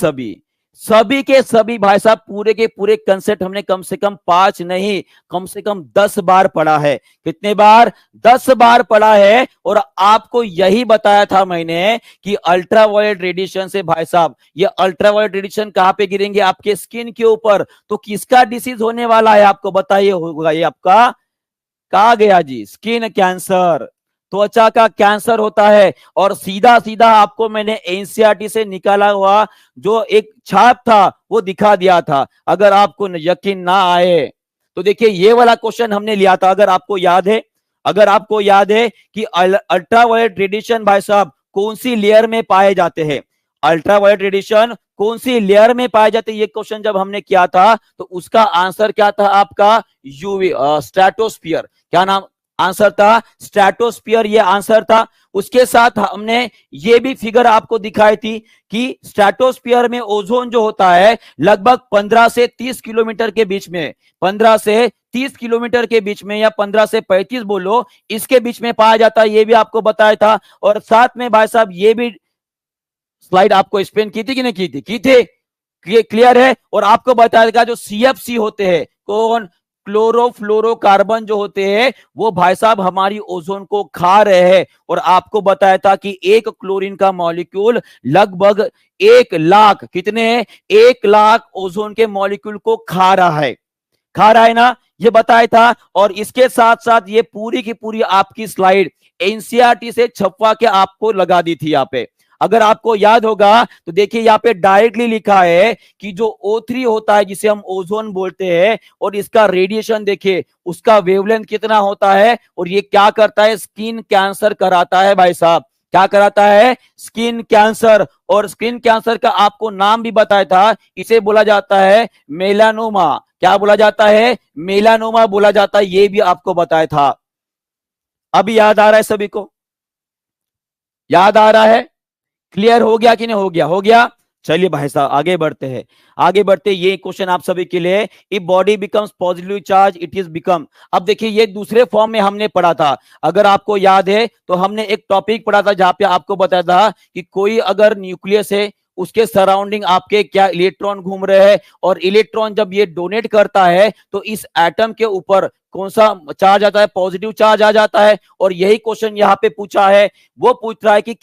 सभी भाई साहब पूरे के पूरे कंसेप्ट हमने कम से कम 5 नहीं, कम से कम 10 बार पढ़ा है। कितने बार? 10 बार पढ़ा है। और आपको यही बताया था मैंने कि अल्ट्रावायलेट रेडिएशन से भाई साहब, ये अल्ट्रावायलेट रेडिएशन कहां पे गिरेंगे? आपके स्किन के ऊपर। तो किसका डिसीज होने वाला है आपको बताइए? होगा ये आपका, कहा गया जी, स्किन कैंसर, त्वचा का कैंसर होता है। और सीधा सीधा आपको मैंने एनसीईआरटी से निकाला हुआ जो एक छाप था वो दिखा दिया था। अगर आपको यकीन ना आए तो देखिए ये वाला क्वेश्चन हमने लिया था, अगर आपको याद है कि अल्ट्रावायलेट रेडिएशन भाई साहब कौन सी लेयर में पाए जाते हैं? अल्ट्रावायलेट रेडिएशन कौन सी लेयर में पाए जाते हैं, ये क्वेश्चन जब हमने किया था तो उसका आंसर क्या था आपका, यूवी स्ट्रेटोस्फियर। क्या नाम आंसर था, स्ट्रेटोस्फियर, ये आंसर था। उसके साथ हमने ये भी फिगर आपको दिखाई थी कि स्ट्रेटोस्फियर में ओजोन जो होता है लगभग 15 से 30 किलोमीटर के बीच में, 15 से 30 किलोमीटर के बीच में, या 15 से 35 बोलो, इसके बीच में पाया जाता है, ये भी आपको बताया था। और साथ में भाई साहब ये भी स्लाइड आपको एक्सप्लेन की थी कि नहीं की थी, की थी, क्लियर है। और आपको बताएगा जो सीएफसी होते हैं, कौन, क्लोरोफ्लोरोकार्बन जो होते हैं, वो भाई साहब हमारी ओजोन को खा रहे हैं। और आपको बताया था कि एक क्लोरीन का मॉलिक्यूल लगभग 1 लाख, कितने, 1 लाख ओजोन के मॉलिक्यूल को खा रहा है, खा रहा है ना, ये बताया था। और इसके साथ साथ ये पूरी की पूरी आपकी स्लाइड एनसीईआरटी से छपवा के आपको लगा दी थी यहाँ पे। अगर आपको याद होगा तो देखिए यहाँ पे डायरेक्टली लिखा है कि जो O3 होता है, जिसे हम ओजोन बोलते हैं, और इसका रेडिएशन देखिए, उसका वेवलेंथ कितना होता है, और ये क्या करता है, स्किन कैंसर कराता है भाई साहब, क्या कराता है, स्किन कैंसर। और स्किन कैंसर का आपको नाम भी बताया था, इसे बोला जाता है मेलानोमा। क्या बोला जाता है, मेलानोमा बोला जाता है, ये भी आपको बताया था। अभी याद आ रहा है सभी को, याद आ रहा है, क्लियर हो गया कि नहीं, हो गया, हो गया। चलिए भाई साहब आगे बढ़ते हैं, आगे बढ़ते, ये क्वेश्चन आप सभी के लिए, if body becomes positive charge it is become. अब देखिए ये दूसरे फॉर्म में हमने पढ़ा था, अगर आपको याद है तो हमने एक टॉपिक पढ़ा था जहां पे आपको बताया था कि कोई अगर न्यूक्लियस है, उसके सराउंडिंग आपके क्या इलेक्ट्रॉन घूम रहे हैं, और इलेक्ट्रॉन जब ये डोनेट करता है तो इस एटम के ऊपर कौन सा चार्ज आता है, पॉजिटिव चार्ज आ जाता है। और यही क्वेश्चन यहाँ पे पूछा है, वो पूछ रहा है कि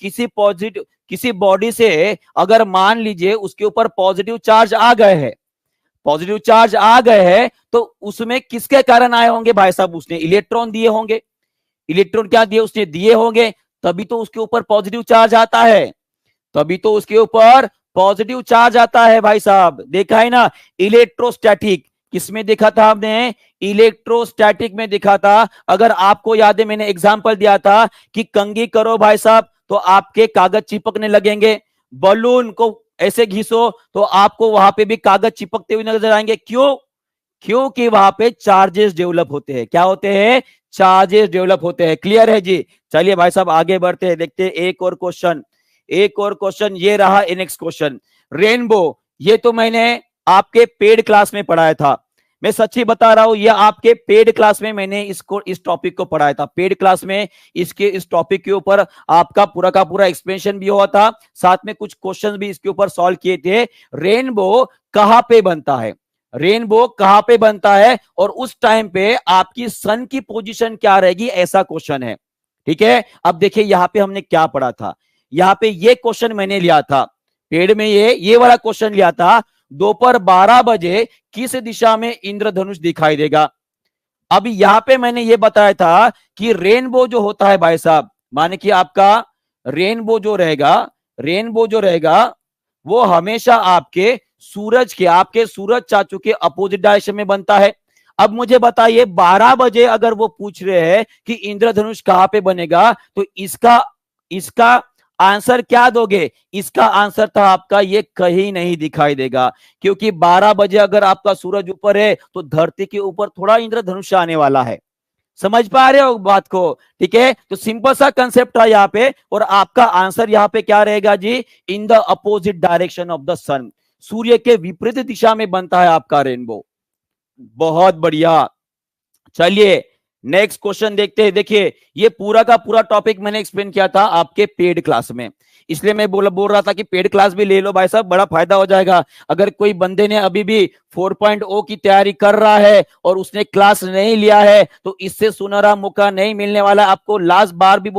किसी बॉडी से अगर मान लीजिए उसके ऊपर पॉजिटिव चार्ज आ गए हैं, पॉजिटिव चार्ज आ गए हैं, तो उसमें किसके कारण आए होंगे भाई साहब, उसने इलेक्ट्रॉन दिए होंगे, इलेक्ट्रॉन क्या दिए, उसने दिए होंगे, तभी तो उसके ऊपर पॉजिटिव चार्ज आता है, तभी तो उसके ऊपर पॉजिटिव चार्ज आता है भाई साहब। देखा है ना, इलेक्ट्रोस्टैटिक किसमें देखा था हमने, इलेक्ट्रोस्टैटिक में देखा था। अगर आपको याद है मैंने एग्जांपल दिया था कि कंघी करो भाई साहब तो आपके कागज चिपकने लगेंगे, बलून को ऐसे घिसो तो आपको वहां पे भी कागज चिपकते हुए नजर आएंगे, क्यों, क्योंकि वहां पे चार्जेस डेवलप होते हैं, क्या होते हैं, चार्जेस डेवलप होते हैं। क्लियर है जी, चलिए भाई साहब आगे बढ़ते हैं, देखते हैं एक और क्वेश्चन, एक और क्वेश्चन ये रहा नेक्स्ट क्वेश्चन, रेनबो। ये तो मैंने आपके पेड क्लास में पढ़ाया था, मैं सच्ची बता रहा हूं, ये आपके पेड क्लास में मैंने इसको, इस टॉपिक को पढ़ाया था, पेड क्लास में इसके इस टॉपिक के ऊपर आपका पूरा का पूरा एक्सप्लेनेशन भी हुआ था, साथ में कुछ क्वेश्चन भी इसके ऊपर सॉल्व किए थे। रेनबो कहां पे बनता है, रेनबो कहां पे बनता है, और उस टाइम पे आपकी सन की पोजीशन क्या रहेगी, ऐसा क्वेश्चन है, ठीक है। अब देखिए यहां पे हमने क्या पढ़ा था, यहां पे ये क्वेश्चन मैंने लिया था पेड़ में, ये वाला क्वेश्चन लिया था, दोपहर 12 बजे किस दिशा में इंद्रधनुष दिखाई देगा। अभी यहां पे मैंने ये बताया था कि रेनबो जो होता है भाई साहब, माने कि आपका रेनबो जो रहेगा, रेनबो जो रहेगा वो हमेशा आपके सूरज के, आपके सूरज चाचू के अपोजिट डायरेक्शन में बनता है। अब मुझे बताइए 12 बजे अगर वो पूछ रहे हैं कि इंद्रधनुष कहां पे बनेगा, तो इसका इसका आंसर क्या दोगे, इसका आंसर था आपका ये कहीं नहीं दिखाई देगा, क्योंकि 12 बजे अगर आपका सूरज ऊपर है तो धरती के ऊपर थोड़ा इंद्रधनुष आने वाला है, समझ पा रहे हो बात को, ठीक है। तो सिंपल सा कंसेप्ट था यहाँ पे, और आपका आंसर यहाँ पे क्या रहेगा जी, in the opposite direction of the sun, सूर्य के विपरीत दिशा में बनता है आपका रेनबो। बहुत बढ़िया, चलिए नेक्स्ट क्वेश्चन देखते हैं। देखिए ये पूरा का पूरा टॉपिक मैंने एक्सप्लेन किया था आपके पेड क्लास में, इसलिए मैं बोल रहा था कि पेड क्लास भी ले लो भाई साहब, बड़ा फायदा हो जाएगा। अगर कोई बंदे ने अभी भी 4.0 की तैयारी कर रहा है और उसने क्लास नहीं लिया है तो इससे सुनहरा मौका नहीं मिलने वाला। आपको लास्ट बार भी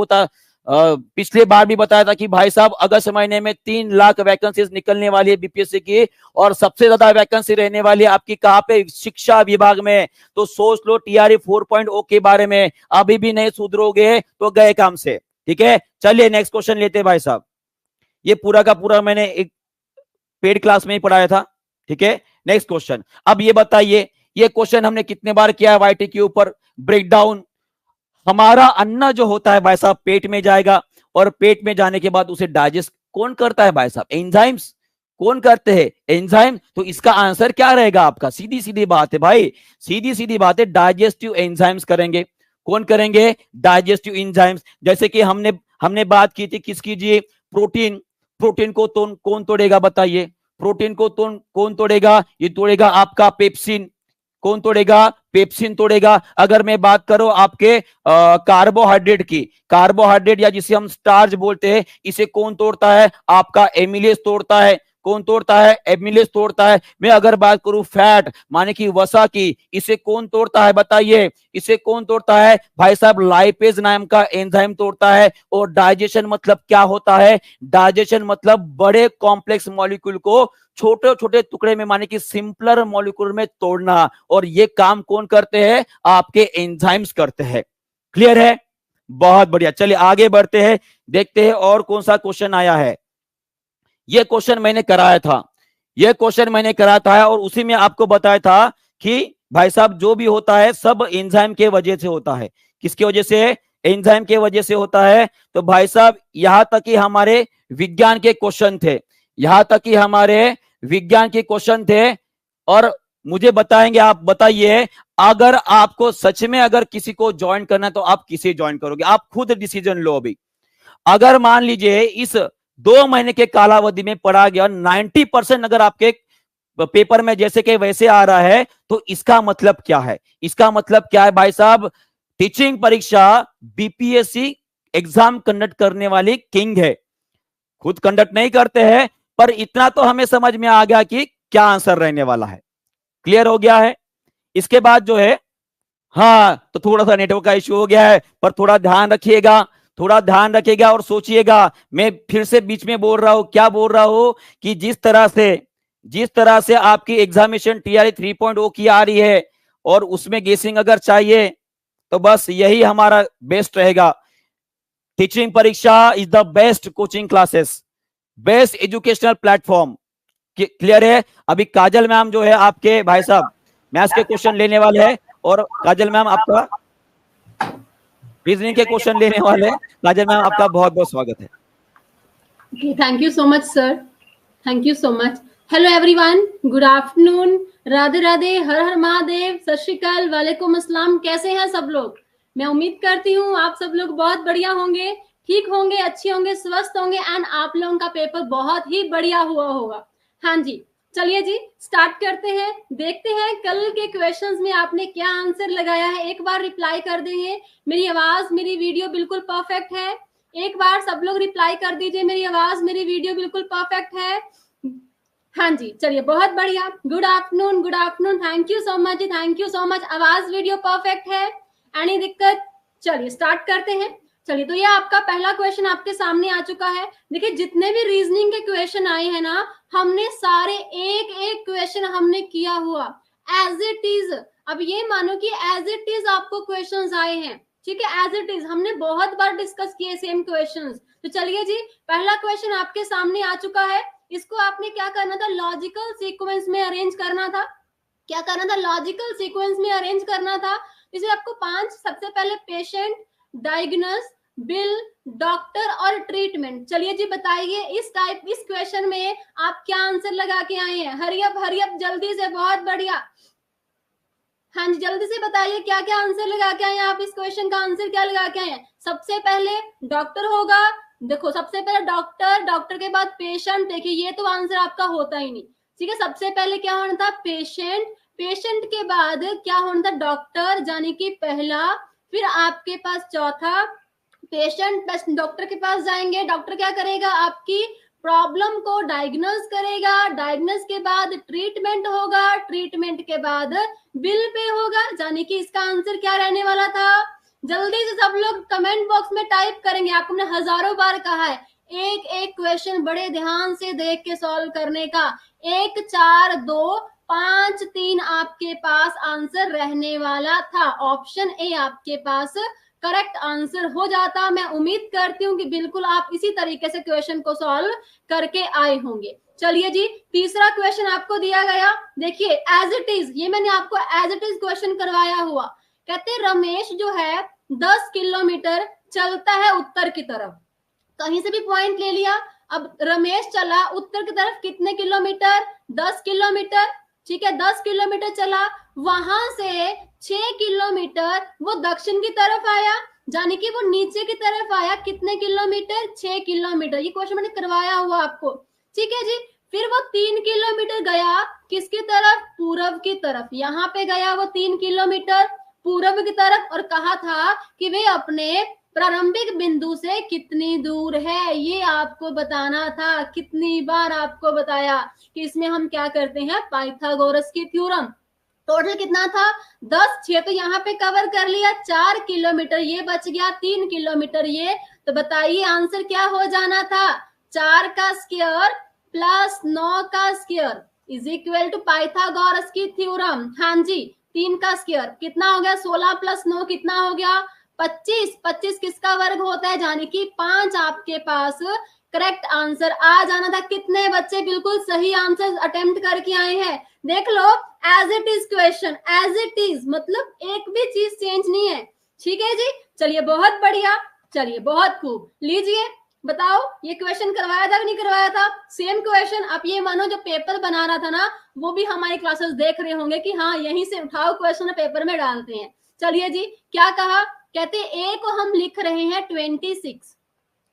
पिछले बार भी बताया था कि भाई साहब अगस्त महीने में 3 लाख वैकेंसीज निकलने वाली है बीपीएससी की, और सबसे ज्यादा वैकेंसी रहने वाली है आपकी कहां पे, शिक्षा विभाग में। तो सोच लो टीआरई 4.0 के बारे में, अभी भी नहीं सुधरोगे तो गए काम से, ठीक है। चलिए नेक्स्ट क्वेश्चन लेते हैं भाई साहब, ये पूरा का पूरा मैंने एक पेड क्लास में ही पढ़ाया था, ठीक है। नेक्स्ट क्वेश्चन, अब ये बताइए, ये क्वेश्चन हमने कितने बार किया है वाईटी के ऊपर, ब्रेकडाउन। हमारा अन्न जो होता है भाई साहब पेट में जाएगा, और पेट में जाने के बाद उसे डाइजेस्ट कौन करता है भाई साहब, एंजाइम्स। कौन करते हैं? एंजाइम। तो इसका आंसर क्या रहेगा आपका? सीधी सीधी बात है भाई, सीधी सीधी बात है, डाइजेस्टिव एंजाइम्स करेंगे। कौन करेंगे? Digestive enzymes. जैसे कि हमने हमने बात की थी किसकी जी? प्रोटीन। प्रोटीन को तो कौन तोड़ेगा बताइए? प्रोटीन को तो कौन तोड़ेगा? ये तोड़ेगा आपका पेप्सिन। कौन तोड़ेगा? पेप्सिन तोड़ेगा। अगर मैं बात करूं आपके कार्बोहाइड्रेट की, कार्बोहाइड्रेट या जिसे हम स्टार्च बोलते हैं, इसे कौन तोड़ता है? आपका एमिलेज तोड़ता है। कौन तोड़ता है? एमिलेज तोड़ता है। मैं अगर बात करूं फैट माने कि वसा की, इसे कौन तोड़ता है बताइए? इसे कौन तोड़ता है भाई साहब? लाइपेज नाम का एंजाइम तोड़ता है। और डाइजेशन मतलब क्या होता है? डाइजेशन मतलब बड़े कॉम्प्लेक्स मॉलिक्यूल को छोटे छोटे टुकड़े में माने कि सिंपलर मॉलिक्यूल में तोड़ना। और ये काम कौन करते हैं? आपके एंजाइम्स करते हैं। क्लियर है? बहुत बढ़िया। चलिए आगे बढ़ते हैं, देखते हैं और कौन सा क्वेश्चन आया है। ये क्वेश्चन मैंने कराया था, ये क्वेश्चन मैंने कराया था और उसी में आपको बताया था कि भाई साहब जो भी होता है सब एंजाइम के वजह से होता है। किसकी वजह से? एंजाइम के वजह से होता है। तो भाई साहब यहां तक कि हमारे विज्ञान के क्वेश्चन थे, यहां तक कि हमारे विज्ञान के क्वेश्चन थे। और मुझे बताएंगे, आप बताइए, अगर आपको सच में अगर किसी को ज्वाइन करना है तो आप किसे ज्वाइन करोगे? आप खुद डिसीजन लो अभी। अगर मान लीजिए इस 2 महीने के कालावधि में पढ़ा गया 90% अगर आपके पेपर में जैसे कि वैसे आ रहा है, तो इसका मतलब क्या है? इसका मतलब क्या है भाई साहब? टीचिंग परीक्षा बीपीएससी एग्जाम कंडक्ट करने वाली किंग है। खुद कंडक्ट नहीं करते हैं, पर इतना तो हमें समझ में आ गया कि क्या आंसर रहने वाला है। क्लियर हो गया है? इसके बाद जो है, हाँ, तो थोड़ा सा नेटवर्क का इश्यू हो गया है, पर थोड़ा ध्यान रखिएगा, थोड़ा ध्यान रखिएगा और सोचिएगा। मैं फिर से बीच में बोल रहा हूं, क्या बोल रहा हूं कि जिस तरह से आपकी एग्जामिनेशन टीआरई 3.0 की आ रही है और उसमें गेसिंग अगर चाहिए तो बस यही हमारा बेस्ट रहेगा। टीचिंग परीक्षा is the best coaching classes, best educational platform. Clear है? अभी काजल मैम जो है आपके भाई साहब मैथ्स के क्वेश्चन लेने वाले हैं और काजल मैम आपका रीजनिंग के क्वेश्चन लेने वाले हैं। काजल मैम आपका बहुत बहुत स्वागत है। Thank you so much sir, thank you so much. Hello everyone, good afternoon, Radhe Radhe, Har Har Mahadev, Sat Shri अकाल, वालेकुम अस्सलाम। कैसे हैं सब लोग? मैं उम्मीद करती हूँ आप सब लोग बहुत बढ़िया होंगे, ठीक होंगे, अच्छे होंगे, स्वस्थ होंगे एंड आप लोगों का पेपर बहुत ही बढ़िया हुआ होगा। हाँ जी, चलिए जी स्टार्ट करते हैं। देखते हैं कल के क्वेश्चंस में आपने क्या आंसर लगाया है। एक बार रिप्लाई कर देंगे। मेरी आवाज, मेरी वीडियो बिल्कुल परफेक्ट है? एक बार सब लोग रिप्लाई कर दीजिए, मेरी आवाज, मेरी वीडियो बिल्कुल परफेक्ट है? हाँ जी, चलिए बहुत बढ़िया। Good afternoon, good afternoon, thank you so much, thank you so much. आवाज वीडियो परफेक्ट है? एनी दिक्कत? चलिए स्टार्ट करते हैं। चलिए, तो ये आपका पहला क्वेश्चन आपके सामने आ चुका है। देखिए जितने भी रीजनिंग के क्वेश्चन आए हैं ना, हमने सारे एक एक क्वेश्चन हमने किया हुआ एज इट इज। अब ये मानो कि एज इट इज आपको क्वेश्चंस आए हैं, ठीक है? एज इट इज हमने बहुत बार डिस्कस किए सेम क्वेश्चंस। तो चलिए जी, पहला क्वेश्चन आपके सामने आ चुका है। इसको आपने क्या करना था? लॉजिकल सीक्वेंस में अरेंज करना था। क्या करना था? लॉजिकल सीक्वेंस में अरेंज करना था। इसमें आपको 5, सबसे पहले पेशेंट, डायग्नोस, बिल, डॉक्टर और ट्रीटमेंट। चलिए जी बताइए इस क्वेश्चन में आप क्या आंसर लगा के आए हैं? हरियप जल्दी से, बहुत बढ़िया। हाँ जी, जल्दी से बताइए क्या क्या आंसर लगा के आए हैं आप? इस क्वेश्चन का आंसर क्या लगा के आए हैं? सबसे पहले डॉक्टर होगा। देखो सबसे पहले डॉक्टर, डॉक्टर के बाद पेशेंट। देखिए ये तो आंसर आपका होता ही नहीं, ठीक है? सबसे पहले क्या होना था? पेशेंट। पेशेंट के बाद क्या होना था? डॉक्टर, यानी कि पहला। फिर आपके पास चौथा, पेशेंट डॉक्टर के पास जाएंगे। डॉक्टर क्या करेगा? आपकी प्रॉब्लम को डायग्नोज करेगा। डायग्नोज के बाद ट्रीटमेंट होगा। ट्रीटमेंट के बाद बिल पे होगा। यानी कि इसका आंसर क्या रहने वाला था? जल्दी से सब लोग कमेंट बॉक्स में टाइप करेंगे। आपको हमने हजारों बार कहा है एक एक क्वेश्चन बड़े ध्यान से देख के सॉल्व करने का। 1 4 2 5 3 आपके पास आंसर रहने वाला था। ऑप्शन ए आपके पास करेक्ट आंसर हो जाता। मैं उम्मीद करती हूँ कि बिल्कुल आप इसी तरीके से क्वेश्चन को सॉल्व करके आए होंगे। चलिए जी, तीसरा क्वेश्चन आपको दिया गया। देखिए एज इट इज, ये मैंने आपको एज इट इज क्वेश्चन करवाया हुआ। कहते रमेश जो है 10 किलोमीटर चलता है उत्तर की तरफ। कहीं से भी पॉइंट ले लिया, अब रमेश चला उत्तर की तरफ कितने किलोमीटर, 10 किलोमीटर, ठीक है, 10 किलोमीटर चला, वहां से 6 किलोमीटर वो दक्षिण की तरफ आया, यानी कि वो नीचे की तरफ आया, कितने किलोमीटर, 6 किलोमीटर। ये क्वेश्चन मैंने करवाया हुआ आपको, ठीक है जी। फिर वो 3 किलोमीटर गया किसकी तरफ, पूरब की तरफ, यहाँ पे गया वो 3 किलोमीटर पूरब की तरफ, और कहा था कि वे अपने प्रारंभिक बिंदु से कितनी दूर है, ये आपको बताना था। कितनी बार आपको बताया कि इसमें हम क्या करते हैं, पाइथागोरस की थ्योरम। टोटल कितना था, 10, 6 तो यहाँ पे कवर कर लिया, 4 किलोमीटर ये बच गया, 3 किलोमीटर ये, तो बताइए आंसर क्या हो जाना था, 4 का स्क्वायर प्लस 9 का square is equal to Pythagoras की थ्योरम। हाँ जी, 3 का स्क्वायर कितना हो गया, 16 प्लस 9 कितना हो गया, 25। 25 किसका वर्ग होता है, यानी कि 5 आपके पास करेक्ट आंसर आ जाना था। कितने बच्चे बिल्कुल सही आंसर अटेम्प्ट करके आए हैं, देख लो, as it is question, as it is, मतलब एक भी चीज चेंज नहीं है, ठीक है जी। चलिए बहुत बढ़िया, चलिए बहुत खूब, लीजिए बताओ ये क्वेश्चन करवाया था कि नहीं करवाया था, सेम क्वेश्चन। आप ये मानो जो पेपर बना रहा था ना, वो भी हमारी क्लासेस देख रहे होंगे कि हाँ यहीं से उठाओ क्वेश्चन पेपर में डालते हैं। चलिए जी, क्या कहा, कहते ए को हम लिख रहे हैं 26,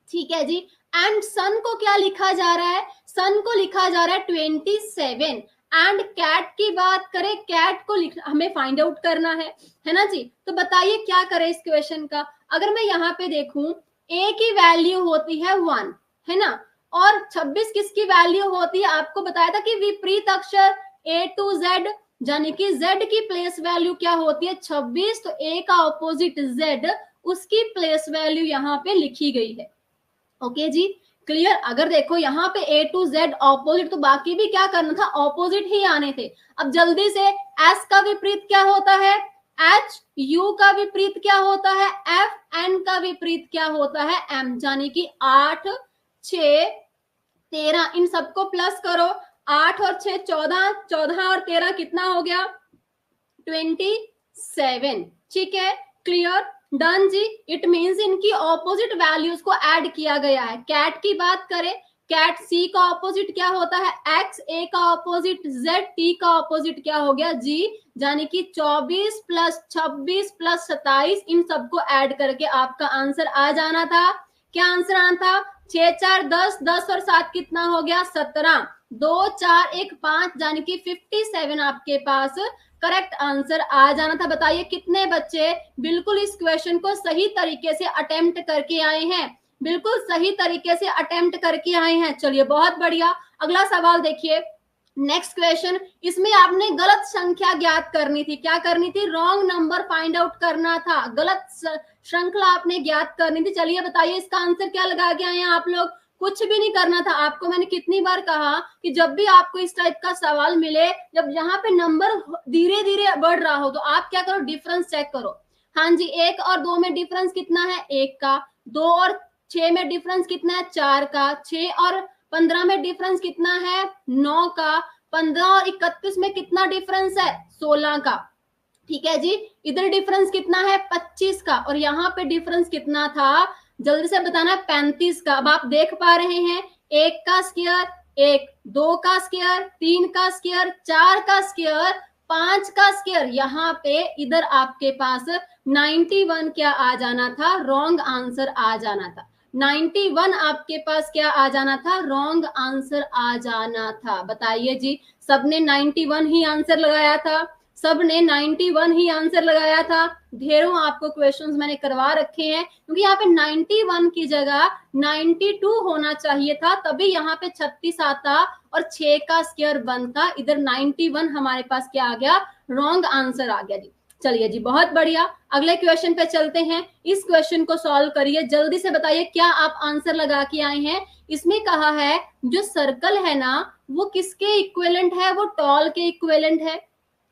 ठीक है जी, एंड सन को क्या लिखा जा रहा है, सन को लिखा जा रहा है 27, एंड कैट की बात करें, कैट को हमें फाइंड आउट करना है ना जी। तो बताइए क्या करें इस क्वेश्चन का। अगर मैं यहाँ पे देखूं, ए की वैल्यू होती है 1, है ना, और 26 किसकी वैल्यू होती है, आपको बताया था कि विपरीत अक्षर ए टू जेड, यानी कि z की प्लेस वैल्यू क्या होती है 26, तो a का ऑपोजिट z, उसकी प्लेस वैल्यू यहाँ पे लिखी गई है। ओके जी, क्लियर। अगर देखो यहाँ पे a टू z ऑपोजिट, तो बाकी भी क्या करना था, ऑपोजिट ही आने थे। अब जल्दी से, s का विपरीत क्या होता है h, u का विपरीत क्या होता है f, n का विपरीत क्या होता है m, यानी कि 8, 6, 13, इन सबको प्लस करो, 8 और 6 14, 14 और 13 कितना हो गया 27, ठीक है, क्लियर, डन जी। इट मींस इनकी ऑपोजिट वैल्यूज को ऐड किया गया है। कैट की बात करें, कैट सी का ऑपोजिट क्या होता है x, a का ऑपोजिट z, t का ऑपोजिट क्या हो गया g, यानी कि 24 प्लस 26 प्लस 27, इन सबको ऐड करके आपका आंसर आ जाना था। क्या आंसर आना था, 6 4 10, 10 और 7 कितना हो गया 17, 2 4 1 5, यानी कि 57 आपके पास करेक्ट आंसर आ जाना था। बताइए कितने बच्चे बिल्कुल इस क्वेश्चन को सही तरीके से अटेम्प्ट करके आए हैं, बिल्कुल सही तरीके से अटेम्प्ट करके आए हैं। चलिए बहुत बढ़िया, अगला सवाल देखिए, नेक्स्ट क्वेश्चन। इसमें आपने गलत संख्या ज्ञात करनी थी, क्या करनी थी, रॉन्ग नंबर फाइंड आउट करना था, गलत श्रृंखला आपने ज्ञात करनी थी। चलिए बताइए इसका आंसर क्या लगा के आए हैं आप लोग, कुछ भी नहीं करना था आपको। मैंने कितनी बार कहा कि जब भी आपको इस टाइप का सवाल मिले, जब यहाँ पे नंबर धीरे धीरे बढ़ रहा हो, तो आप क्या करो, डिफरेंस चेक करो। हाँ जी, 1 और 2 में डिफरेंस कितना है 1 का, 2 और 6 में डिफरेंस कितना है 4 का, 6 और 15 में डिफरेंस कितना है 9 का, 15 और 31 में कितना डिफरेंस है 16 का, ठीक है जी। इधर डिफरेंस कितना है 25 का, और यहाँ पे डिफरेंस कितना था, जल्दी से बताना है 35 का। अब आप देख पा रहे हैं 1 का स्क्वायर 1, 2 का स्क्वायर 3 का स्क्वायर, 4 का स्क्वायर 5 का स्क्वायर, यहाँ पे इधर आपके पास 91 क्या आ जाना था, रॉन्ग आंसर आ जाना था। 91 आपके पास क्या आ जाना था, रॉन्ग आंसर आ जाना था। बताइए जी, सबने 91 ही आंसर लगाया था, सबने 91 ही आंसर लगाया था। ढेरों आपको क्वेश्चंस मैंने करवा रखे हैं, क्योंकि यहाँ पे 91 की जगह 92 होना चाहिए था, तभी यहाँ पे 36 आता और 6 का स्क्वायर बनता। इधर 91 हमारे पास क्या आ गया, रॉन्ग आंसर आ गया जी। चलिए जी बहुत बढ़िया, अगले क्वेश्चन पे चलते हैं। इस क्वेश्चन को सॉल्व करिए, जल्दी से बताइए क्या आप आंसर लगा के आए हैं। इसमें कहा है जो सर्कल है ना, वो किसके इक्विवेलेंट है, वो टॉल के इक्विवेलेंट है।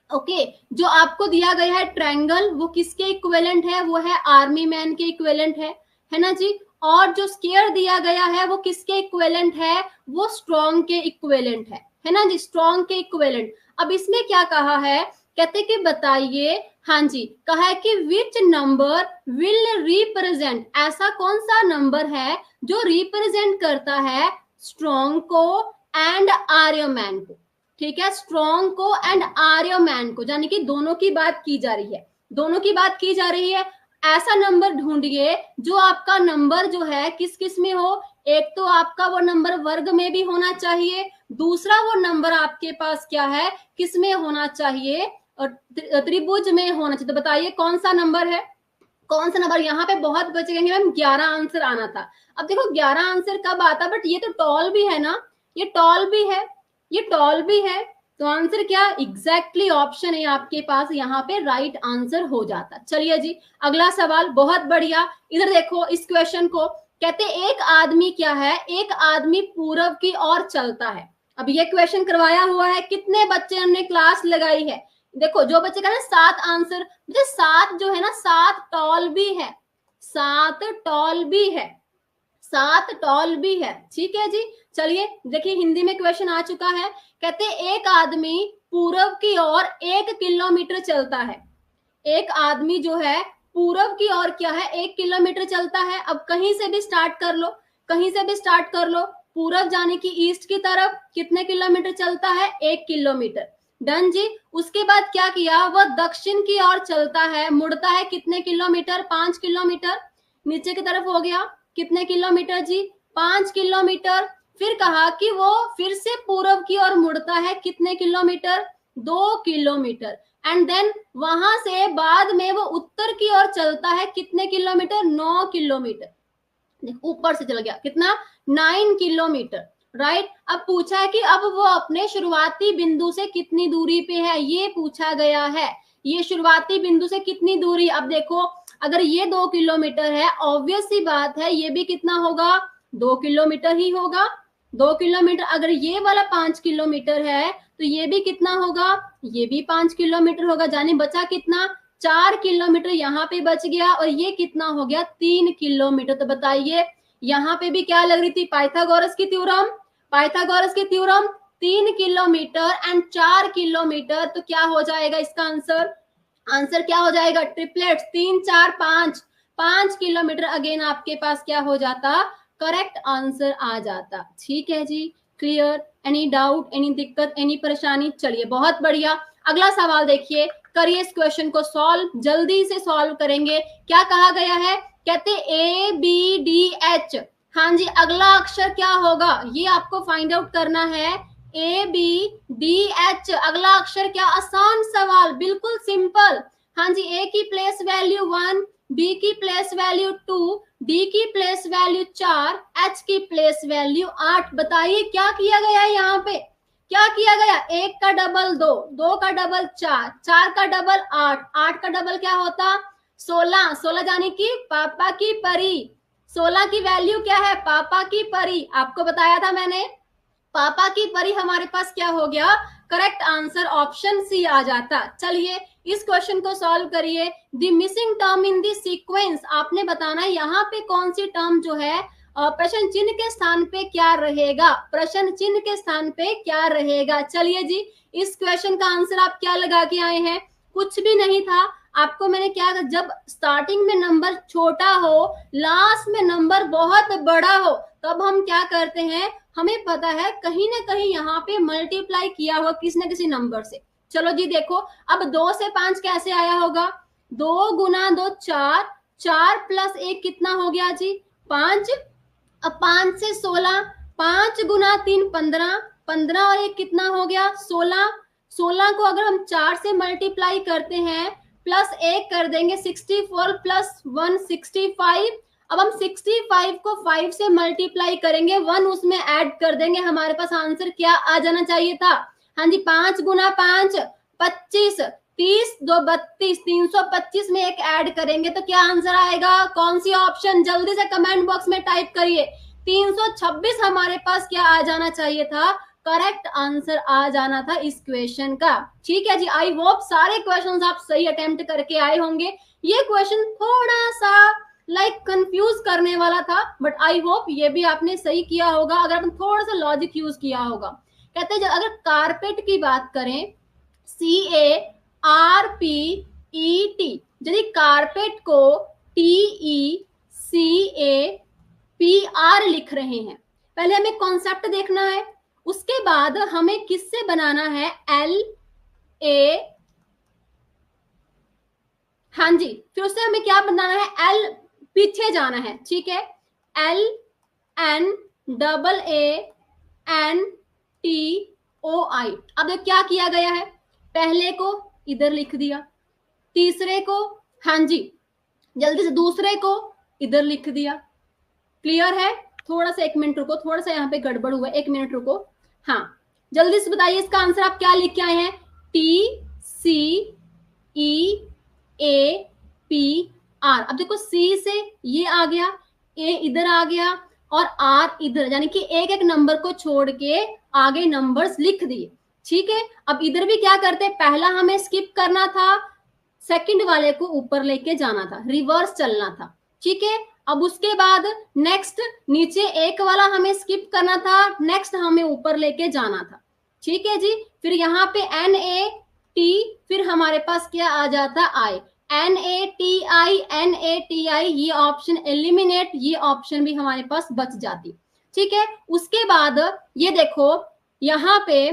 ओके, जो आपको दिया गया है ट्रायंगल, वो किसके इक्विवेलेंट है, वो है आर्मी मैन के इक्विवेलेंट है ना जी। और जो स्क्वायर दिया गया है वो किसके इक्विवेलेंट है, वो स्ट्रॉन्ग के इक्विवेलेंट है ना जी, स्ट्रॉन्ग के इक्विवेलेंट। अब इसमें क्या कहा है, कहते कि बताइए, हाँ जी, कहा है कि विच नंबर विल रिप्रेजेंट, ऐसा कौन सा नंबर है जो रिप्रेजेंट करता है स्ट्रॉन्ग को एंड आर्यमैन को, ठीक है, स्ट्रॉन्ग को एंड आर्यमैन को, यानी कि दोनों की बात की जा रही है, दोनों की बात की जा रही है। ऐसा नंबर ढूंढिए जो आपका नंबर जो है किस किस में हो, एक तो आपका वो नंबर वर्ग में भी होना चाहिए, दूसरा वो नंबर आपके पास क्या है, किस में होना चाहिए, और त्रिभुज में होना चाहिए। तो बताइए कौन सा नंबर है, कौन सा नंबर। यहाँ पे बहुत बच्चे कहेंगे मैम 11 आंसर आना था। अब देखो 11 आंसर कब आता, बट ये तो टॉल भी है ना, ये टॉल भी है, ये टॉल भी है, तो आंसर क्या, एग्जैक्टली ऑप्शन है आपके पास, यहाँ पे राइट आंसर हो जाता। चलिए जी अगला सवाल, बहुत बढ़िया। इधर देखो इस क्वेश्चन को, कहते एक आदमी क्या है, एक आदमी पूरब की ओर चलता है। अब ये क्वेश्चन करवाया हुआ है, कितने बच्चे ने क्लास लगाई है, देखो जो बच्चे कह रहे हैं 7 आंसर, मुझे 7 जो है ना 7 टॉल भी है, 7 टॉल भी है, 7 टॉल भी है, ठीक है जी। चलिए देखिए हिंदी में क्वेश्चन आ चुका है, कहते एक आदमी पूरब की ओर 1 किलोमीटर चलता है। एक आदमी जो है पूरब की ओर क्या है, 1 किलोमीटर चलता है। अब कहीं से भी स्टार्ट कर लो, कहीं से भी स्टार्ट कर लो, पूरब जाने की ईस्ट की तरफ कितने किलोमीटर चलता है, 1 किलोमीटर, डन जी। उसके बाद क्या किया, वह दक्षिण की ओर चलता है, मुड़ता है कितने किलोमीटर, 5 किलोमीटर, नीचे की तरफ हो गया कितने किलोमीटर जी, 5 किलोमीटर। फिर कहा कि वो फिर से पूरब की ओर मुड़ता है कितने किलोमीटर, 2 किलोमीटर, एंड देन वहां से बाद में वो उत्तर की ओर चलता है कितने किलोमीटर, 9 किलोमीटर, ऊपर से चला गया कितना, 9 किलोमीटर, राइट। अब पूछा है कि अब वो अपने शुरुआती बिंदु से कितनी दूरी पे है, ये पूछा गया है, ये शुरुआती बिंदु से कितनी दूरी। अब देखो अगर ये 2 किलोमीटर है, ऑब्वियस सी बात है ये भी कितना होगा, 2 किलोमीटर ही होगा, 2 किलोमीटर। अगर ये वाला 5 किलोमीटर है तो ये भी कितना होगा, ये भी 5 किलोमीटर होगा, यानी बचा कितना, 4 किलोमीटर यहाँ पे बच गया, और ये कितना हो गया, 3 किलोमीटर। तो बताइए यहाँ पे भी क्या लग रही थी, पाइथागोरस की थ्योरम, पाइथागोरस की थ्योरम, 3 किलोमीटर एंड 4 किलोमीटर, तो क्या हो जाएगा इसका आंसर, आंसर क्या हो जाएगा, ट्रिपलेट्स, 3 4 5, 5 किलोमीटर अगेन आपके पास क्या हो जाता, करेक्ट आंसर आ जाता। ठीक है जी, क्लियर, एनी डाउट, एनी दिक्कत, एनी परेशानी। चलिए बहुत बढ़िया, अगला सवाल देखिए, करिए इस क्वेश्चन को सॉल्व, जल्दी से सॉल्व करेंगे। क्या कहा गया है, कहते ए बी डी एच, हाँ जी अगला अक्षर क्या होगा ये आपको फाइंड आउट करना है, ए बी डी एच अगला अक्षर क्या, आसान सवाल, बिल्कुल सिंपल। हाँ जी, ए की प्लेस वैल्यू 1, बी की प्लेस वैल्यू 2, डी की प्लेस वैल्यू 4, एच की प्लेस वैल्यू 8। बताइए क्या किया गया है यहाँ पे, क्या किया गया, 1 का डबल 2, 2 का डबल 4, 4 का डबल 8, 8 का डबल क्या होता 16, 16 जाने की पापा की परी, 16 की वैल्यू क्या है, पापा की परी, आपको बताया था मैंने, पापा की परी हमारे पास क्या हो गया, करेक्ट आंसर ऑप्शन सी आ जाता। चलिए इस क्वेश्चन को सॉल्व करिए। The missing term in the sequence, आपने बताना है यहाँ पे कौन सी टर्म जो है प्रश्न चिन्ह के स्थान पे क्या रहेगा, प्रश्न चिन्ह के स्थान पे क्या रहेगा। चलिए जी इस क्वेश्चन का आंसर आप क्या लगा के आए हैं, कुछ भी नहीं था। आपको मैंने क्या, जब स्टार्टिंग में नंबर छोटा हो, लास्ट में नंबर बहुत बड़ा हो, तब हम क्या करते हैं, हमें पता है कहीं ना कहीं यहाँ पे मल्टीप्लाई किया हुआ किसी न किसी नंबर से। चलो जी देखो, अब 2 से 5 कैसे आया होगा, 2 गुना 2 4, 4 प्लस 1 कितना हो गया जी 5, अब 5 से 16, 5 गुना 3 15, 15 और 1 कितना हो गया 16, 16 को अगर हम 4 से मल्टीप्लाई करते हैं प्लस 1 कर देंगे 64 प्लस 1 65। अब हम 65 को 5 से मल्टीप्लाई करेंगे, 1 उसमें ऐड कर देंगे, हमारे पास आंसर क्या आ जाना चाहिए था, हाँ जी 5 गुना 5 25, 30 2 32, 325 में 1 ऐड करेंगे तो क्या आंसर आएगा, कौन सी ऑप्शन, जल्दी से कमेंट बॉक्स में टाइप करिए। 326 हमारे पास क्या आ जाना चाहिए था, करेक्ट आंसर आ जाना था इस क्वेश्चन का। ठीक है जी, आई होप सारे क्वेश्चंस आप सही अटेम्प्ट करके आए होंगे। ये क्वेश्चन थोड़ा सा कंफ्यूज करने वाला था, बट आई होप ये भी आपने सही किया होगा अगर आपने थोड़ा सा लॉजिक यूज किया होगा। कहते हैं अगर कारपेट की बात करें, CARPET, यदि कारपेट को TECAPR लिख रहे हैं, पहले हमें कॉन्सेप्ट देखना है, उसके बाद हमें किससे बनाना है, एल ए, हाँ जी, फिर उससे हमें क्या बनाना है, एल पीछे जाना है, ठीक है, L N double A N T O I. अब देखो क्या किया गया है, पहले को इधर लिख दिया, तीसरे को, हाँ जी, जल्दी से दूसरे को इधर लिख दिया, क्लियर है। थोड़ा सा 1 मिनट रुको, थोड़ा सा यहाँ पे गड़बड़ हुआ, 1 मिनट रुको। हाँ, जल्दी से बताइए इसका आंसर आप क्या लिख के आए हैं, T C E A P R. अब देखो सी से ये आ गया, ए इधर आ गया और आर इधर, यानी कि एक एक नंबर को छोड़ के आगे नंबर्स लिख दिए, ठीक है। अब इधर भी क्या करते हैं, पहला हमें स्किप करना था, सेकंड वाले को ऊपर लेके जाना था, रिवर्स चलना था, ठीक है। अब उसके बाद नेक्स्ट नीचे एक वाला हमें स्किप करना था, नेक्स्ट हमें ऊपर लेके जाना था, ठीक है जी। फिर यहाँ पे एन ए टी, फिर हमारे पास क्या आ जाता, आई, एन ए टी आई, ये ऑप्शन एलिमिनेट, ये ऑप्शन भी हमारे पास बच जाती, ठीक है। उसके बाद ये देखो यहाँ पे,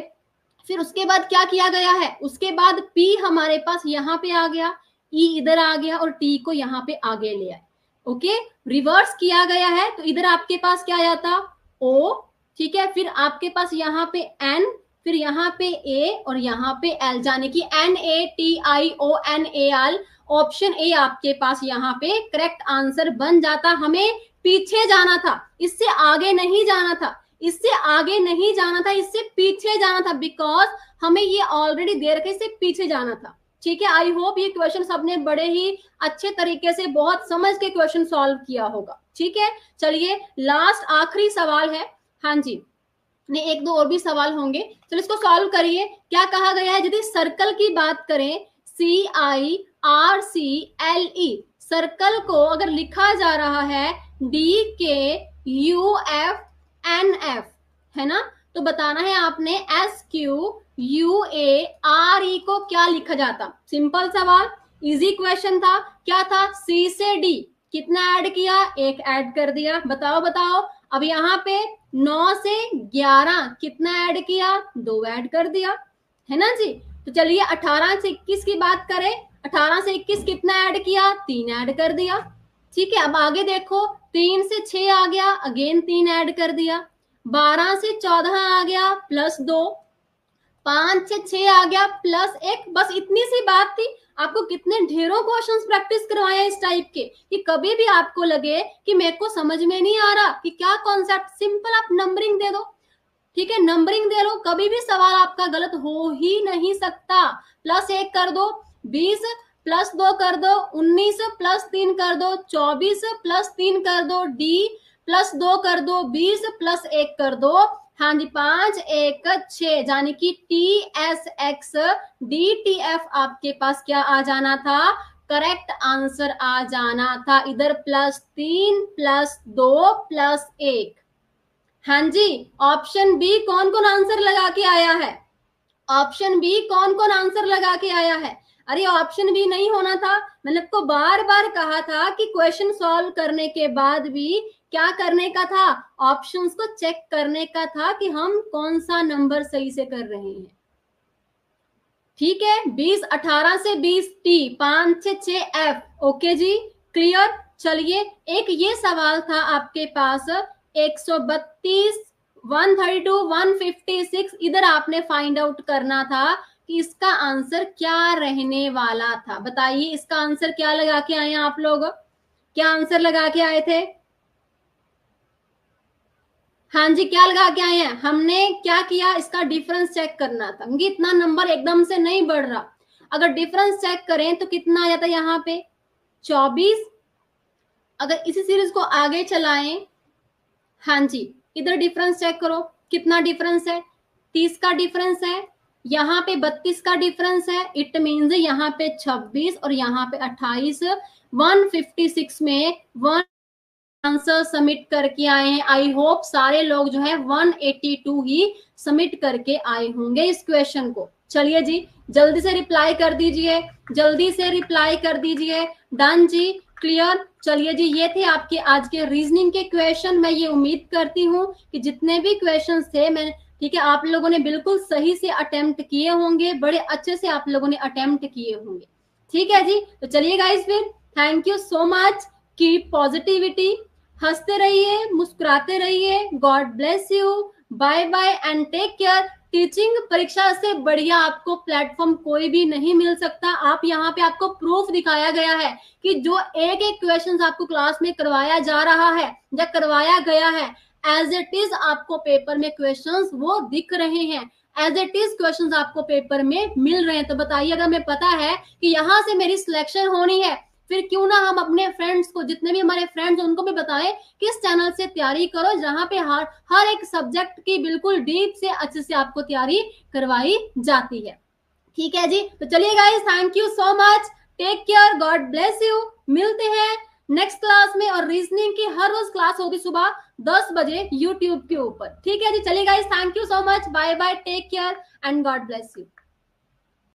फिर उसके बाद क्या किया गया है, उसके बाद P हमारे पास यहाँ पे आ गया, E इधर आ गया और T को यहाँ पे आगे ले आए, ओके, रिवर्स किया गया है। तो इधर आपके पास क्या आया था, O, ठीक है, फिर आपके पास यहाँ पे N, फिर यहाँ पे A और यहाँ पे L, यानी कि NATIONAL, ऑप्शन ए आपके पास यहाँ पे करेक्ट आंसर बन जाता। हमें पीछे जाना था, इससे आगे नहीं जाना था, इससे आगे नहीं जाना था, इससे पीछे जाना था, बिकॉज हमें ये ऑलरेडी दे रखा है, इससे पीछे जाना था, ठीक है। आई होप ये क्वेश्चन सबने बड़े ही अच्छे तरीके से बहुत समझ के क्वेश्चन सॉल्व किया होगा, ठीक है। चलिए लास्ट आखिरी सवाल है, हाँ जी, नहीं 1-2 और भी सवाल होंगे, चलो इसको सॉल्व करिए। क्या कहा गया है, यदि सर्कल की बात करें, CIRCLE, सर्कल को अगर लिखा जा रहा है DKUFNF, है ना, तो बताना है आपने SQUARE को क्या लिखा जाता। सिंपल सवाल, इजी क्वेश्चन था, क्या था, C से D कितना ऐड किया, 1 ऐड कर दिया, बताओ बताओ। अब यहाँ पे 9 से 11 कितना ऐड किया, 2 ऐड कर दिया, है ना जी। तो चलिए 18 से 21 की बात करें, 18 से 21 कितना ऐड किया, 3 ऐड कर दिया, ठीक है। अब आगे देखो, 3 से 6 आ गया, अगेन 3 ऐड कर दिया, 12 से 14 आ गया +2, 5 से 6 आ गया +1, बस इतनी सी बात थी। आपको कितने ढेरों क्वेश्चंस प्रैक्टिस करवाया इस टाइप के, कि कभी भी आपको लगे कि मेरे को समझ में नहीं आ रहा कि क्या कॉन्सेप्ट, सिंपल आप नंबरिंग दे दो, ठीक है, नंबरिंग दे लो, कभी भी सवाल आपका गलत हो ही नहीं सकता। +1 कर दो 20, +2 कर दो 19, +3 कर दो 24, +3 कर दो D, +2 कर दो 20, +1 कर दो, हाँ जी 5 1 6, यानी कि TSX DTF आपके पास क्या आ जाना था, करेक्ट आंसर आ जाना था। इधर +3 +2 +1, हाँ जी। ऑप्शन बी कौन कौन आंसर लगा के आया है, ऑप्शन बी कौन कौन आंसर लगा के आया है। अरे ऑप्शन बी नहीं होना था, मैंने आपको बार बार कहा था कि क्वेश्चन सॉल्व करने के बाद भी क्या करने का था, ऑप्शंस को चेक करने का था कि हम कौन सा नंबर सही से कर रहे हैं, ठीक है। 20 18 से 20 T, 5 से 6 F, ओके जी, क्लियर। चलिए एक ये सवाल था आपके पास 132, 132, 156, इधर आपने फाइंड आउट करना था कि इसका आंसर क्या रहने वाला था। बताइए इसका आंसर क्या लगा के आए आप लोग, क्या आंसर लगा के आए थे, हाँ जी क्या लगा के आए हैं। हमने क्या किया, इसका डिफरेंस चेक करना था, क्योंकि इतना नंबर एकदम से नहीं बढ़ रहा। अगर डिफरेंस चेक करें तो कितना आ जाता है यहाँ पे 24। अगर इसी सीरीज को आगे चलाएं, हाँ जी इधर डिफरेंस चेक करो कितना डिफरेंस है, 30 का डिफरेंस है, यहाँ पे 32 का डिफरेंस है, इट मीन्स यहाँ पे 26 और यहाँ पे 28, 156 में 1 आंसर सबमिट करके आए हैं। आई होप सारे लोग जो है 182 ही सबमिट करके आए होंगे इस क्वेश्चन को। चलिए जी जल्दी से रिप्लाई कर दीजिए, जल्दी से रिप्लाई कर दीजिए। डन जी, क्लियर, चलिए जी, ये थे आपके आज के रीजनिंग के क्वेश्चन। मैं ये उम्मीद करती हूँ कि जितने भी क्वेश्चंस थे मैं ठीक है आप लोगों ने बिल्कुल सही से अटेम्प्ट किए होंगे, बड़े अच्छे से आप लोगों ने अटेम्प्ट किए होंगे। ठीक है जी, तो चलिए गाइस फिर thank you so much, keep positivity, हंसते रहिए, मुस्कुराते रहिए, God bless you, bye bye and take care. Teaching परीक्षा से बढ़िया आपको प्लेटफॉर्म कोई भी नहीं मिल सकता। आप यहाँ पे आपको प्रूफ दिखाया गया है कि जो एक एक क्वेश्चन आपको क्लास में करवाया जा रहा है या करवाया गया है, एज इट इज आपको पेपर में क्वेश्चंस वो दिख रहे हैं, एज इट इज क्वेश्चंस आपको पेपर में मिल रहे हैं। तो बताइए, अगर हमें पता है कि यहाँ से मेरी सिलेक्शन होनी है, फिर क्यों ना हम अपने फ्रेंड्स को, जितने भी हमारे फ्रेंड्स उनको भी बताएं कि इस चैनल से तैयारी करो, जहां पे हर एक सब्जेक्ट की बिल्कुल डीप से अच्छे से आपको तैयारी करवाई जाती है। ठीक है जी, तो चलिए guys, thank you so much, take care, God bless you. मिलते हैं नेक्स्ट क्लास में। और रीजनिंग की हर रोज क्लास होगी सुबह 10 बजे यूट्यूब के ऊपर। ठीक है जी, चलिए guys, thank you so much, bye bye, take care and God bless you.